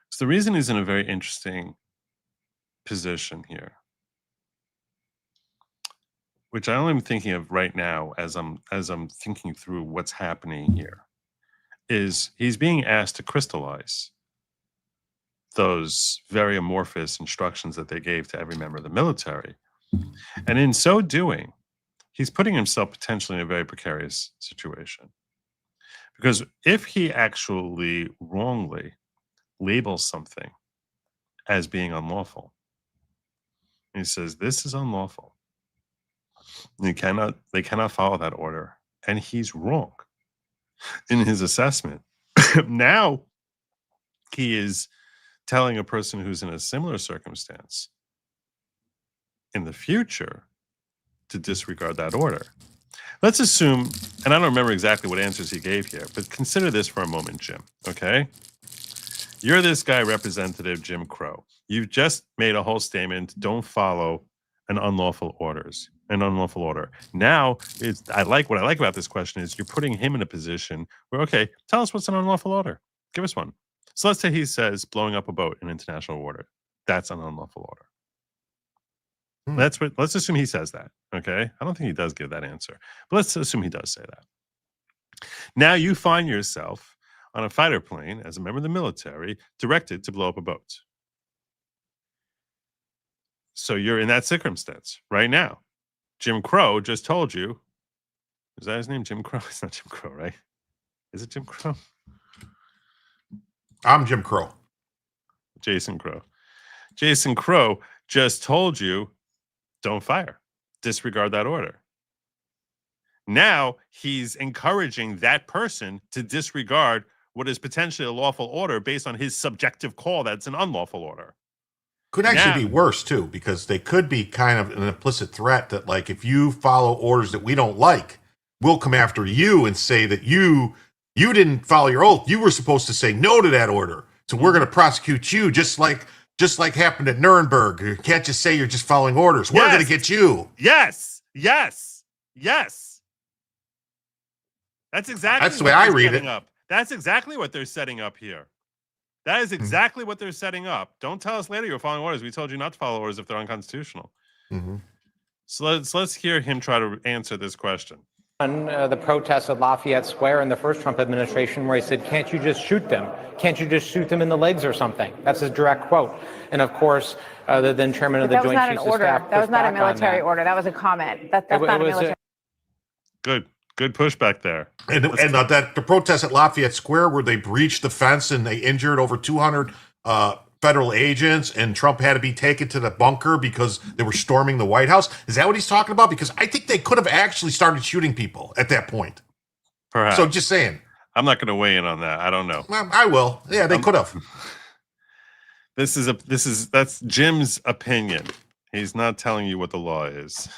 So the reason he's in a very interesting position here, which I am thinking of right now as I'm thinking through what's happening here, is he's being asked to crystallize those very amorphous instructions that they gave to every member of the military. And in so doing, he's putting himself potentially in a very precarious situation. Because if he actually wrongly labels something as being unlawful, he says, this is unlawful, they cannot follow that order, and he's wrong in his assessment. Now he is telling a person who's in a similar circumstance in the future to disregard that order. Let's assume, and I don't remember exactly what answers he gave here, but consider this for a moment, Jim, okay? You're this guy, Representative Jim Crow. You've just made a whole statement, don't follow an unlawful order. Now, what I like about this question is you're putting him in a position where, okay, tell us what's an unlawful order. Give us one. So let's say he says blowing up a boat in international water. That's an unlawful order. Let's assume he says that. Okay. I don't think he does give that answer, but let's assume he does say that. Now you find yourself on a fighter plane as a member of the military directed to blow up a boat. So you're in that circumstance right now. Jim Crow just told you. Is that his name? Jim Crow? It's not Jim Crow, right? Is it Jim Crow? I'm Jim Crow. Jason Crow. Jason Crow just told you, don't fire. Disregard that order. Now he's encouraging that person to disregard what is potentially a lawful order based on his subjective call that's an unlawful order. Could actually be worse, too, because they could be kind of an implicit threat that, like, if you follow orders that we don't like, we'll come after you and say that you didn't follow your oath. You were supposed to say no to that order. So we're going to prosecute you just like happened at Nuremberg. You can't just say you're just following orders. We're going to get you. Yes. That's exactly the way I read it. That's exactly what they're setting up here. That is exactly what they're setting up. Don't tell us later you're following orders. We told you not to follow orders if they're unconstitutional. Mm-hmm. So let's hear him try to answer this question. the protests at Lafayette Square in the first Trump administration, where he said, "Can't you just shoot them? Can't you just shoot them in the legs or something?" That's his direct quote. And of course, the then chairman of the Joint Chiefs of Staff. That was not a military order. That was a comment. That's not a military. Good pushback there. And that the protests at Lafayette Square, where they breached the fence and they injured over 200 federal agents, and Trump had to be taken to the bunker because they were storming the White House. Is that what he's talking about? Because I think they could have actually started shooting people at that point. Perhaps. So just saying. I'm not going to weigh in on that. I don't know. I will. Yeah, they could have. That's Jim's opinion. He's not telling you what the law is.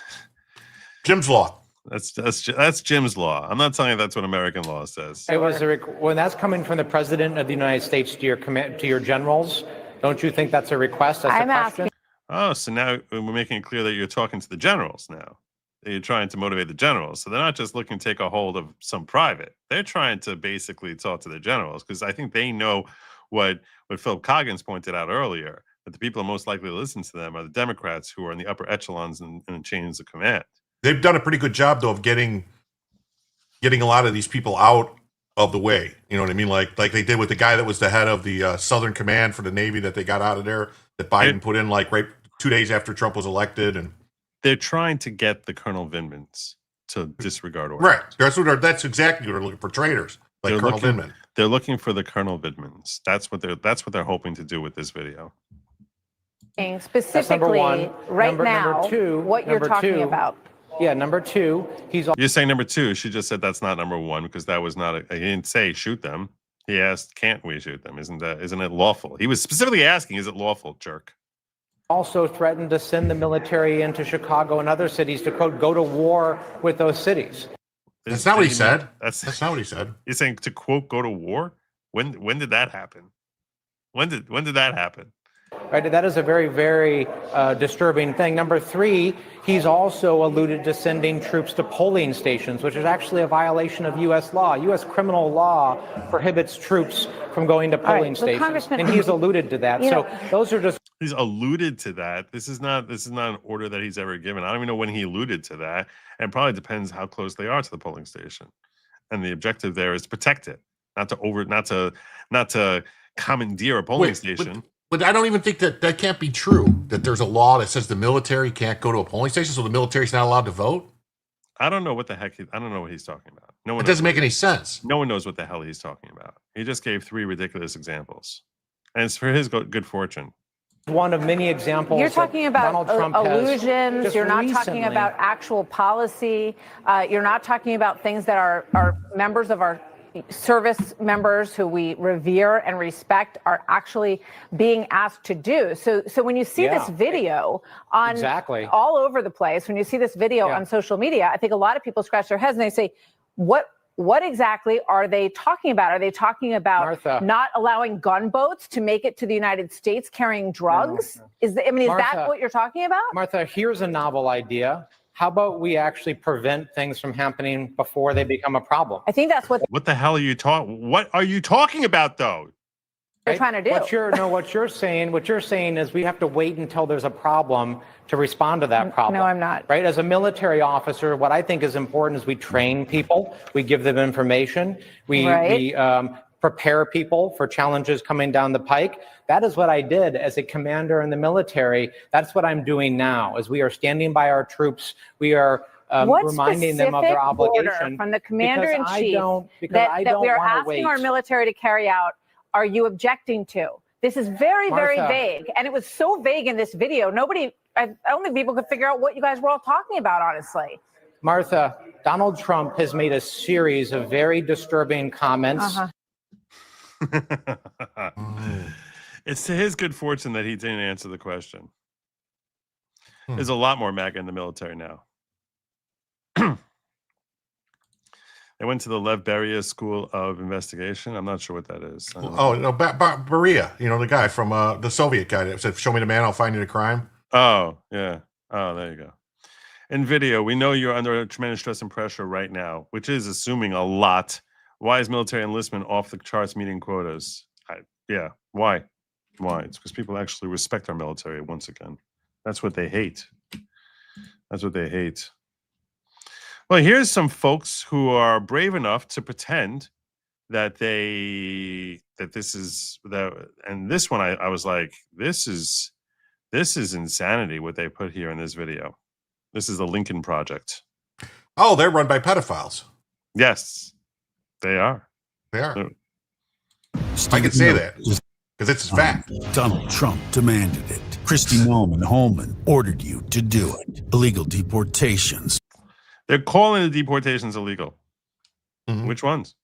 Jim's law. That's Jim's law. I'm not telling you that's what American law says. It was when that's coming from the president of the United States to your generals. Don't you think that's a request? That's a question. Oh, so now we're making it clear that you're talking to the generals now. That you're trying to motivate the generals. So they're not just looking to take a hold of some private. They're trying to basically talk to the generals because I think they know what Philip Coggins pointed out earlier, that the people most likely to listen to them are the Democrats who are in the upper echelons and the chains of command. They've done a pretty good job, though, of getting a lot of these people out of the way. You know what I mean? Like they did with the guy that was the head of the Southern Command for the Navy that they got out of there, that Biden put in like right 2 days after Trump was elected. And they're trying to get the Colonel Vindmans to disregard orders. Right. That's exactly what they're looking for, traitors like Colonel Vindman. They're looking for the Colonel Vindmans. That's what they're hoping to do with this video. Specifically, right now, number two, what you're talking about. Yeah, number two, You're saying number two. She just said that's not number one because that was not. He didn't say shoot them. He asked, "Can't we shoot them? Isn't it lawful?" He was specifically asking, "Is it lawful, jerk?" Also threatened to send the military into Chicago and other cities to, quote, go to war with those cities. That's not what he said. That's not what he said. You're saying to, quote, go to war? When did that happen? When did that happen? Right, that is a very, very disturbing thing. Number three, he's also alluded to sending troops to polling stations, which is actually a violation of U.S. law. U.S. criminal law prohibits troops from going to polling stations, and he's alluded to that. So those are just. He's alluded to that. This is not an order that he's ever given. I don't even know when he alluded to that, and it probably depends how close they are to the polling station. And the objective there is to protect it, not to commandeer a polling station. But I don't even think that can't be true, that there's a law that says the military can't go to a polling station, so the military's not allowed to vote? I don't know what the heck I don't know what he's talking about. It doesn't make any sense. No one knows what the hell he's talking about. He just gave 3 ridiculous examples. And it's for his good fortune. One of many examples. You're talking about illusions. You're not talking about actual policy. You're not talking about things that are members of our service members who we revere and respect are actually being asked to do. So when you see this video on all over the place, when you see this video on social media, I think a lot of people scratch their heads and they say, what exactly are they talking about? Are they talking about Martha, not allowing gunboats to make it to the United States carrying drugs? No. Is that what you're talking about? Martha, here's a novel idea. How about we actually prevent things from happening before they become a problem? I think that's what the hell are you talking? What are you talking about, though? They're trying to do. What you're saying is we have to wait until there's a problem to respond to that problem. No, I'm not. Right? As a military officer, what I think is important is we train people, we give them information, we prepare people for challenges coming down the pike. That is what I did as a commander in the military. That's what I'm doing now, as we are standing by our troops. We are reminding them of their obligation. From the commander-in-chief that we are asking our military to carry out, are you objecting to? This is very, very vague. And it was so vague in this video. I don't think people could figure out what you guys were all talking about, honestly. Martha, Donald Trump has made a series of very disturbing comments. It's to his good fortune that he didn't answer the question. There's a lot more MAGA in the military now. They went to the Lev Beria School of Investigation. I'm not sure what that is. Oh, no, Beria, the guy from the Soviet guy that said, "Show me the man, I'll find you the crime." Oh, yeah. Oh, there you go. In video, we know you're under tremendous stress and pressure right now, which is assuming a lot. Why is military enlistment off the charts meeting quotas? Why? Why? It's because people actually respect our military once again. That's what they hate. That's what they hate. Well, here's some folks who are brave enough to pretend that this is and this one I was like, this is insanity what they put here in this video. This is the Lincoln Project. Oh, they're run by pedophiles. Yes, they are. They are. I can say that because it's a fact. Donald Trump demanded it. Kristi Noem Holman ordered you to do it. Illegal deportations. They're calling the deportations illegal. Mm-hmm. Which ones?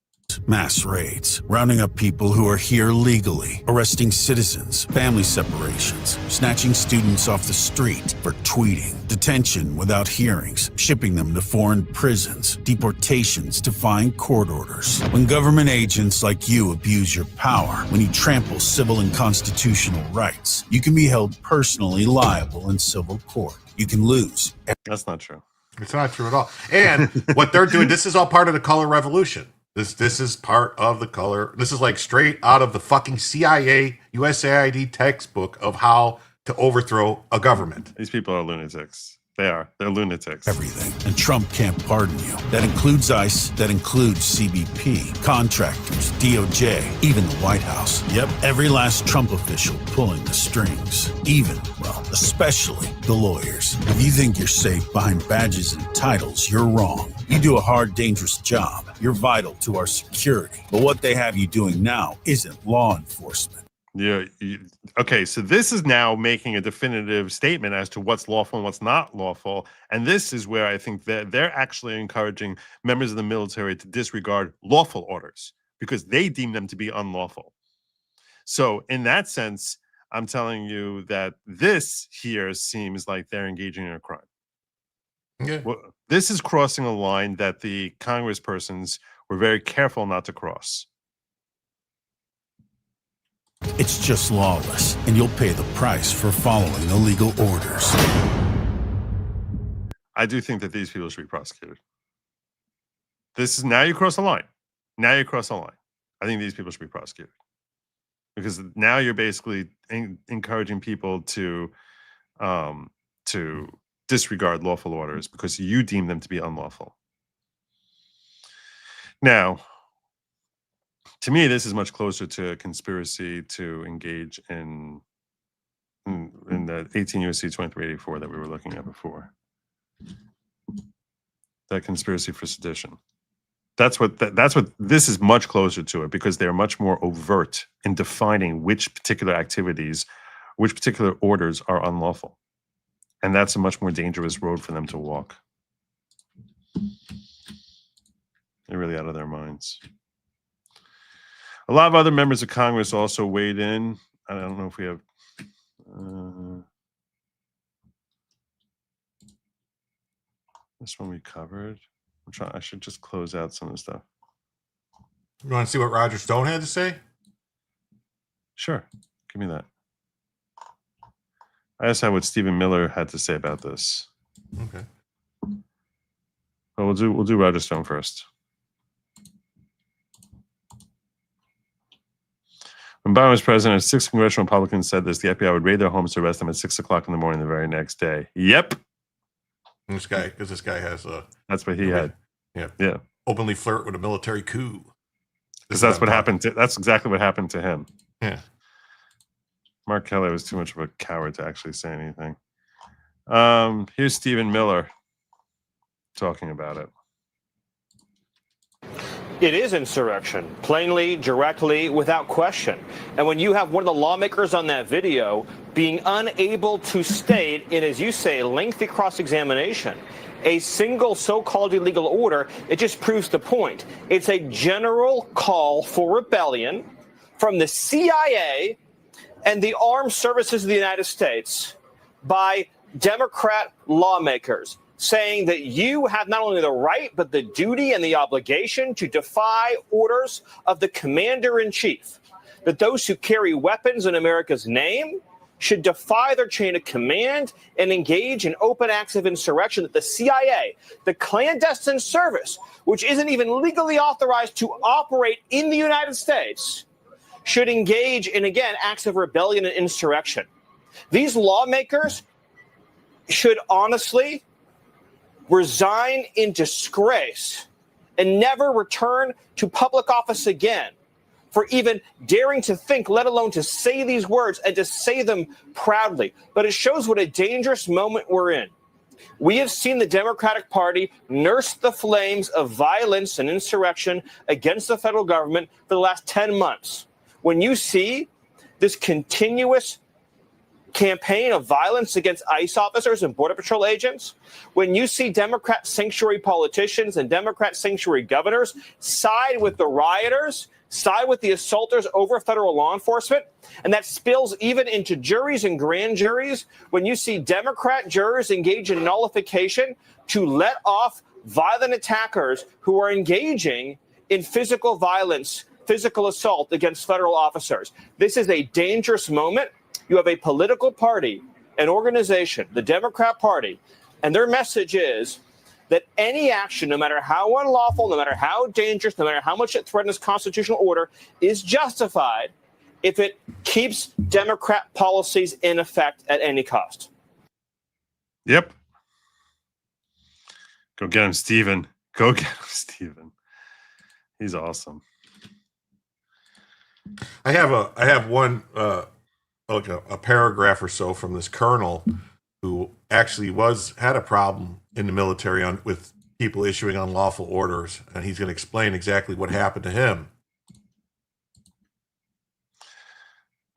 Mass raids, rounding up people who are here legally, arresting citizens, family separations, snatching students off the street for tweeting, detention without hearings, shipping them to foreign prisons, deportations, defying court orders. When government agents like you abuse your power, when you trample civil and constitutional rights, you can be held personally liable in civil court. You can lose. That's not true. It's not true at all. And what they're doing, this is all part of the color revolution. This is part of the color. This is like straight out of the fucking CIA, USAID textbook of how to overthrow a government. These people are lunatics. They are. They're lunatics. Everything. And Trump can't pardon you. That includes ICE. That includes CBP, contractors, DOJ, even the White House. Yep, every last Trump official pulling the strings. Even, well, especially the lawyers. If you think you're safe behind badges and titles, you're wrong. You do a hard, dangerous job. You're vital to our security. But what they have you doing now isn't law enforcement. Yeah. Okay. So this is now making a definitive statement as to what's lawful and what's not lawful. And this is where I think that they're actually encouraging members of the military to disregard lawful orders because they deem them to be unlawful. So in that sense, I'm telling you that this here seems like they're engaging in a crime. Yeah. Well, this is crossing a line that the congresspersons were very careful not to cross. It's just lawless, and you'll pay the price for following illegal orders. I do think that these people should be prosecuted. This is now you cross a line. Now you cross a line. I think these people should be prosecuted because now you're basically encouraging people to disregard lawful orders because you deem them to be unlawful. Now, to me, this is much closer to a conspiracy to engage in the 18 U.S.C. 2384 that we were looking at before. That conspiracy for sedition. That's what this is much closer to it because they're much more overt in defining which particular activities, which particular orders are unlawful. And that's a much more dangerous road for them to walk. They're really out of their minds. A lot of other members of Congress also weighed in. I don't know if we have... this one we covered. I should just close out some of the stuff. You want to see what Roger Stone had to say? Sure. Give me that. I also have what Stephen Miller had to say about this. Okay. Well, we'll do Roger Stone first. When Biden was president, 6 congressional Republicans said this. The FBI would raid their homes to arrest them at 6 o'clock in the morning the very next day. Yep. This guy has a... That's what he had. Yeah. Yeah. Openly flirt with a military coup. Because that's what happened to... That's exactly what happened to him. Yeah. Mark Kelly was too much of a coward to actually say anything. Here's Stephen Miller talking about it. It is insurrection, plainly, directly, without question. And when you have one of the lawmakers on that video being unable to state in, as you say, lengthy cross-examination, a single so-called illegal order, it just proves the point. It's a general call for rebellion from the CIA and the armed services of the United States by Democrat lawmakers, saying that you have not only the right, but the duty and the obligation to defy orders of the commander-in-chief, that those who carry weapons in America's name should defy their chain of command and engage in open acts of insurrection, that the CIA, the clandestine service, which isn't even legally authorized to operate in the United States, should engage in, again, acts of rebellion and insurrection. These lawmakers should honestly resign in disgrace and never return to public office again for even daring to think, let alone to say these words and to say them proudly. But it shows what a dangerous moment we're in. We have seen the Democratic Party nurse the flames of violence and insurrection against the federal government for the last 10 months. When you see this continuous campaign of violence against ICE officers and Border Patrol agents, when you see Democrat sanctuary politicians and Democrat sanctuary governors side with the rioters, side with the assaulters over federal law enforcement, and that spills even into juries and grand juries, when you see Democrat jurors engage in nullification to let off violent attackers who are engaging in physical violence, physical assault against federal officers. This is a dangerous moment. You have a political party, an organization, the Democrat Party, and their message is that any action, no matter how unlawful, no matter how dangerous, no matter how much it threatens constitutional order, is justified if it keeps Democrat policies in effect at any cost. Yep. Go get him, Stephen. Go get him, Stephen. He's awesome. I have one like a paragraph or so from this colonel who actually had a problem in the military with people issuing unlawful orders, and he's going to explain exactly what happened to him.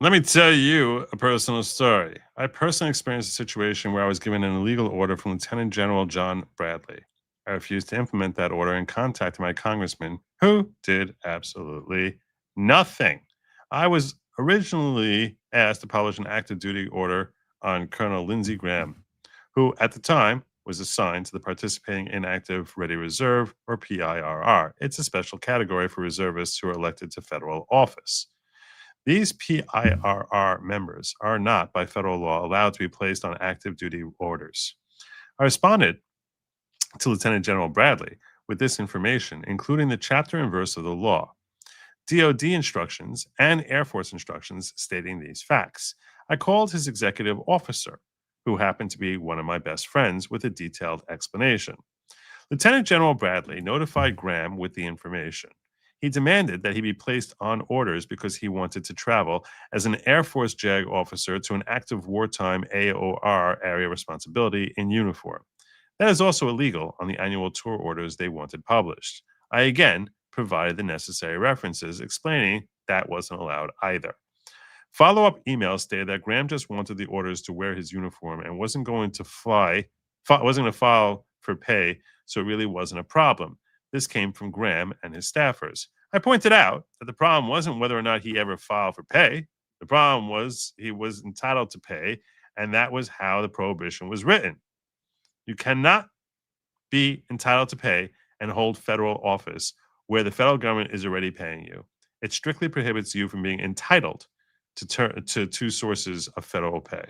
Let me tell you a personal story. I personally experienced a situation where I was given an illegal order from Lieutenant General John Bradley. I refused to implement that order and contacted my congressman, who did absolutely nothing. I was originally asked to publish an active duty order on Colonel Lindsey Graham, who at the time was assigned to the Participating in Active Ready Reserve, or PIRR. It's a special category for reservists who are elected to federal office. These PIRR members are not, by federal law, allowed to be placed on active duty orders. I responded to Lieutenant General Bradley with this information, including the chapter and verse of the law, DoD instructions, and Air Force instructions stating these facts. I called his executive officer, who happened to be one of my best friends, with a detailed explanation. Lieutenant General Bradley notified Graham with the information. He demanded that he be placed on orders because he wanted to travel as an Air Force JAG officer to an active wartime AOR area responsibility in uniform. That is also illegal on the annual tour orders they wanted published. I again provided the necessary references explaining that wasn't allowed either. Follow-up emails stated that Graham just wanted the orders to wear his uniform and wasn't going to file for pay, so it really wasn't a problem. This came from Graham and his staffers. I pointed out that the problem wasn't whether or not he ever filed for pay. The problem was he was entitled to pay, and that was how the prohibition was written. You cannot be entitled to pay and hold federal office where the federal government is already paying you. It strictly prohibits you from being entitled to two sources of federal pay.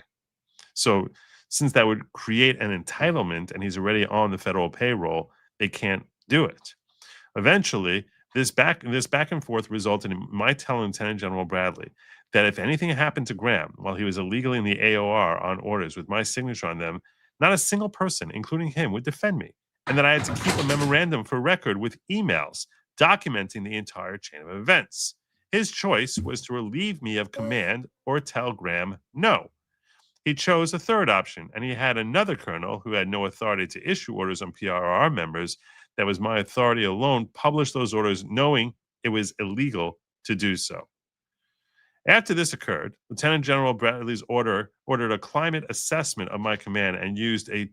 So since that would create an entitlement and he's already on the federal payroll, they can't do it. Eventually, this back and forth resulted in my telling Lieutenant General Bradley that if anything happened to Graham while he was illegally in the AOR on orders with my signature on them, not a single person, including him, would defend me, and that I had to keep a memorandum for record with emails documenting the entire chain of events. His choice was to relieve me of command or tell Graham no. He chose a third option, and he had another colonel who had no authority to issue orders on PRR members. That was my authority alone, publish those orders knowing it was illegal to do so. After this occurred, Lieutenant General Bradley's ordered a climate assessment of my command and used a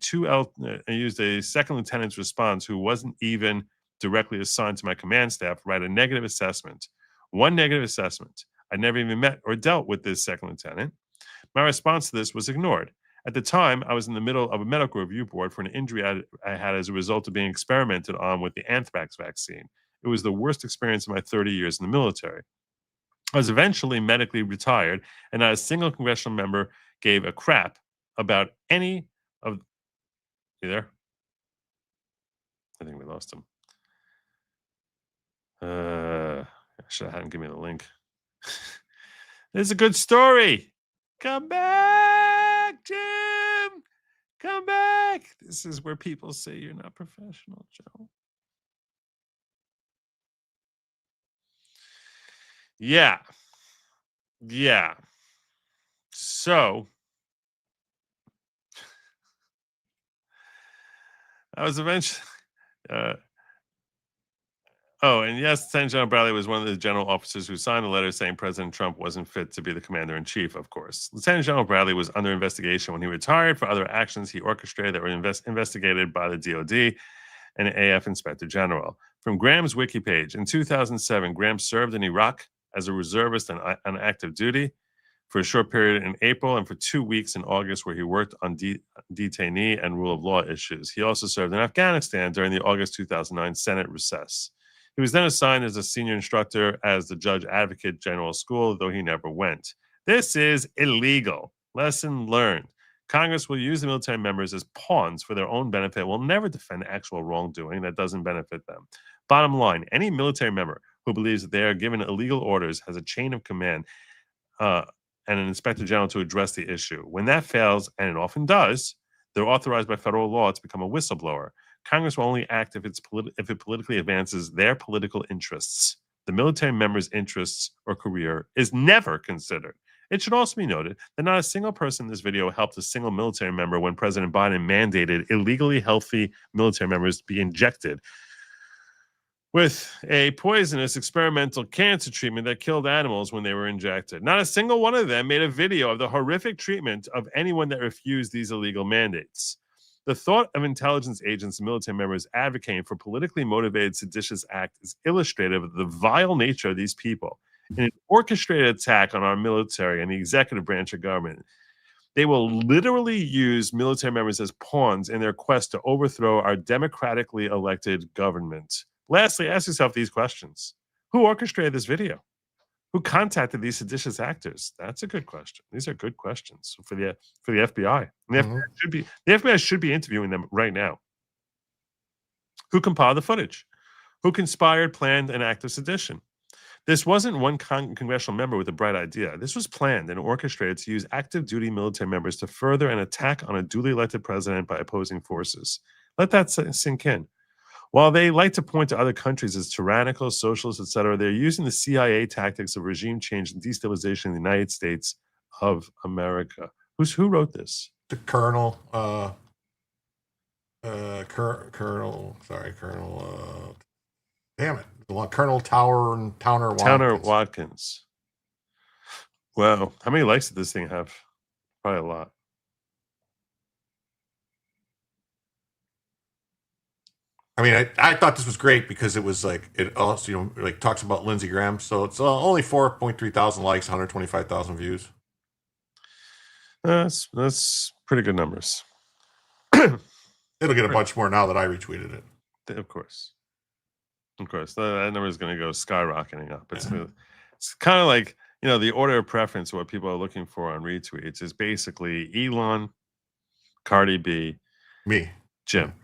second lieutenant's response, who wasn't even directly assigned to my command staff, write a negative assessment. One negative assessment. I never even met or dealt with this second lieutenant. My response to this was ignored. At the time, I was in the middle of a medical review board for an injury I had as a result of being experimented on with the anthrax vaccine. It was the worst experience of my 30 years in the military. I was eventually medically retired, and not a single congressional member gave a crap about any of... You there? I think we lost him. I should have had him give me the link. It's a good story. Come back, Jim. Come back. This is where people say you're not professional, Joe. Yeah. So I was eventually Oh, and yes, Lieutenant General Bradley was one of the general officers who signed a letter saying President Trump wasn't fit to be the commander-in-chief, of course. Lieutenant General Bradley was under investigation when he retired for other actions he orchestrated that were investigated by the DOD and AF Inspector General. From Graham's wiki page, in 2007, Graham served in Iraq as a reservist on active duty for a short period in April and for 2 weeks in August, where he worked on detainee and rule of law issues. He also served in Afghanistan during the August 2009 Senate recess. He was then assigned as a senior instructor as the Judge Advocate General School, though he never went. This is illegal. Lesson learned. Congress will use the military members as pawns for their own benefit, will never defend actual wrongdoing that doesn't benefit them. Bottom line, any military member who believes that they are given illegal orders has a chain of command and an inspector general to address the issue. When that fails, and it often does, they're authorized by federal law to become a whistleblower. Congress will only act if it politically advances their political interests. The military member's interests or career is never considered. It should also be noted that not a single person in this video helped a single military member when President Biden mandated illegally healthy military members to be injected with a poisonous experimental cancer treatment that killed animals when they were injected. Not a single one of them made a video of the horrific treatment of anyone that refused these illegal mandates. The thought of intelligence agents and military members advocating for politically motivated seditious act is illustrative of the vile nature of these people. In an orchestrated attack on our military and the executive branch of government, they will literally use military members as pawns in their quest to overthrow our democratically elected government. Lastly, ask yourself these questions. Who orchestrated this video? Who contacted these seditious actors? That's a good question. These are good questions for the FBI. And the FBI should be interviewing them right now. Who compiled the footage? Who conspired, planned, and acted sedition? This wasn't one congressional member with a bright idea. This was planned and orchestrated to use active duty military members to further an attack on a duly elected president by opposing forces. Let that sink in. While they like to point to other countries as tyrannical, socialist, etc., they're using the CIA tactics of regime change and destabilization in the United States of America. Who wrote this? The Colonel. Damn it. Colonel Towner Watkins. Wow. How many likes did this thing have? Probably a lot. I mean, I thought this was great because it was like, it also, like talks about Lindsey Graham. So it's only 4.3 thousand likes, 125,000 views. That's pretty good numbers. It'll get a bunch more now that I retweeted it. Of course. That number is going to go skyrocketing up. It's kind of like, the order of preference of what people are looking for on retweets is basically Elon, Cardi B, me, Jim.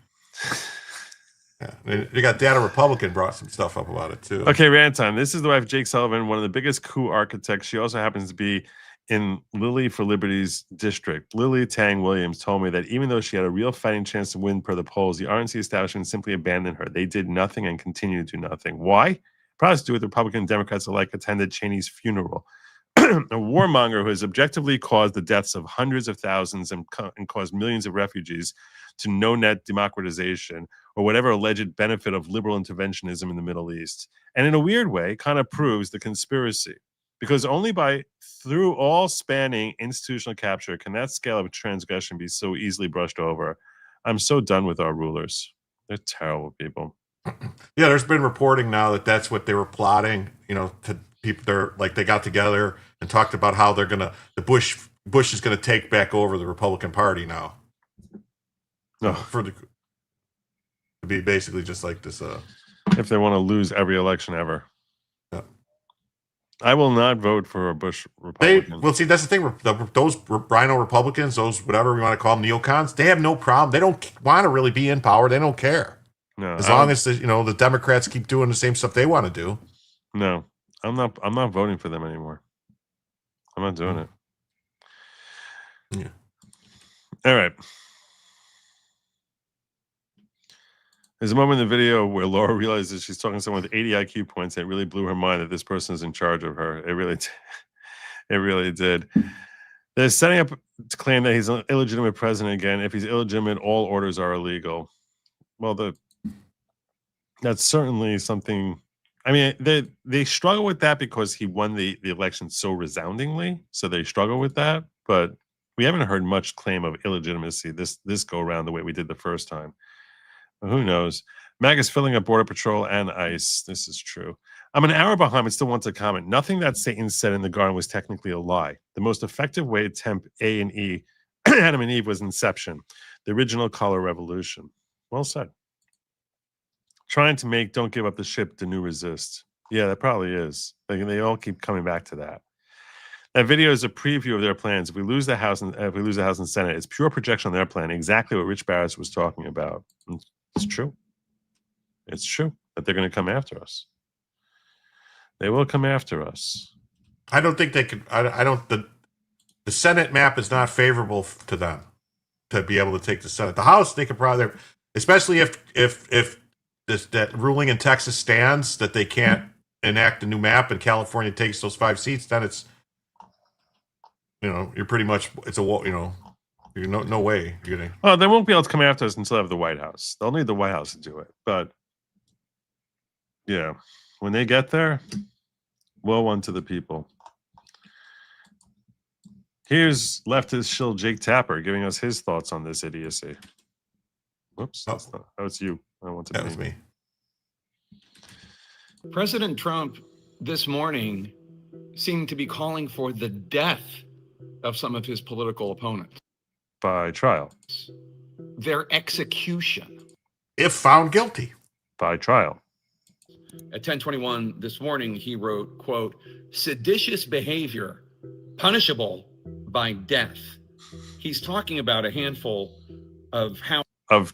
Yeah. You got Data Republican brought some stuff up about it too. Okay, rant time. This is the wife of Jake Sullivan, one of the biggest coup architects. She also happens to be in Lily for Liberty's district. Lily Tang Williams told me that even though she had a real fighting chance to win per the polls, the RNC establishment simply abandoned her. They did nothing and continue to do nothing. Why? Probably to do with Republican and Democrats alike attended Cheney's funeral. A warmonger who has objectively caused the deaths of hundreds of thousands and caused millions of refugees to no net democratization or whatever alleged benefit of liberal interventionism in the Middle East. And in a weird way, kind of proves the conspiracy. Because only through all spanning institutional capture can that scale of transgression be so easily brushed over. I'm so done with our rulers. They're terrible people. Yeah, there's been reporting now that that's what they were plotting, to people. They're like, they got together and talked about how they're Bush is gonna take back over the Republican Party now. No, to be basically just like this. If they want to lose every election ever. I will not vote for a Bush Republican. See, that's the thing. Those Rhino Republicans, those whatever we want to call them, neocons, they have no problem. They don't want to really be in power. They don't care. No, as long as the Democrats keep doing the same stuff they want to do. No, I'm not voting for them anymore. I'm not doing it. Yeah. All right. There's a moment in the video where Laura realizes she's talking to someone with 80 IQ points, and it really blew her mind that this person is in charge of her. It really did. They're setting up to claim that he's an illegitimate president again. If he's illegitimate, all orders are illegal. Well, that's certainly something I mean, they struggle with that because he won the election so resoundingly. So they struggle with that. But we haven't heard much claim of illegitimacy this go around the way we did the first time. But who knows? MAG is filling up Border Patrol and ICE. This is true. I'm an hour behind, but still want to comment. Nothing that Satan said in the garden was technically a lie. The most effective way to tempt A and E, Adam and Eve, was inception, the original color revolution. Well said. Trying to make "Don't Give Up the Ship" the new resist. Yeah, that probably is. They all keep coming back to that. That video is a preview of their plans. If we lose the House and Senate, it's pure projection on their plan. Exactly what Rich Barris was talking about. It's true. It's true that they're going to come after us. They will come after us. I don't think they could. I don't. The Senate map is not favorable to them to be able to take the Senate. The House, they could probably, especially if that ruling in Texas stands that they can't enact a new map and California takes those 5 seats, then it's, you're pretty much, it's a, you're no way you're gonna. Well, they won't be able to come after us until they have the White House. They'll need the White House to do it. But yeah, when they get there, woe unto the people. Here's leftist shill Jake Tapper giving us his thoughts on this idiocy. Whoops, that was you. I wanted that was me. President Trump this morning seemed to be calling for the death of some of his political opponents. By trial. Their execution. If found guilty. By trial. At 10:21 this morning, he wrote, quote, "Seditious behavior, punishable by death." He's talking about a handful of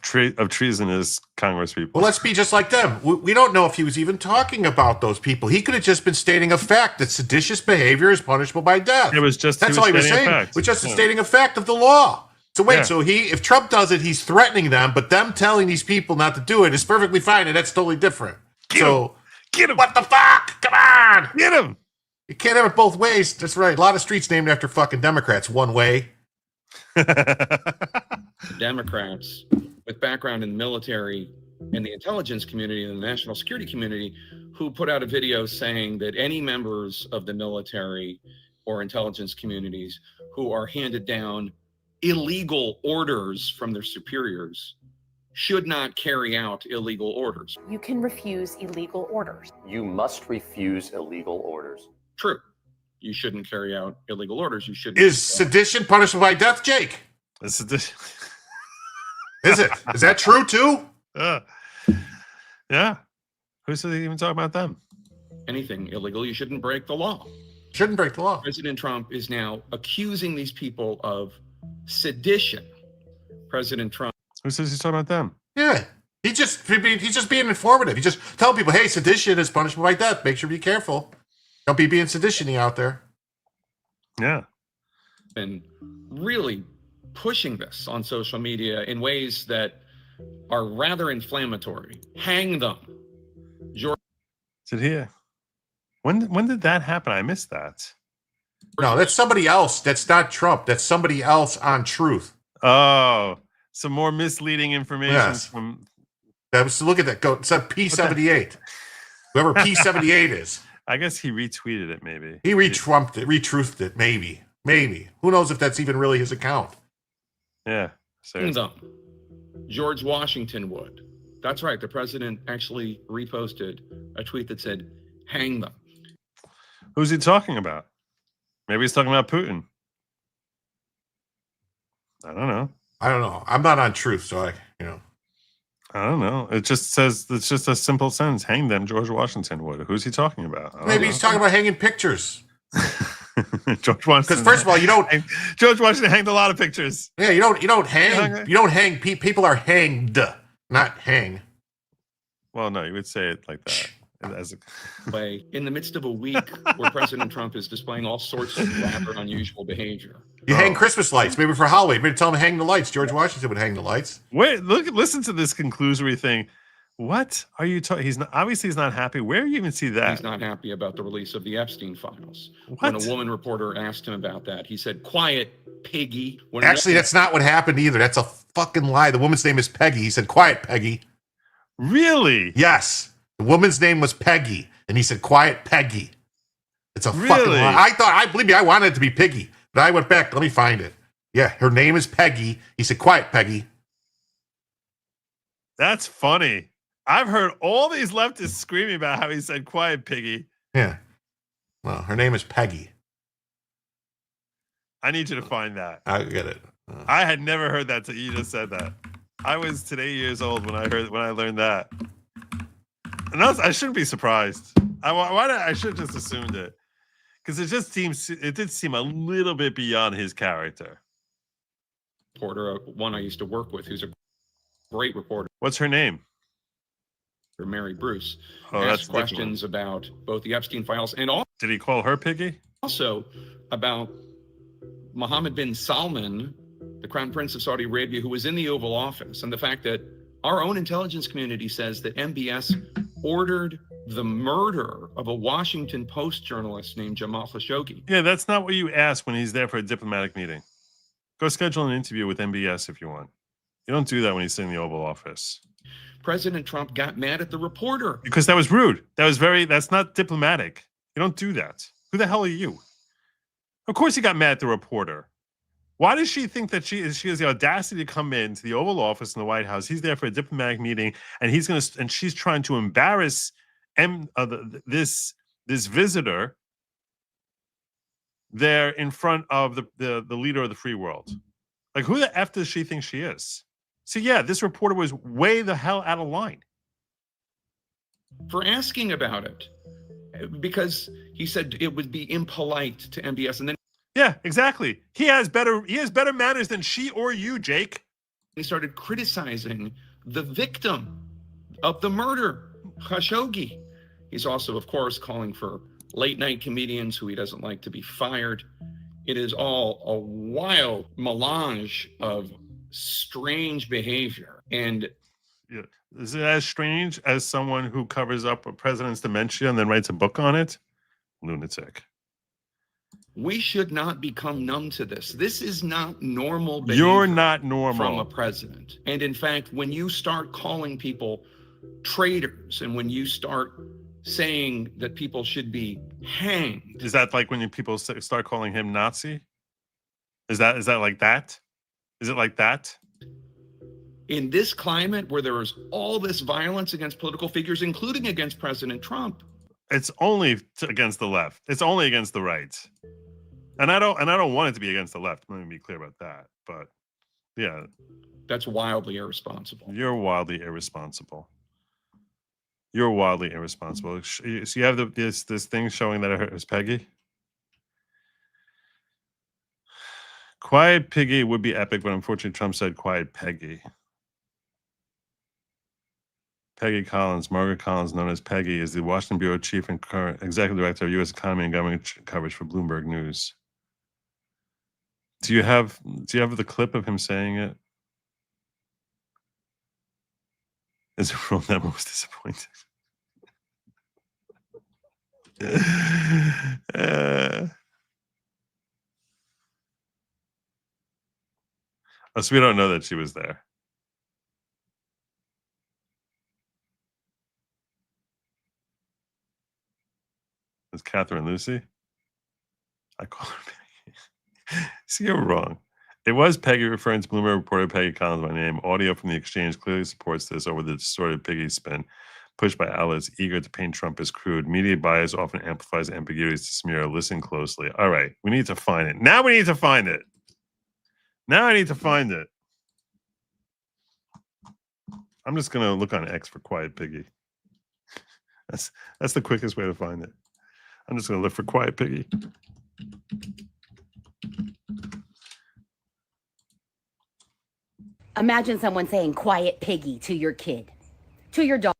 treasonous Congress people. Well, let's be just like them. We don't know if he was even talking about those people. He could have just been stating a fact that seditious behavior is punishable by death. It was just that's all he was saying. It was just stating a fact of the law. So wait, so if Trump does it, he's threatening them, but them telling these people not to do it is perfectly fine, and that's totally different. Get him! What the fuck? Come on! Get him! You can't have it both ways. That's right. A lot of streets named after fucking Democrats. One way. Democrats with background in the military and the intelligence community and the national security community who put out a video saying that any members of the military or intelligence communities who are handed down illegal orders from their superiors should not carry out illegal orders. You can refuse illegal orders. You must refuse illegal orders. True. You shouldn't carry out illegal orders. You shouldn't. Is sedition punishable by death, Jake? Sedition. Is it? Is that true too? Yeah. Who's even talking about them? Anything illegal, you shouldn't break the law. Shouldn't break the law. President Trump is now accusing these people of sedition. President Trump. Who says he's talking about them? Yeah. He's just being informative. He's just telling people, hey, sedition is punishable by death. Make sure to be careful. Don't be being seditiony out there. Yeah. And really pushing this on social media in ways that are rather inflammatory. Hang them. Did he? When did that happen? I missed that. No, that's somebody else. That's not Trump. That's somebody else on Truth. Oh, some more misleading information from. That was, look at that. Go. It's a P78. Whoever P78 is. I guess he retweeted it. Maybe he retruthed it. Retruthed it. Maybe. Who knows if that's even really his account? Yeah. George Washington would. That's right. The president actually reposted a tweet that said, "Hang them." Who's he talking about? Maybe he's talking about Putin. I don't know. I'm not on Truth, so I don't know. It just says, it's just a simple sentence. Hang them, George Washington would. Who's he talking about? Maybe he's talking about hanging pictures. George Washington. Because first of all, George Washington hanged a lot of pictures. Yeah, you don't hang. People are hanged, not hang. Well, no, you would say it like that. In the midst of a week where President Trump is displaying all sorts of rather unusual behavior. You hang Christmas lights, maybe for Halloween. Maybe tell him to hang the lights. George Washington would hang the lights. Wait, listen to this conclusory thing. What are you talking? He's not happy. Where do you even see that? He's not happy about the release of the Epstein files. What? When a woman reporter asked him about that, he said, "Quiet, piggy." Actually, that's not what happened either. That's a fucking lie. The woman's name is Peggy. He said, "Quiet, Peggy." Really? Yes. The woman's name was Peggy. And he said, quiet Peggy. It's a fucking Really? lie. Believe me, I wanted it to be Piggy. But I went back. Let me find it. Yeah, her name is Peggy. He said, quiet Peggy. That's funny. I've heard all these leftists screaming about how he said quiet piggy. Yeah. Well, her name is Peggy. I need you to find that. I get it. I had never heard that till you just said that. I was today years old when I learned that. And I shouldn't be surprised. I should have just assumed it. Because it did seem a little bit beyond his character. Reporter, one I used to work with, who's a great reporter. What's her name? Mary Bruce. Oh, that's asked questions about both the Epstein files and Did he call her Piggy? Also about Mohammed bin Salman, the Crown Prince of Saudi Arabia, who was in the Oval Office, and the fact that our own intelligence community says that MBS ordered the murder of a Washington Post journalist named Jamal Khashoggi. Yeah, that's not what you ask when he's there for a diplomatic meeting. Go schedule an interview with MBS if you want. You don't do that when he's in the Oval Office. President Trump got mad at the reporter. Because that was rude. That's not diplomatic. You don't do that. Who the hell are you? Of course he got mad at the reporter. Why does she think that she has the audacity to come into the Oval Office in the White House? He's there for a diplomatic meeting, and she's trying to embarrass this visitor there in front of the leader of the free world. Like, who the F does she think she is? See, yeah, this reporter was way the hell out of line. For asking about it, because he said it would be impolite to MBS, and then yeah, exactly. He has better manners than she or you, Jake. He started criticizing the victim of the murder, Khashoggi. He's also, of course, calling for late-night comedians who he doesn't like to be fired. It is all a wild melange of strange behavior. And yeah. Is it as strange as someone who covers up a president's dementia and then writes a book on it? Lunatic. We should not become numb to this. This is not normal behavior. You're not normal. From a president. And in fact, when you start calling people traitors and when you start saying that people should be hanged. Is that like when people start calling him Nazi? Is that like that? Is it like that? In this climate where there is all this violence against political figures, including against President Trump. It's only against the left. It's only against the right. And I don't want it to be against the left. Let me be clear about that. But yeah. That's wildly irresponsible. You're wildly irresponsible. You're wildly irresponsible. So you have this thing showing that it was Peggy? Quiet Piggy would be epic, but unfortunately Trump said quiet Peggy. Peggy Collins, Margaret Collins, known as Peggy, is the Washington Bureau Chief and current Executive Director of U.S. Economy and Government Coverage for Bloomberg News. Do you have the clip of him saying it? Is it real that was disappointed? So we don't know that she was there. Is Catherine Lucy? I call her Peggy. See, you're wrong. It was Peggy, referring to Bloomberg reporter Peggy Collins by name. Audio from the exchange clearly supports this over the distorted Piggy spin pushed by outlets eager to paint Trump as crude. Media bias often amplifies ambiguities to smear. Listen closely. All right, we need to find it. Now we need to find it. Now I need to find it. I'm just going to look on X for Quiet Piggy. That's the quickest way to find it. I'm just going to look for Quiet Piggy. Imagine someone saying quiet piggy to your kid, to your dog.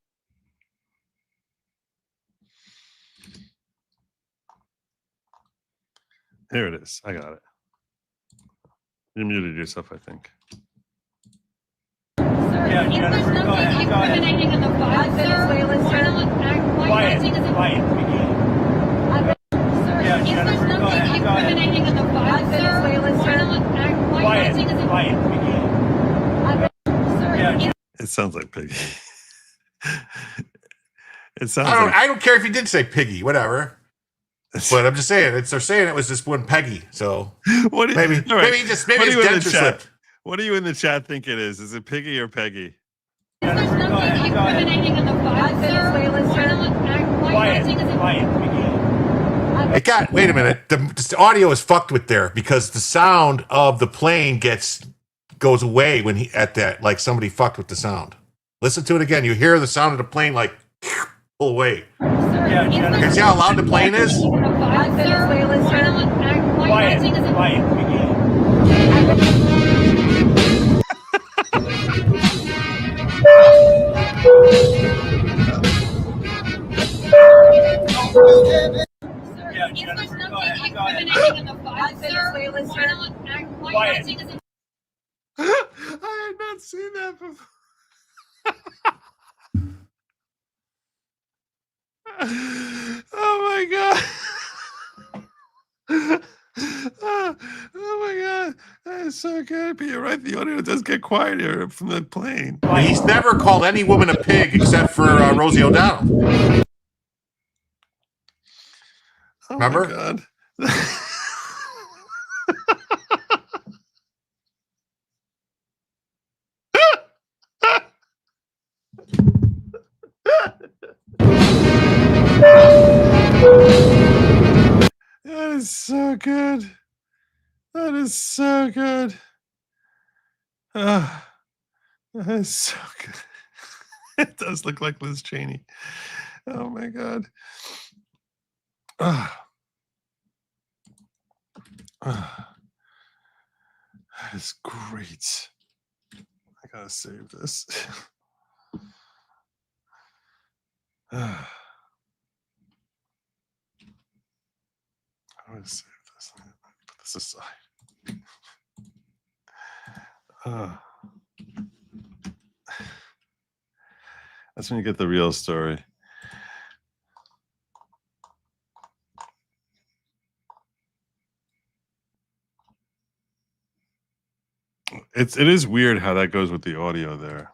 Here it is. I got it. You muted yourself, I think. Yeah, Jennifer, go ahead. Incriminating in the file, quiet. Yeah, Jennifer, go ahead. Incriminating in the file, quiet. It sounds like Piggy. It sounds I don't care if you did say piggy, whatever. But I'm just saying, they're saying it was just one Peggy. So maybe he just maybe his dentures slipped. What do you in the chat think it is? Is it Piggy or Peggy? It got. Wait a minute. The audio is fucked with there because the sound of the plane goes away when he at that, like somebody fucked with the sound. Listen to it again. You hear the sound of the plane like pull away. You see how loud the plane is? I had not seen that before. Oh my god. Oh my god. That is so good. But you're right, the audio does get quiet here from the plane. He's never called any woman a pig except for Rosie O'Donnell. Oh Remember? my god. That is so good. That is so good. That is so good. It does look like Liz Cheney. Oh my god. That is great. I gotta save this. I'm gonna save this. Put this aside. That's when you get the real story. It is weird how that goes with the audio there.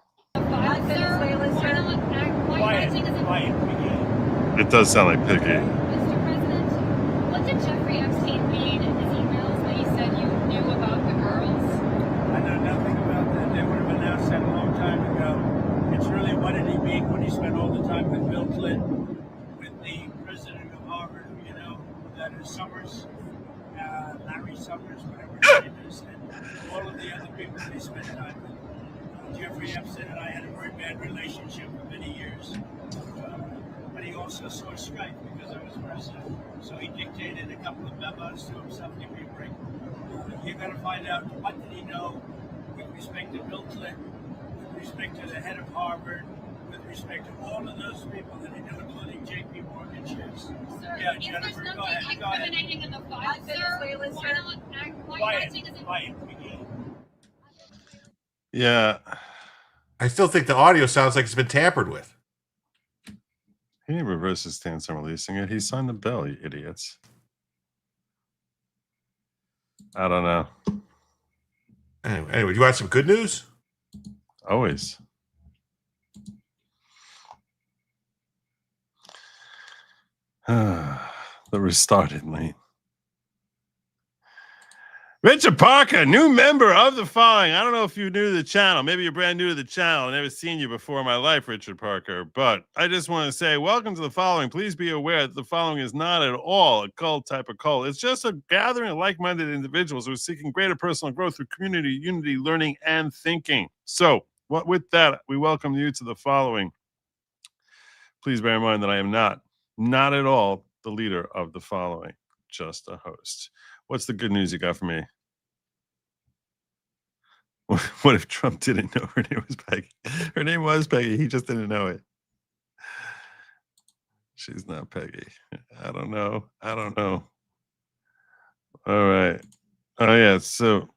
It does sound like Piggy. Mr. President, what did Jeffrey Epstein mean in his emails when he said you knew about the girls? I know nothing about that. They would have announced that a long time ago. It's really what did he mean when he spent all the time with Bill Clinton, with the president of Harvard, you know, that is Summers, Larry Summers, whatever his name is, and all of the other people they spent time with. Jeffrey Epstein and I had a very bad relationship for many years. But he also saw strife because I was president. So he dictated a couple of memos to himself. Give me a break. You've got to find out what did he know with respect to Bill Clinton, with respect to the head of Harvard, with respect to all of those people that he knew, including J.P. Morgan checks. Sir, Yeah, if Jennifer, there's go ahead. nothing Go ahead. incriminating in the file, sir, why not why are you Quiet. acting as if Quiet. Yeah. I still think the audio sounds like it's been tampered with. He didn't reverse his stance on releasing it. He signed the bill, you idiots. I don't know. Anyway, you want some good news? Always. The restarted lane. Richard Parker, new member of the following. I don't know if you're new to the channel. Maybe you're brand new to the channel. I've never seen you before in my life, Richard Parker. But I just want to say, welcome to the following. Please be aware that the following is not at all a cult type of cult. It's just a gathering of like-minded individuals who are seeking greater personal growth through community, unity, learning, and thinking. So, with that, we welcome you to the following. Please bear in mind that I am not at all the leader of the following, just a host. What's the good news you got for me? What if Trump didn't know her name was Peggy? Her name was Peggy. He just didn't know it. She's not Peggy. I don't know. All right. Oh yeah. So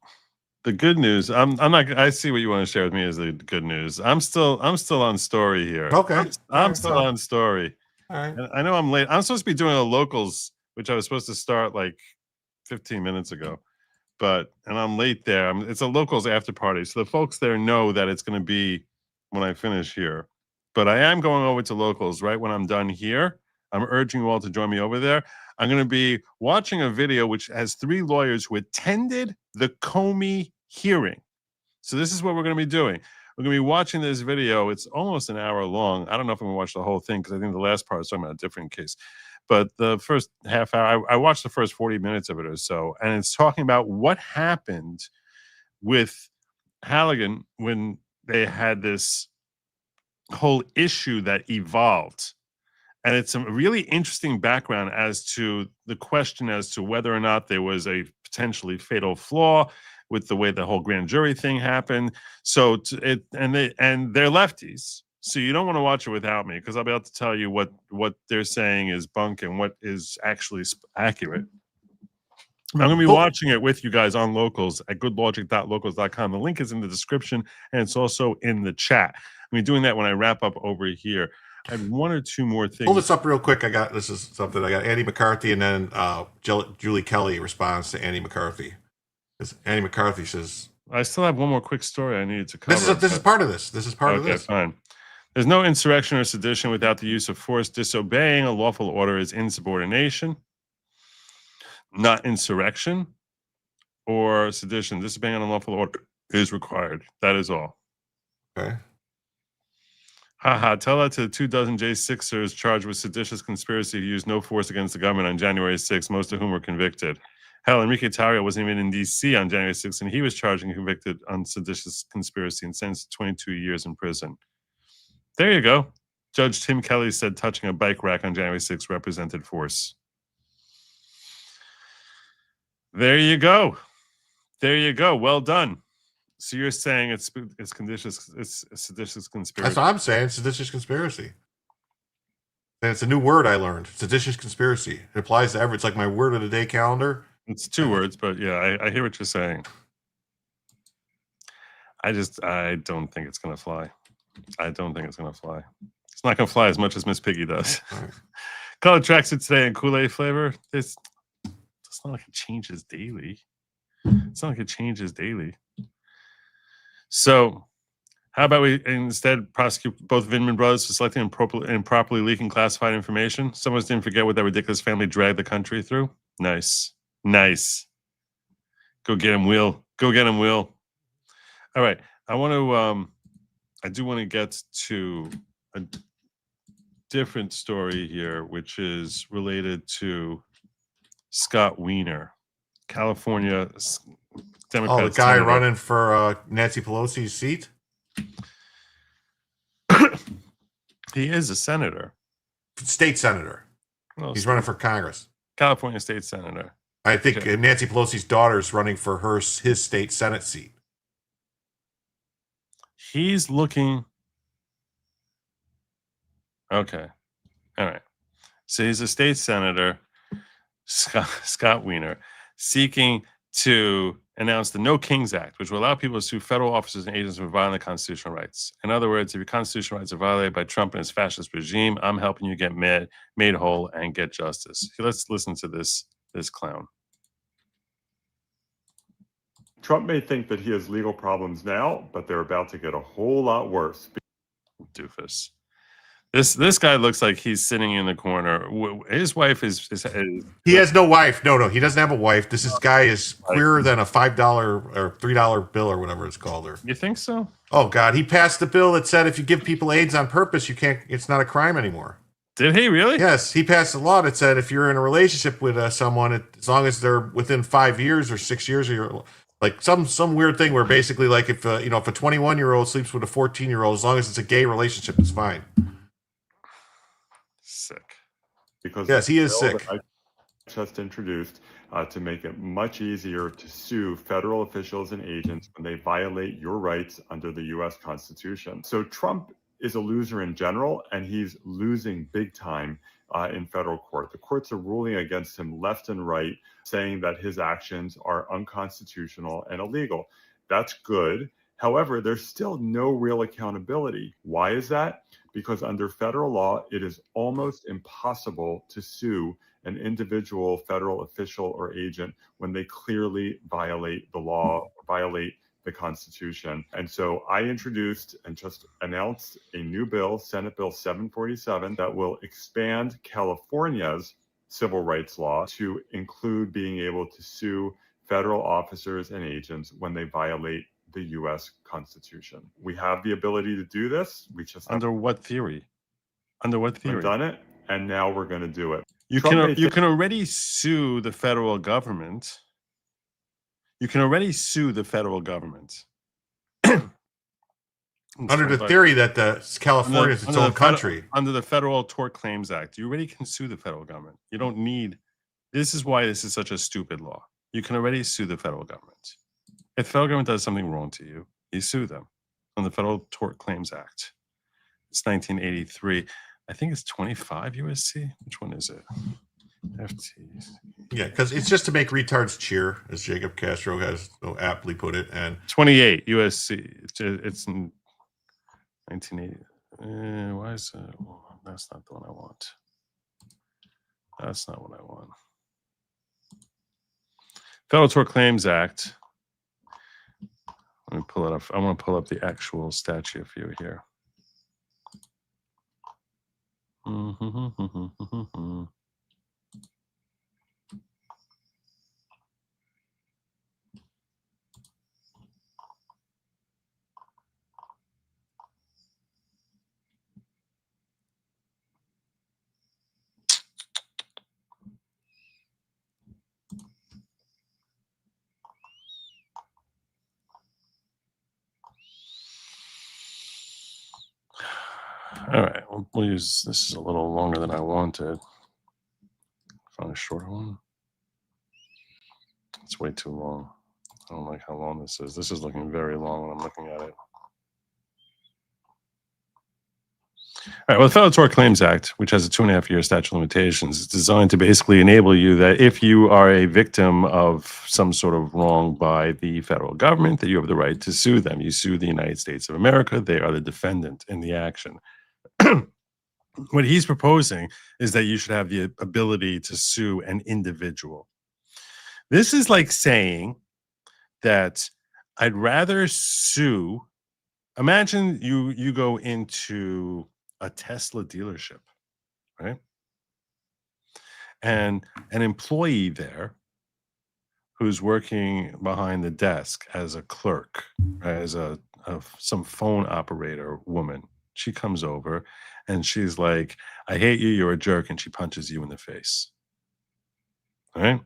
the good news. I'm not. I see what you want to share with me as the good news. I'm still on story here. Okay. I'm still on story. All right. And I know I'm late. I'm supposed to be doing a locals, which I was supposed to start like 15 minutes ago. And I'm late there. It's a locals after party. So the folks there know that it's going to be when I finish here. but I am going over to locals right when I'm done here. I'm urging you all to join me over there. I'm going to be watching a video which has 3 lawyers who attended the Comey hearing. So this is what we're going to be doing. We're going to be watching this video. It's almost an hour long. I don't know if I'm going to watch the whole thing because I think the last part is talking about a different case. But the first half hour, I watched the first 40 minutes of it or so, and it's talking about what happened with Halligan when they had this whole issue that evolved. And it's a really interesting background as to the question as to whether or not there was a potentially fatal flaw with the way the whole grand jury thing happened. So they're lefties. So you don't want to watch it without me because I'll be able to tell you what they're saying is bunk and what is actually accurate. I'm going to be watching it with you guys on Locals at goodlogic.locals.com. The link is in the description and it's also in the chat. I'm doing that when I wrap up over here. I have 1 or 2 more things. Hold this up real quick. This is something I got. Andy McCarthy and then Julie Kelly responds to Andy McCarthy. Andy McCarthy says, I still have 1 more quick story I needed to cover. This is part of this. This is part of this. Okay, fine. There's no insurrection or sedition without the use of force. Disobeying a lawful order is insubordination, not insurrection or sedition. Disobeying an unlawful order is required. That is all. Okay. Haha, tell that to the 24 J6ers charged with seditious conspiracy to use no force against the government on January 6th, most of whom were convicted. Hell, Enrique Tarrio wasn't even in D.C. on January 6th, and he was charged and convicted on seditious conspiracy and sentenced to 22 years in prison. There you go. Judge Tim Kelly said touching a bike rack on January 6th represented force. There you go. There you go. Well done. So you're saying it's seditious conspiracy. That's what I'm saying. Seditious conspiracy. And it's a new word I learned. Seditious conspiracy. It applies to it's like my word of the day calendar. It's 2 words, but yeah, I hear what you're saying. I don't think it's going to fly. I don't think it's going to fly. It's not going to fly as much as Miss Piggy does. Right. Color tracksuit today in Kool-Aid flavor. It's not like it changes daily. It's not like it changes daily. So how about we instead prosecute both Vindman brothers for selecting improperly leaking classified information? Someone didn't forget what that ridiculous family dragged the country through. Nice. Nice. Go get him, Will. Go get him, Will. All right. I do want to get to a different story here, which is related to Scott Wiener, California Democrat. Oh, the guy running for Nancy Pelosi's seat? He is a senator. State senator. Well, he's running for Congress. California state senator. I think Nancy Pelosi's daughter is running for his state Senate seat. He's looking. Okay. All right. So he's a state senator, Scott Wiener, seeking to announce the No Kings Act, which will allow people to sue federal officers and agents for violating constitutional rights. In other words, if your constitutional rights are violated by Trump and his fascist regime, I'm helping you get made whole and get justice. Let's listen to this clown. Trump may think that he has legal problems now, but they're about to get a whole lot worse. Doofus. This guy looks like he's sitting in the corner. His wife is he has no wife. No, he doesn't have a wife. This guy is queerer than a $5 or $3 bill or whatever it's called. You think so? Oh God, he passed the bill that said if you give people AIDS on purpose, you can't. It's not a crime anymore. Did he really? Yes, he passed a law that said if you're in a relationship with someone, as long as they're within 5 years or 6 years, or you're like some weird thing where basically like if if a 21-year-old sleeps with a 14-year-old, as long as it's a gay relationship, it's fine. Sick. Because yes, he is sick. I just introduced to make it much easier to sue federal officials and agents when they violate your rights under the U.S. Constitution. So Trump is a loser in general, and he's losing big time in federal court. The courts are ruling against him left and right, saying that his actions are unconstitutional and illegal. That's good. However, there's still no real accountability. Why is that? Because under federal law, it is almost impossible to sue an individual federal official or agent when they clearly violate the law, or violate the Constitution. And so I introduced and just announced a new bill, Senate Bill 747, that will expand California's civil rights law to include being able to sue federal officers and agents when they violate the U.S. Constitution. We have the ability to do this. We just Under what theory? Under what theory? We've done it, and now we're going to do it. You can already sue the federal government. You can already sue the federal government. Under the theory that California is its own country. Under the Federal Tort Claims Act, you already can sue the federal government. You don't need. This is why this is such a stupid law. You can already sue the federal government. If the federal government does something wrong to you, you sue them on the Federal Tort Claims Act. It's 1983. I think it's 25 USC. Which one is it? FT. Yeah, because it's just to make retards cheer, as Jacob Castro has so aptly put it. And 28 USC. It's in 1980. Why is it? Well, that's not the one I want. That's not what I want. Federal Tort Claims Act. Let me pull it up. I want to pull up the actual statute for you here. All right, we'll use, this is a little longer than I wanted. Find a shorter one. It's way too long. I don't like how long this is. This is looking very long when I'm looking at it. All right, well, the Federal Tort Claims Act, which has a 2.5-year statute of limitations, is designed to basically enable you that if you are a victim of some sort of wrong by the federal government, that you have the right to sue them. You sue the United States of America. They are the defendant in the action. What he's proposing is that you should have the ability to sue an individual. This is like saying that I'd rather sue. Imagine you go into a Tesla dealership, right? And an employee there who's working behind the desk as a clerk, as some phone operator woman. She comes over and she's like, I hate you, you're a jerk, and she punches you in the face. All right?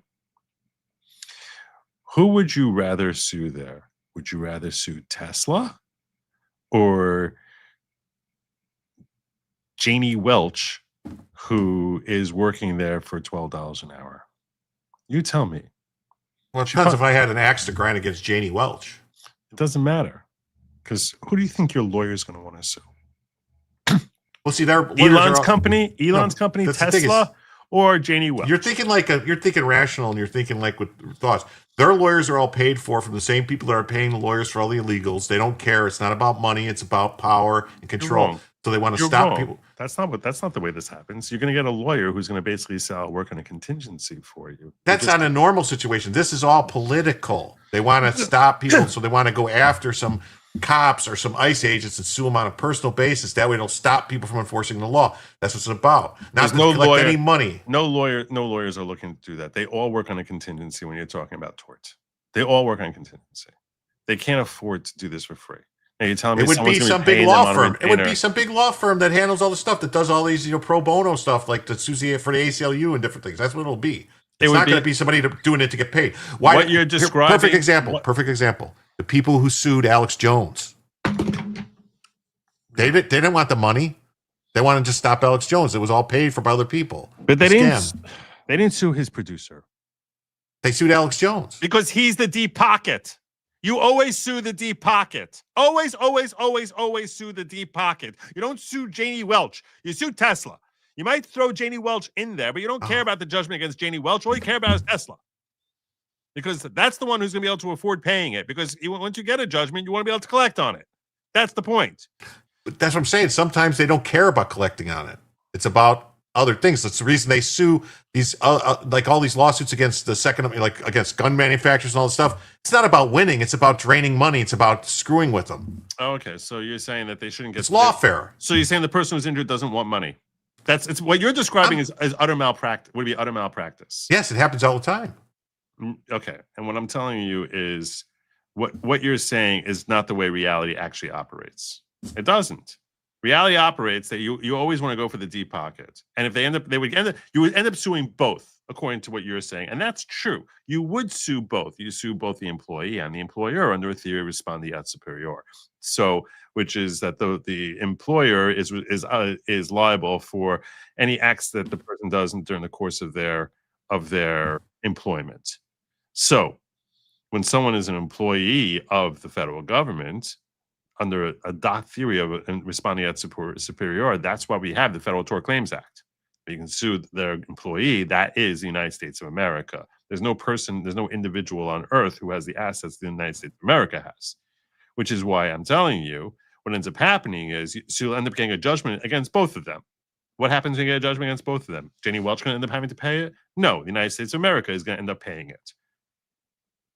Who would you rather sue there? Would you rather sue Tesla or Janie Welch, who is working there for $12 an hour? You tell me. Well, it depends if I had an axe to grind against Janie Welch. It doesn't matter. Because who do you think your lawyer is going to want to sue? Well, see, Elon's company, Tesla, or Janie Welch. You're thinking rational, and you're thinking like with thoughts. Their lawyers are all paid for from the same people that are paying the lawyers for all the illegals. They don't care. It's not about money. It's about power and control. So they want to stop people. That's not the way this happens. You're going to get a lawyer who's going to basically work on a contingency for you. That's not a normal situation. This is all political. They want to stop people, so they want to go after some cops or some ICE agents and sue them on a personal basis. That way it'll stop people from enforcing the law. That's what it's about. Not to collect any money. No lawyers are looking to do that. They all work on a contingency when you're talking about torts. They all work on contingency. They can't afford to do this for free. Now you're telling me it would be some big law firm. It would be some big law firm that handles all the stuff, that does all these pro bono stuff, like the Susie for the ACLU and different things. That's what it'll be. It's not going to be somebody doing it to get paid. Why? What you're describing. Perfect example. The people who sued Alex Jones. They didn't want the money. They wanted to stop Alex Jones. It was all paid for by other people. But they didn't sue his producer. They sued Alex Jones. Because he's the deep pocket. You always sue the deep pocket. Always, always, always, always sue the deep pocket. You don't sue Janie Welch. You sue Tesla. You might throw Janie Welch in there, but you don't care about the judgment against Janie Welch. All you care about is Tesla. Because that's the one who's going to be able to afford paying it. Because once you get a judgment, you want to be able to collect on it. That's the point. But that's what I'm saying. Sometimes they don't care about collecting on it. It's about other things. That's the reason they sue these, like all these lawsuits against the against gun manufacturers and all this stuff. It's not about winning. It's about draining money. It's about screwing with them. Oh, okay, so you're saying that they shouldn't get. It's lawfare. So you're saying the person who's injured doesn't want money. It's what you're describing is utter malpractice. Would be utter malpractice. Yes, it happens all the time. Okay, and what I'm telling you is what you're saying is not the way reality actually operates. It doesn't. Reality operates that you always want to go for the deep pocket, and if you would end up suing both, according to what you're saying, and that's true. You would sue both. You sue both the employee and the employer under a theory of respondeat superior. So, which is that the employer is liable for any acts that the person does during the course of their employment. So, when someone is an employee of the federal government under a doc theory of respondeat superior, that's why we have the Federal Tort Claims Act. You can sue their employee. That is the United States of America. There's no individual on earth who has the assets the United States of America has, which is why I'm telling you what ends up happening is you'll end up getting a judgment against both of them. What happens when you get a judgment against both of them? Jenny Welch going to end up having to pay it? No, the United States of America is going to end up paying it.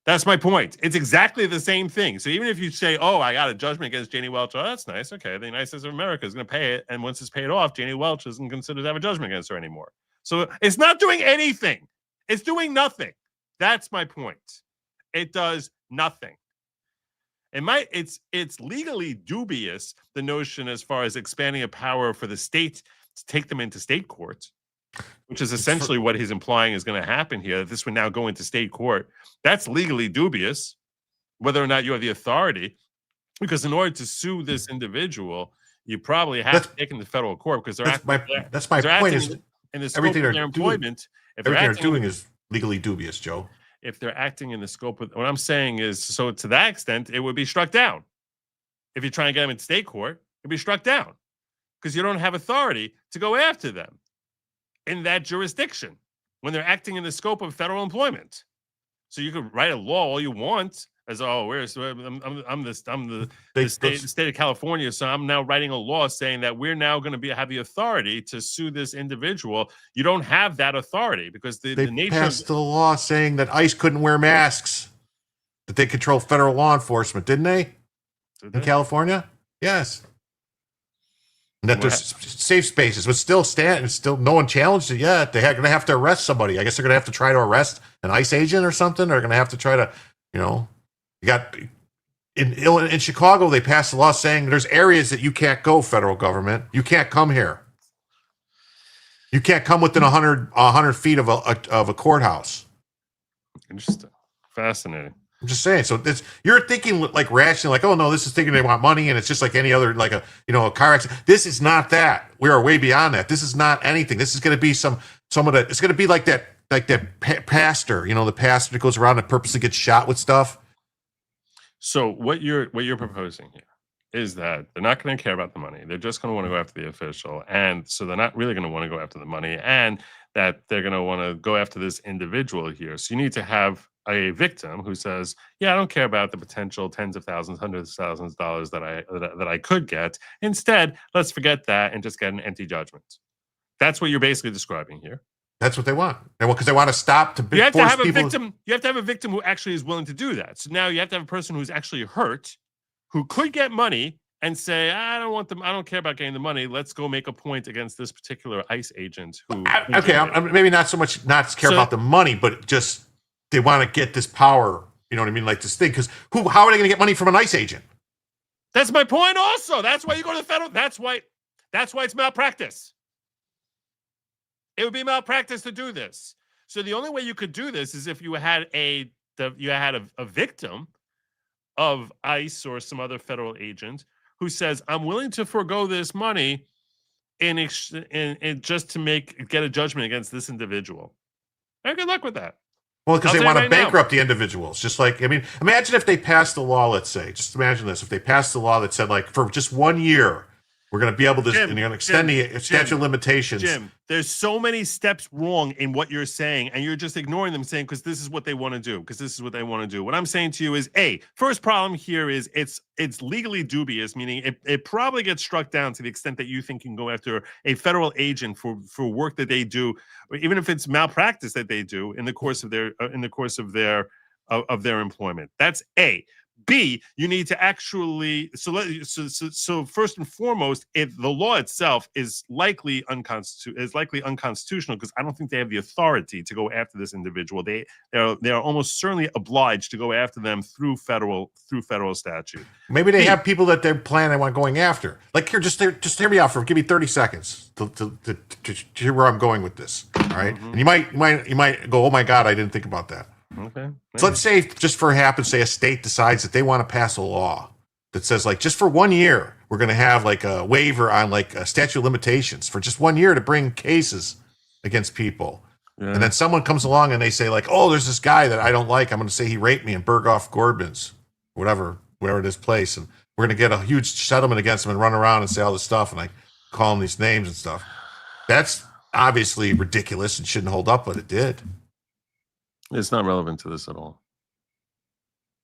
That's my point. It's exactly the same thing. So even if you say, oh, I got a judgment against Janie Welch, oh, that's nice. Okay, the United States of America is going to pay it. And once it's paid off, Janie Welch isn't considered to have a judgment against her anymore. So it's not doing anything. It's doing nothing. That's my point. It does nothing. It's legally dubious, the notion as far as expanding a power for the state to take them into state court, which is essentially what he's implying is going to happen here. That this would now go into state court. That's legally dubious, whether or not you have the authority, because in order to sue this individual, you probably have to take him to federal court because that's my point. Is in the scope of their employment. Everything they're doing is legally dubious, Joe. If they're acting in the scope of what I'm saying is, so to that extent, it would be struck down. If you're trying to get them in state court, it'd be struck down because you don't have authority to go after them in that jurisdiction when they're acting in the scope of federal employment. So you could write a law all you want as, oh, I'm the state of California, so I'm now writing a law saying that we're now going to have the authority to sue this individual. You don't have that authority because the nature passed the law saying that ICE couldn't wear masks, that they control federal law enforcement, didn't they? In California? Yes. And that there's safe spaces, but still no one challenged it yet. They're going to have to arrest somebody. I guess they're going to have to try to arrest an ICE agent or something. They're going to have to try to, you got in Chicago, they passed a law saying there's areas that you can't go, federal government. You can't come here. You can't come within 100 feet of a courthouse. Interesting. Fascinating. I'm just saying. So you're thinking like rationally, like, oh no, this is thinking they want money, and it's just like any other, like a car accident. This is not that. We are way beyond that. This is not anything. This is going to be some of the. It's going to be like that pastor. The pastor that goes around and purposely gets shot with stuff. So what you're proposing here is that they're not going to care about the money. They're just going to want to go after the official, and so they're not really going to want to go after the money, and that they're going to want to go after this individual here. So you need to have a victim who says, yeah, I don't care about the potential tens of thousands, hundreds of thousands of dollars that I could get. Instead, let's forget that and just get an empty judgment. That's what you're basically describing here. That's what they want. Because they want to stop you have to have a victim. You have to have a victim who actually is willing to do that. So now you have to have a person who's actually hurt, who could get money and say, I don't want them. I don't care about getting the money. Let's go make a point against this particular ICE agent who. Maybe not so much not care about the money, but just. They want to get this power, you know what I mean, like this thing. Because how are they going to get money from an ICE agent? That's my point. Also, that's why you go to the federal. That's why it's malpractice. It would be malpractice to do this. So the only way you could do this is if you had a victim of ICE or some other federal agent who says, "I'm willing to forego this money in just to get a judgment against this individual." And good luck with that. Well, because they want to bankrupt the individuals. Just like, imagine if they passed a law, let's say, just imagine this. If they passed a law that said, like, for just 1 year, We're going to be able to, Jim, and you're going to extend the statute of limitations. Jim, there's so many steps wrong in what you're saying, and you're just ignoring them, saying because this is what they want to do, because this is what they want to do. What I'm saying to you is, first problem here is it's legally dubious, meaning it probably gets struck down to the extent that you think you can go after a federal agent for work that they do, or even if it's malpractice that they do in the course of their employment. That's A. B, you need to actually so first and foremost, if the law itself is likely unconstitutional, because I don't think they have the authority to go after this individual. They are almost certainly obliged to go after them through federal statute. Maybe they have people that they're planning on going after. Like here, just hear me out give me 30 seconds to hear where I'm going with this. All right, and you might go, oh my God, I didn't think about that. Okay. So let's say, just for happens, say a state decides that they want to pass a law that says, like, just for 1 year, we're going to have like a waiver on like a statute of limitations for just 1 year to bring cases against people. Yeah. And then someone comes along and they say, like, oh, there's this guy that I don't like. I'm going to say he raped me in Berghoff Gordman's, whatever it is place. And we're going to get a huge settlement against him and run around and say all this stuff. And I call him these names and stuff. That's obviously ridiculous and shouldn't hold up, but it did. It's not relevant to this at all.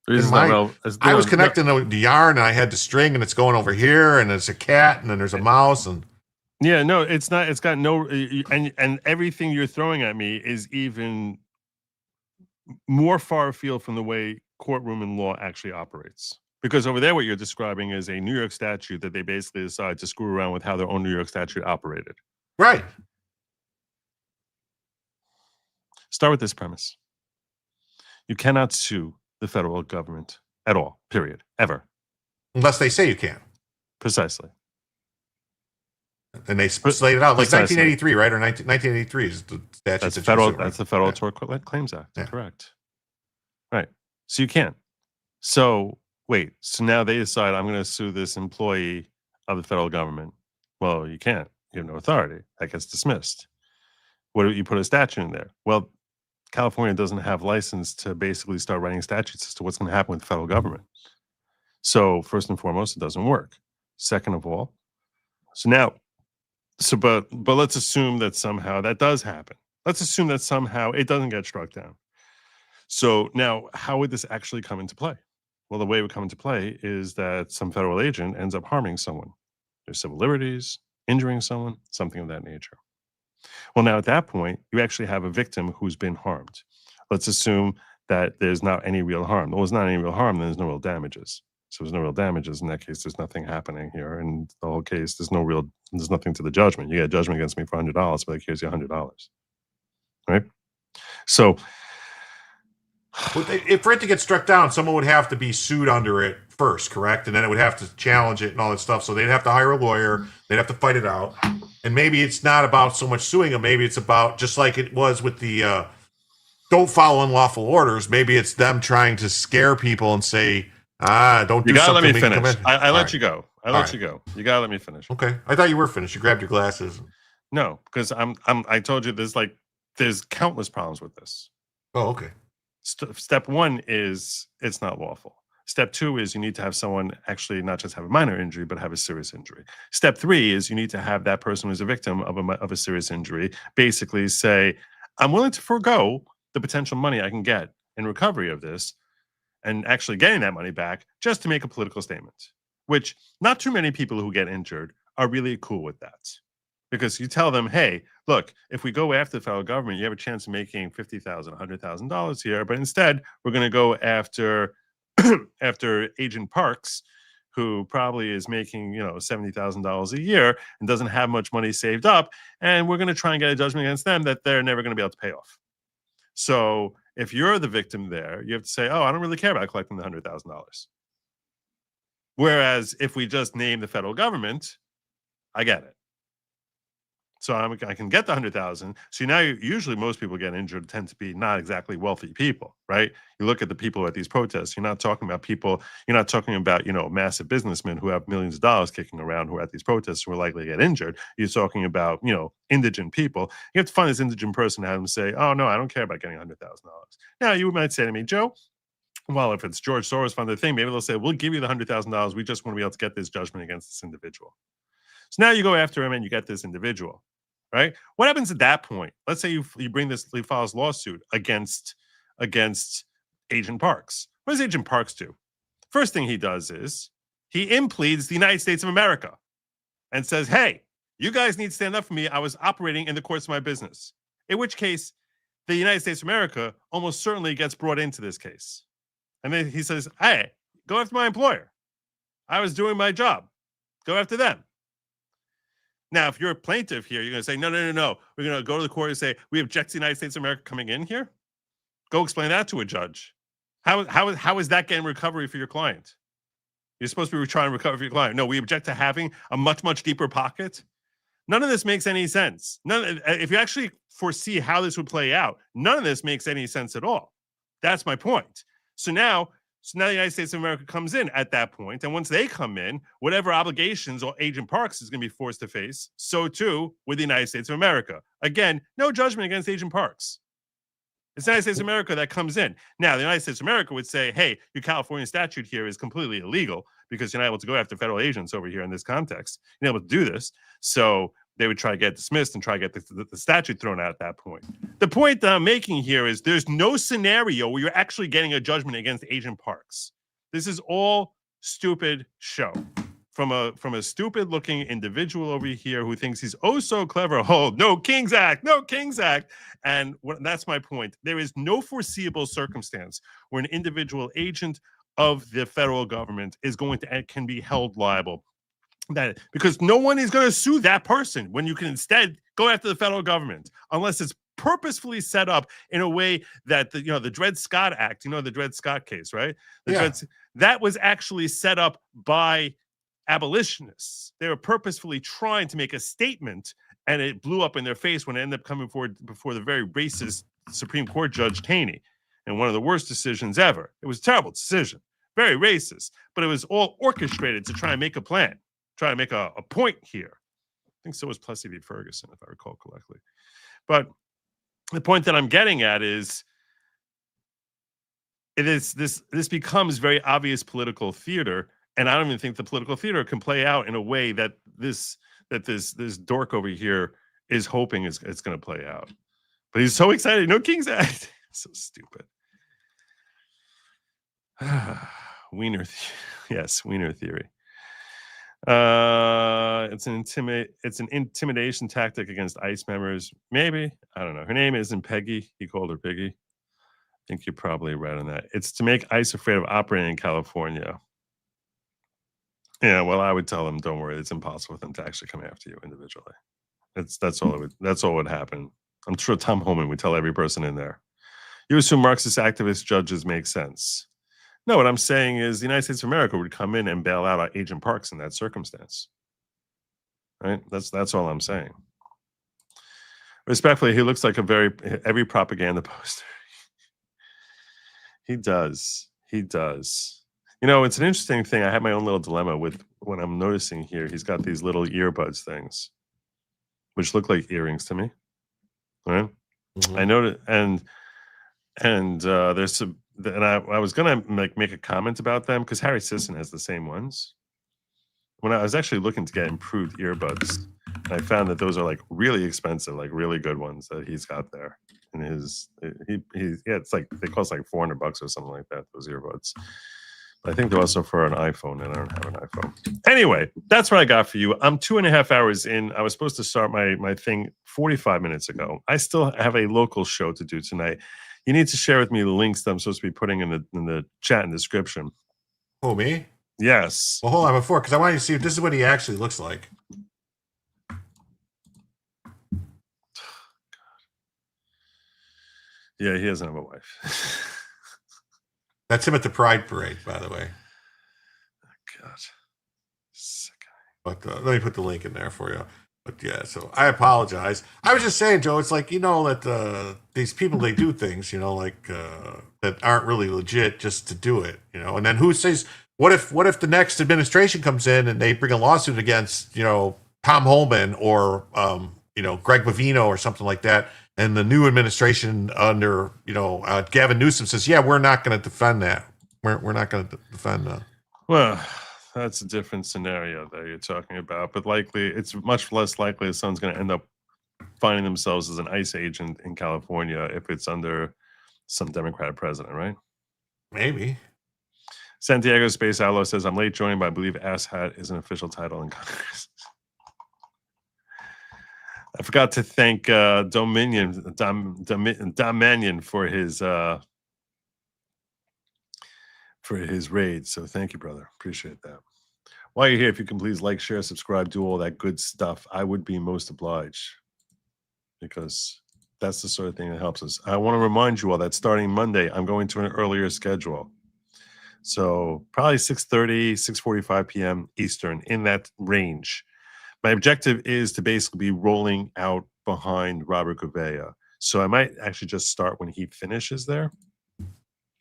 I was connecting the yarn, and I had the string, and it's going over here, and there's a cat, and then there's a mouse, and yeah, no, it's not. It's got no, and everything you're throwing at me is even more far afield from the way courtroom and law actually operates. Because over there, what you're describing is a New York statute that they basically decide to screw around with how their own New York statute operated. Right. Start with this premise. You cannot sue the federal government at all, period, ever. Unless they say you can. Precisely. And they slate it out. Like 1983, right? Or 1983 is the statute. That's that federal. sue, right? That's the Federal Tort Claims Act. Yeah. Correct. Right. So you can't. So wait. So now they decide I'm going to sue this employee of the federal government. Well, you can't. You have no authority. That gets dismissed. What do you put a statute in there? Well, California doesn't have license to basically start writing statutes as to what's going to happen with the federal government. So first and foremost, it doesn't work. Second of all, but let's assume that somehow that does happen. Let's assume that somehow it doesn't get struck down. So now, how would this actually come into play? Well, the way it would come into play is that some federal agent ends up harming someone. Their civil liberties, injuring someone, something of that nature. Well, now at that point, you actually have a victim who's been harmed. Let's assume that there's not any real harm. Well, there's not any real harm, then there's no real damages. So there's no real damages. In that case, there's nothing happening here. And the whole case, there's nothing to the judgment. You get a judgment against me for $100, but like, here's your $100. Right? So if for it to get struck down, someone would have to be sued under it first, correct? And then it would have to challenge it and all that stuff. So they'd have to hire a lawyer. They'd have to fight it out. And maybe it's not about so much suing them. Maybe it's about, just like it was with the don't follow unlawful orders. Maybe it's them trying to scare people and say, don't do something. You gotta let me finish. I let you go. You go. You gotta let me finish. Okay. I thought you were finished. You grabbed your glasses. No, because I told you there's countless problems with this. Oh, okay. Step one is it's not lawful. Step two is you need to have someone actually not just have a minor injury, but have a serious injury. Step three is you need to have that person who's a victim of a serious injury basically say, I'm willing to forego the potential money I can get in recovery of this and actually getting that money back just to make a political statement, which not too many people who get injured are really cool with that. Because you tell them, hey, look, if we go after the federal government, you have a chance of making $50,000, $100,000 here, but instead we're going to go after Agent Parks, who probably is making, $70,000 a year and doesn't have much money saved up. And we're going to try and get a judgment against them that they're never going to be able to pay off. So if you're the victim there, you have to say, oh, I don't really care about collecting the $100,000. Whereas if we just name the federal government, I get it. So I can get the 100,000. So now usually most people get injured tend to be not exactly wealthy people, right? You look at the people at these protests. You're not talking about people. You're not talking about massive businessmen who have millions of dollars kicking around who are at these protests who are likely to get injured. You're talking about indigent people. You have to find this indigent person and have them say, "Oh no, I don't care about getting $100,000." Now you might say to me, Joe, well, if it's George Soros funded thing, maybe they'll say, "We'll give you the $100,000. We just want to be able to get this judgment against this individual." So now you go after him and you get this individual, right? What happens at that point? Let's say you bring this, he files lawsuit against Agent Parks. What does Agent Parks do? First thing he does is he impleads the United States of America and says, hey, you guys need to stand up for me. I was operating in the course of my business. In which case, the United States of America almost certainly gets brought into this case. And then he says, hey, go after my employer. I was doing my job. Go after them. Now, if you're a plaintiff here, you're going to say, no. We're going to go to the court and say, we object to the United States of America coming in here. Go explain that to a judge. How is that getting recovery for your client? You're supposed to be trying to recover for your client. No, we object to having a much, much deeper pocket. None of this makes any sense. If you actually foresee how this would play out, none of this makes any sense at all. That's my point. So now the United States of America comes in at that point, and once they come in, whatever obligations or Agent Parks is going to be forced to face, so too with the United States of America. Again, no judgment against Agent Parks. It's the United States of America that comes in. Now, the United States of America would say, hey, your California statute here is completely illegal because you're not able to go after federal agents over here in this context. You're not able to do this. So they would try to get dismissed and try to get the statute thrown out at that point. The point that I'm making here is there's no scenario where you're actually getting a judgment against Agent Parks. This is all stupid show. From a stupid-looking individual over here who thinks he's oh so clever. Oh, no King's Act, no King's Act. And that's my point. There is no foreseeable circumstance where an individual agent of the federal government is going to and can be held liable. Because no one is going to sue that person when you can instead go after the federal government, unless it's purposefully set up in a way that the Dred Scott Act, the Dred Scott case, right? That was actually set up by abolitionists. They were purposefully trying to make a statement, and it blew up in their face when it ended up coming forward before the very racist Supreme Court Judge Taney, and one of the worst decisions ever. It was a terrible decision, very racist, but it was all orchestrated to try and make a plan, try to make a point here. I think so was Plessy v. Ferguson, if I recall correctly. But the point that I'm getting at is this becomes very obvious political theater. And I don't even think the political theater can play out in a way that this dork over here is hoping it's going to play out. But he's so excited. No King's Act. So stupid. Wiener theory. It's an intimidation tactic against ICE members. Maybe. I don't know. Her name isn't Peggy. He called her Piggy. I think you're probably right on that. It's to make ICE afraid of operating in California. Yeah, well, I would tell them, don't worry, it's impossible for them to actually come after you individually. That's all would happen. I'm sure Tom Homan would tell every person in there. You assume Marxist activist judges make sense. No, what I'm saying is the United States of America would come in and bail out Agent Parks in that circumstance. Right? That's all I'm saying. Respectfully, he looks like every propaganda poster. He does. It's an interesting thing. I have my own little dilemma with what I'm noticing here. He's got these little earbuds things, which look like earrings to me. Right? Mm-hmm. I noticed, and there's some, and I was gonna make a comment about them because Harry Sisson has the same ones. When I was actually looking to get improved earbuds, I found that those are like really expensive, like really good ones that he's got there. And it's like they cost like $400 or something like that. Those earbuds. I think they're also for an iPhone, and I don't have an iPhone. Anyway, that's what I got for you. I'm 2.5 hours in. I was supposed to start my thing 45 minutes ago. I still have a local show to do tonight. You need to share with me the links that I'm supposed to be putting in the chat and description. Oh, me? Yes. Well, hold on before, because I want you to see if this is what he actually looks like. Yeah, he doesn't have a wife. That's him at the Pride Parade, by the way. Oh, God. Sick guy. But let me put the link in there for you. But yeah, so I apologize. I was just saying, Joe, it's like, that these people, they do things, that aren't really legit just to do it, And then who says, what if the next administration comes in and they bring a lawsuit against, Tom Holman or, Greg Bovino or something like that, and the new administration under, Gavin Newsom says, yeah, we're not going to defend that. We're not going to defend that. Well, that's a different scenario that you're talking about. But likely, it's much less likely that someone's going to end up finding themselves as an ICE agent in California if it's under some Democratic president, right? Maybe. Santiago Space Outlaw says, I'm late joining, but I believe asshat is an official title in Congress. I forgot to thank Dominion for his raid. So thank you, brother. Appreciate that. While you're here, if you can please like, share, subscribe, do all that good stuff, I would be most obliged, because that's the sort of thing that helps us. I want to remind you all that starting Monday, I'm going to an earlier schedule. So probably 6:30, 6:45 p.m. Eastern, in that range. My objective is to basically be rolling out behind Robert Gouveia. So I might actually just start when he finishes there.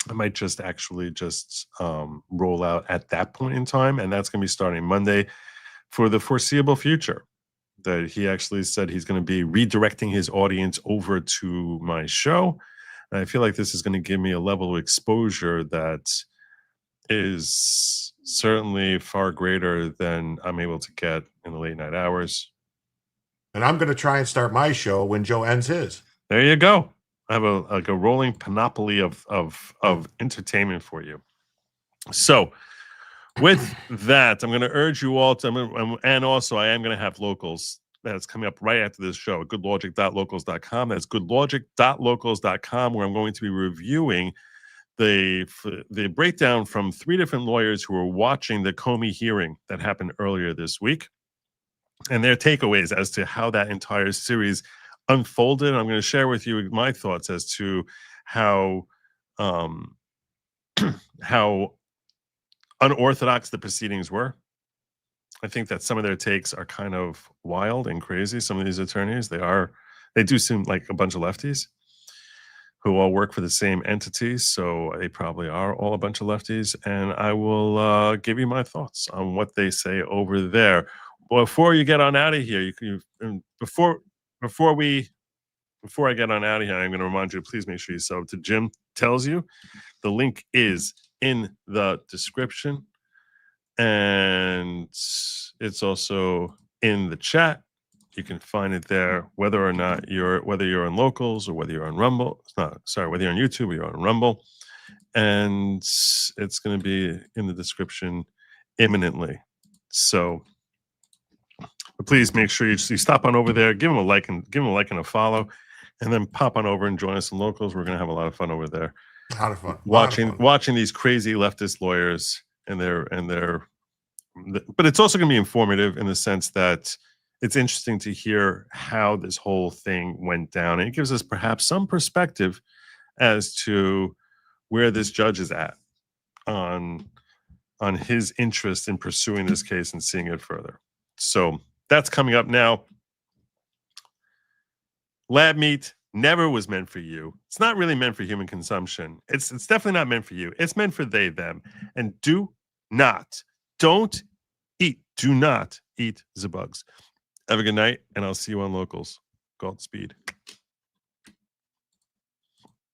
I might just actually roll out at that point in time. And that's going to be starting Monday for the foreseeable future. That he actually said he's going to be redirecting his audience over to my show. And I feel like this is going to give me a level of exposure that is certainly far greater than I'm able to get in the late night hours. And I'm going to try and start my show when Joe ends his. There you go. I have a rolling panoply of entertainment for you. So with that, I'm going to urge you all to, and also I am going to have locals that's coming up right after this show, goodlogic.locals.com. That's goodlogic.locals.com, where I'm going to be reviewing the breakdown from 3 different lawyers who were watching the Comey hearing that happened earlier this week, and their takeaways as to how that entire series unfolded. I'm going to share with you my thoughts as to how how unorthodox the proceedings were. I think that some of their takes are kind of wild and crazy. Some of these attorneys, they do seem like a bunch of lefties who all work for the same entity. So they probably are all a bunch of lefties. And I will give you my thoughts on what they say over there. Before you get on out of here, before I get on out of here, I'm going to remind you to please make sure you sub to Jim Tells You. The link is in the description, and it's also in the chat. You can find it there, whether you're on Locals or whether you're on Rumble. Whether you're on YouTube or you're on Rumble, and it's going to be in the description imminently. So please make sure you stop on over there, give them a like and a follow, and then pop on over and join us in Locals. We're going to have a lot of fun over there. A lot of fun. Watching these crazy leftist lawyers but it's also going to be informative in the sense that it's interesting to hear how this whole thing went down, and it gives us perhaps some perspective as to where this judge is at on his interest in pursuing this case and seeing it further. So that's coming up now. Lab meat never was meant for you. It's not really meant for human consumption. It's definitely not meant for you. It's meant for they, them. And do not eat the bugs. Have a good night, and I'll see you on Locals. Godspeed.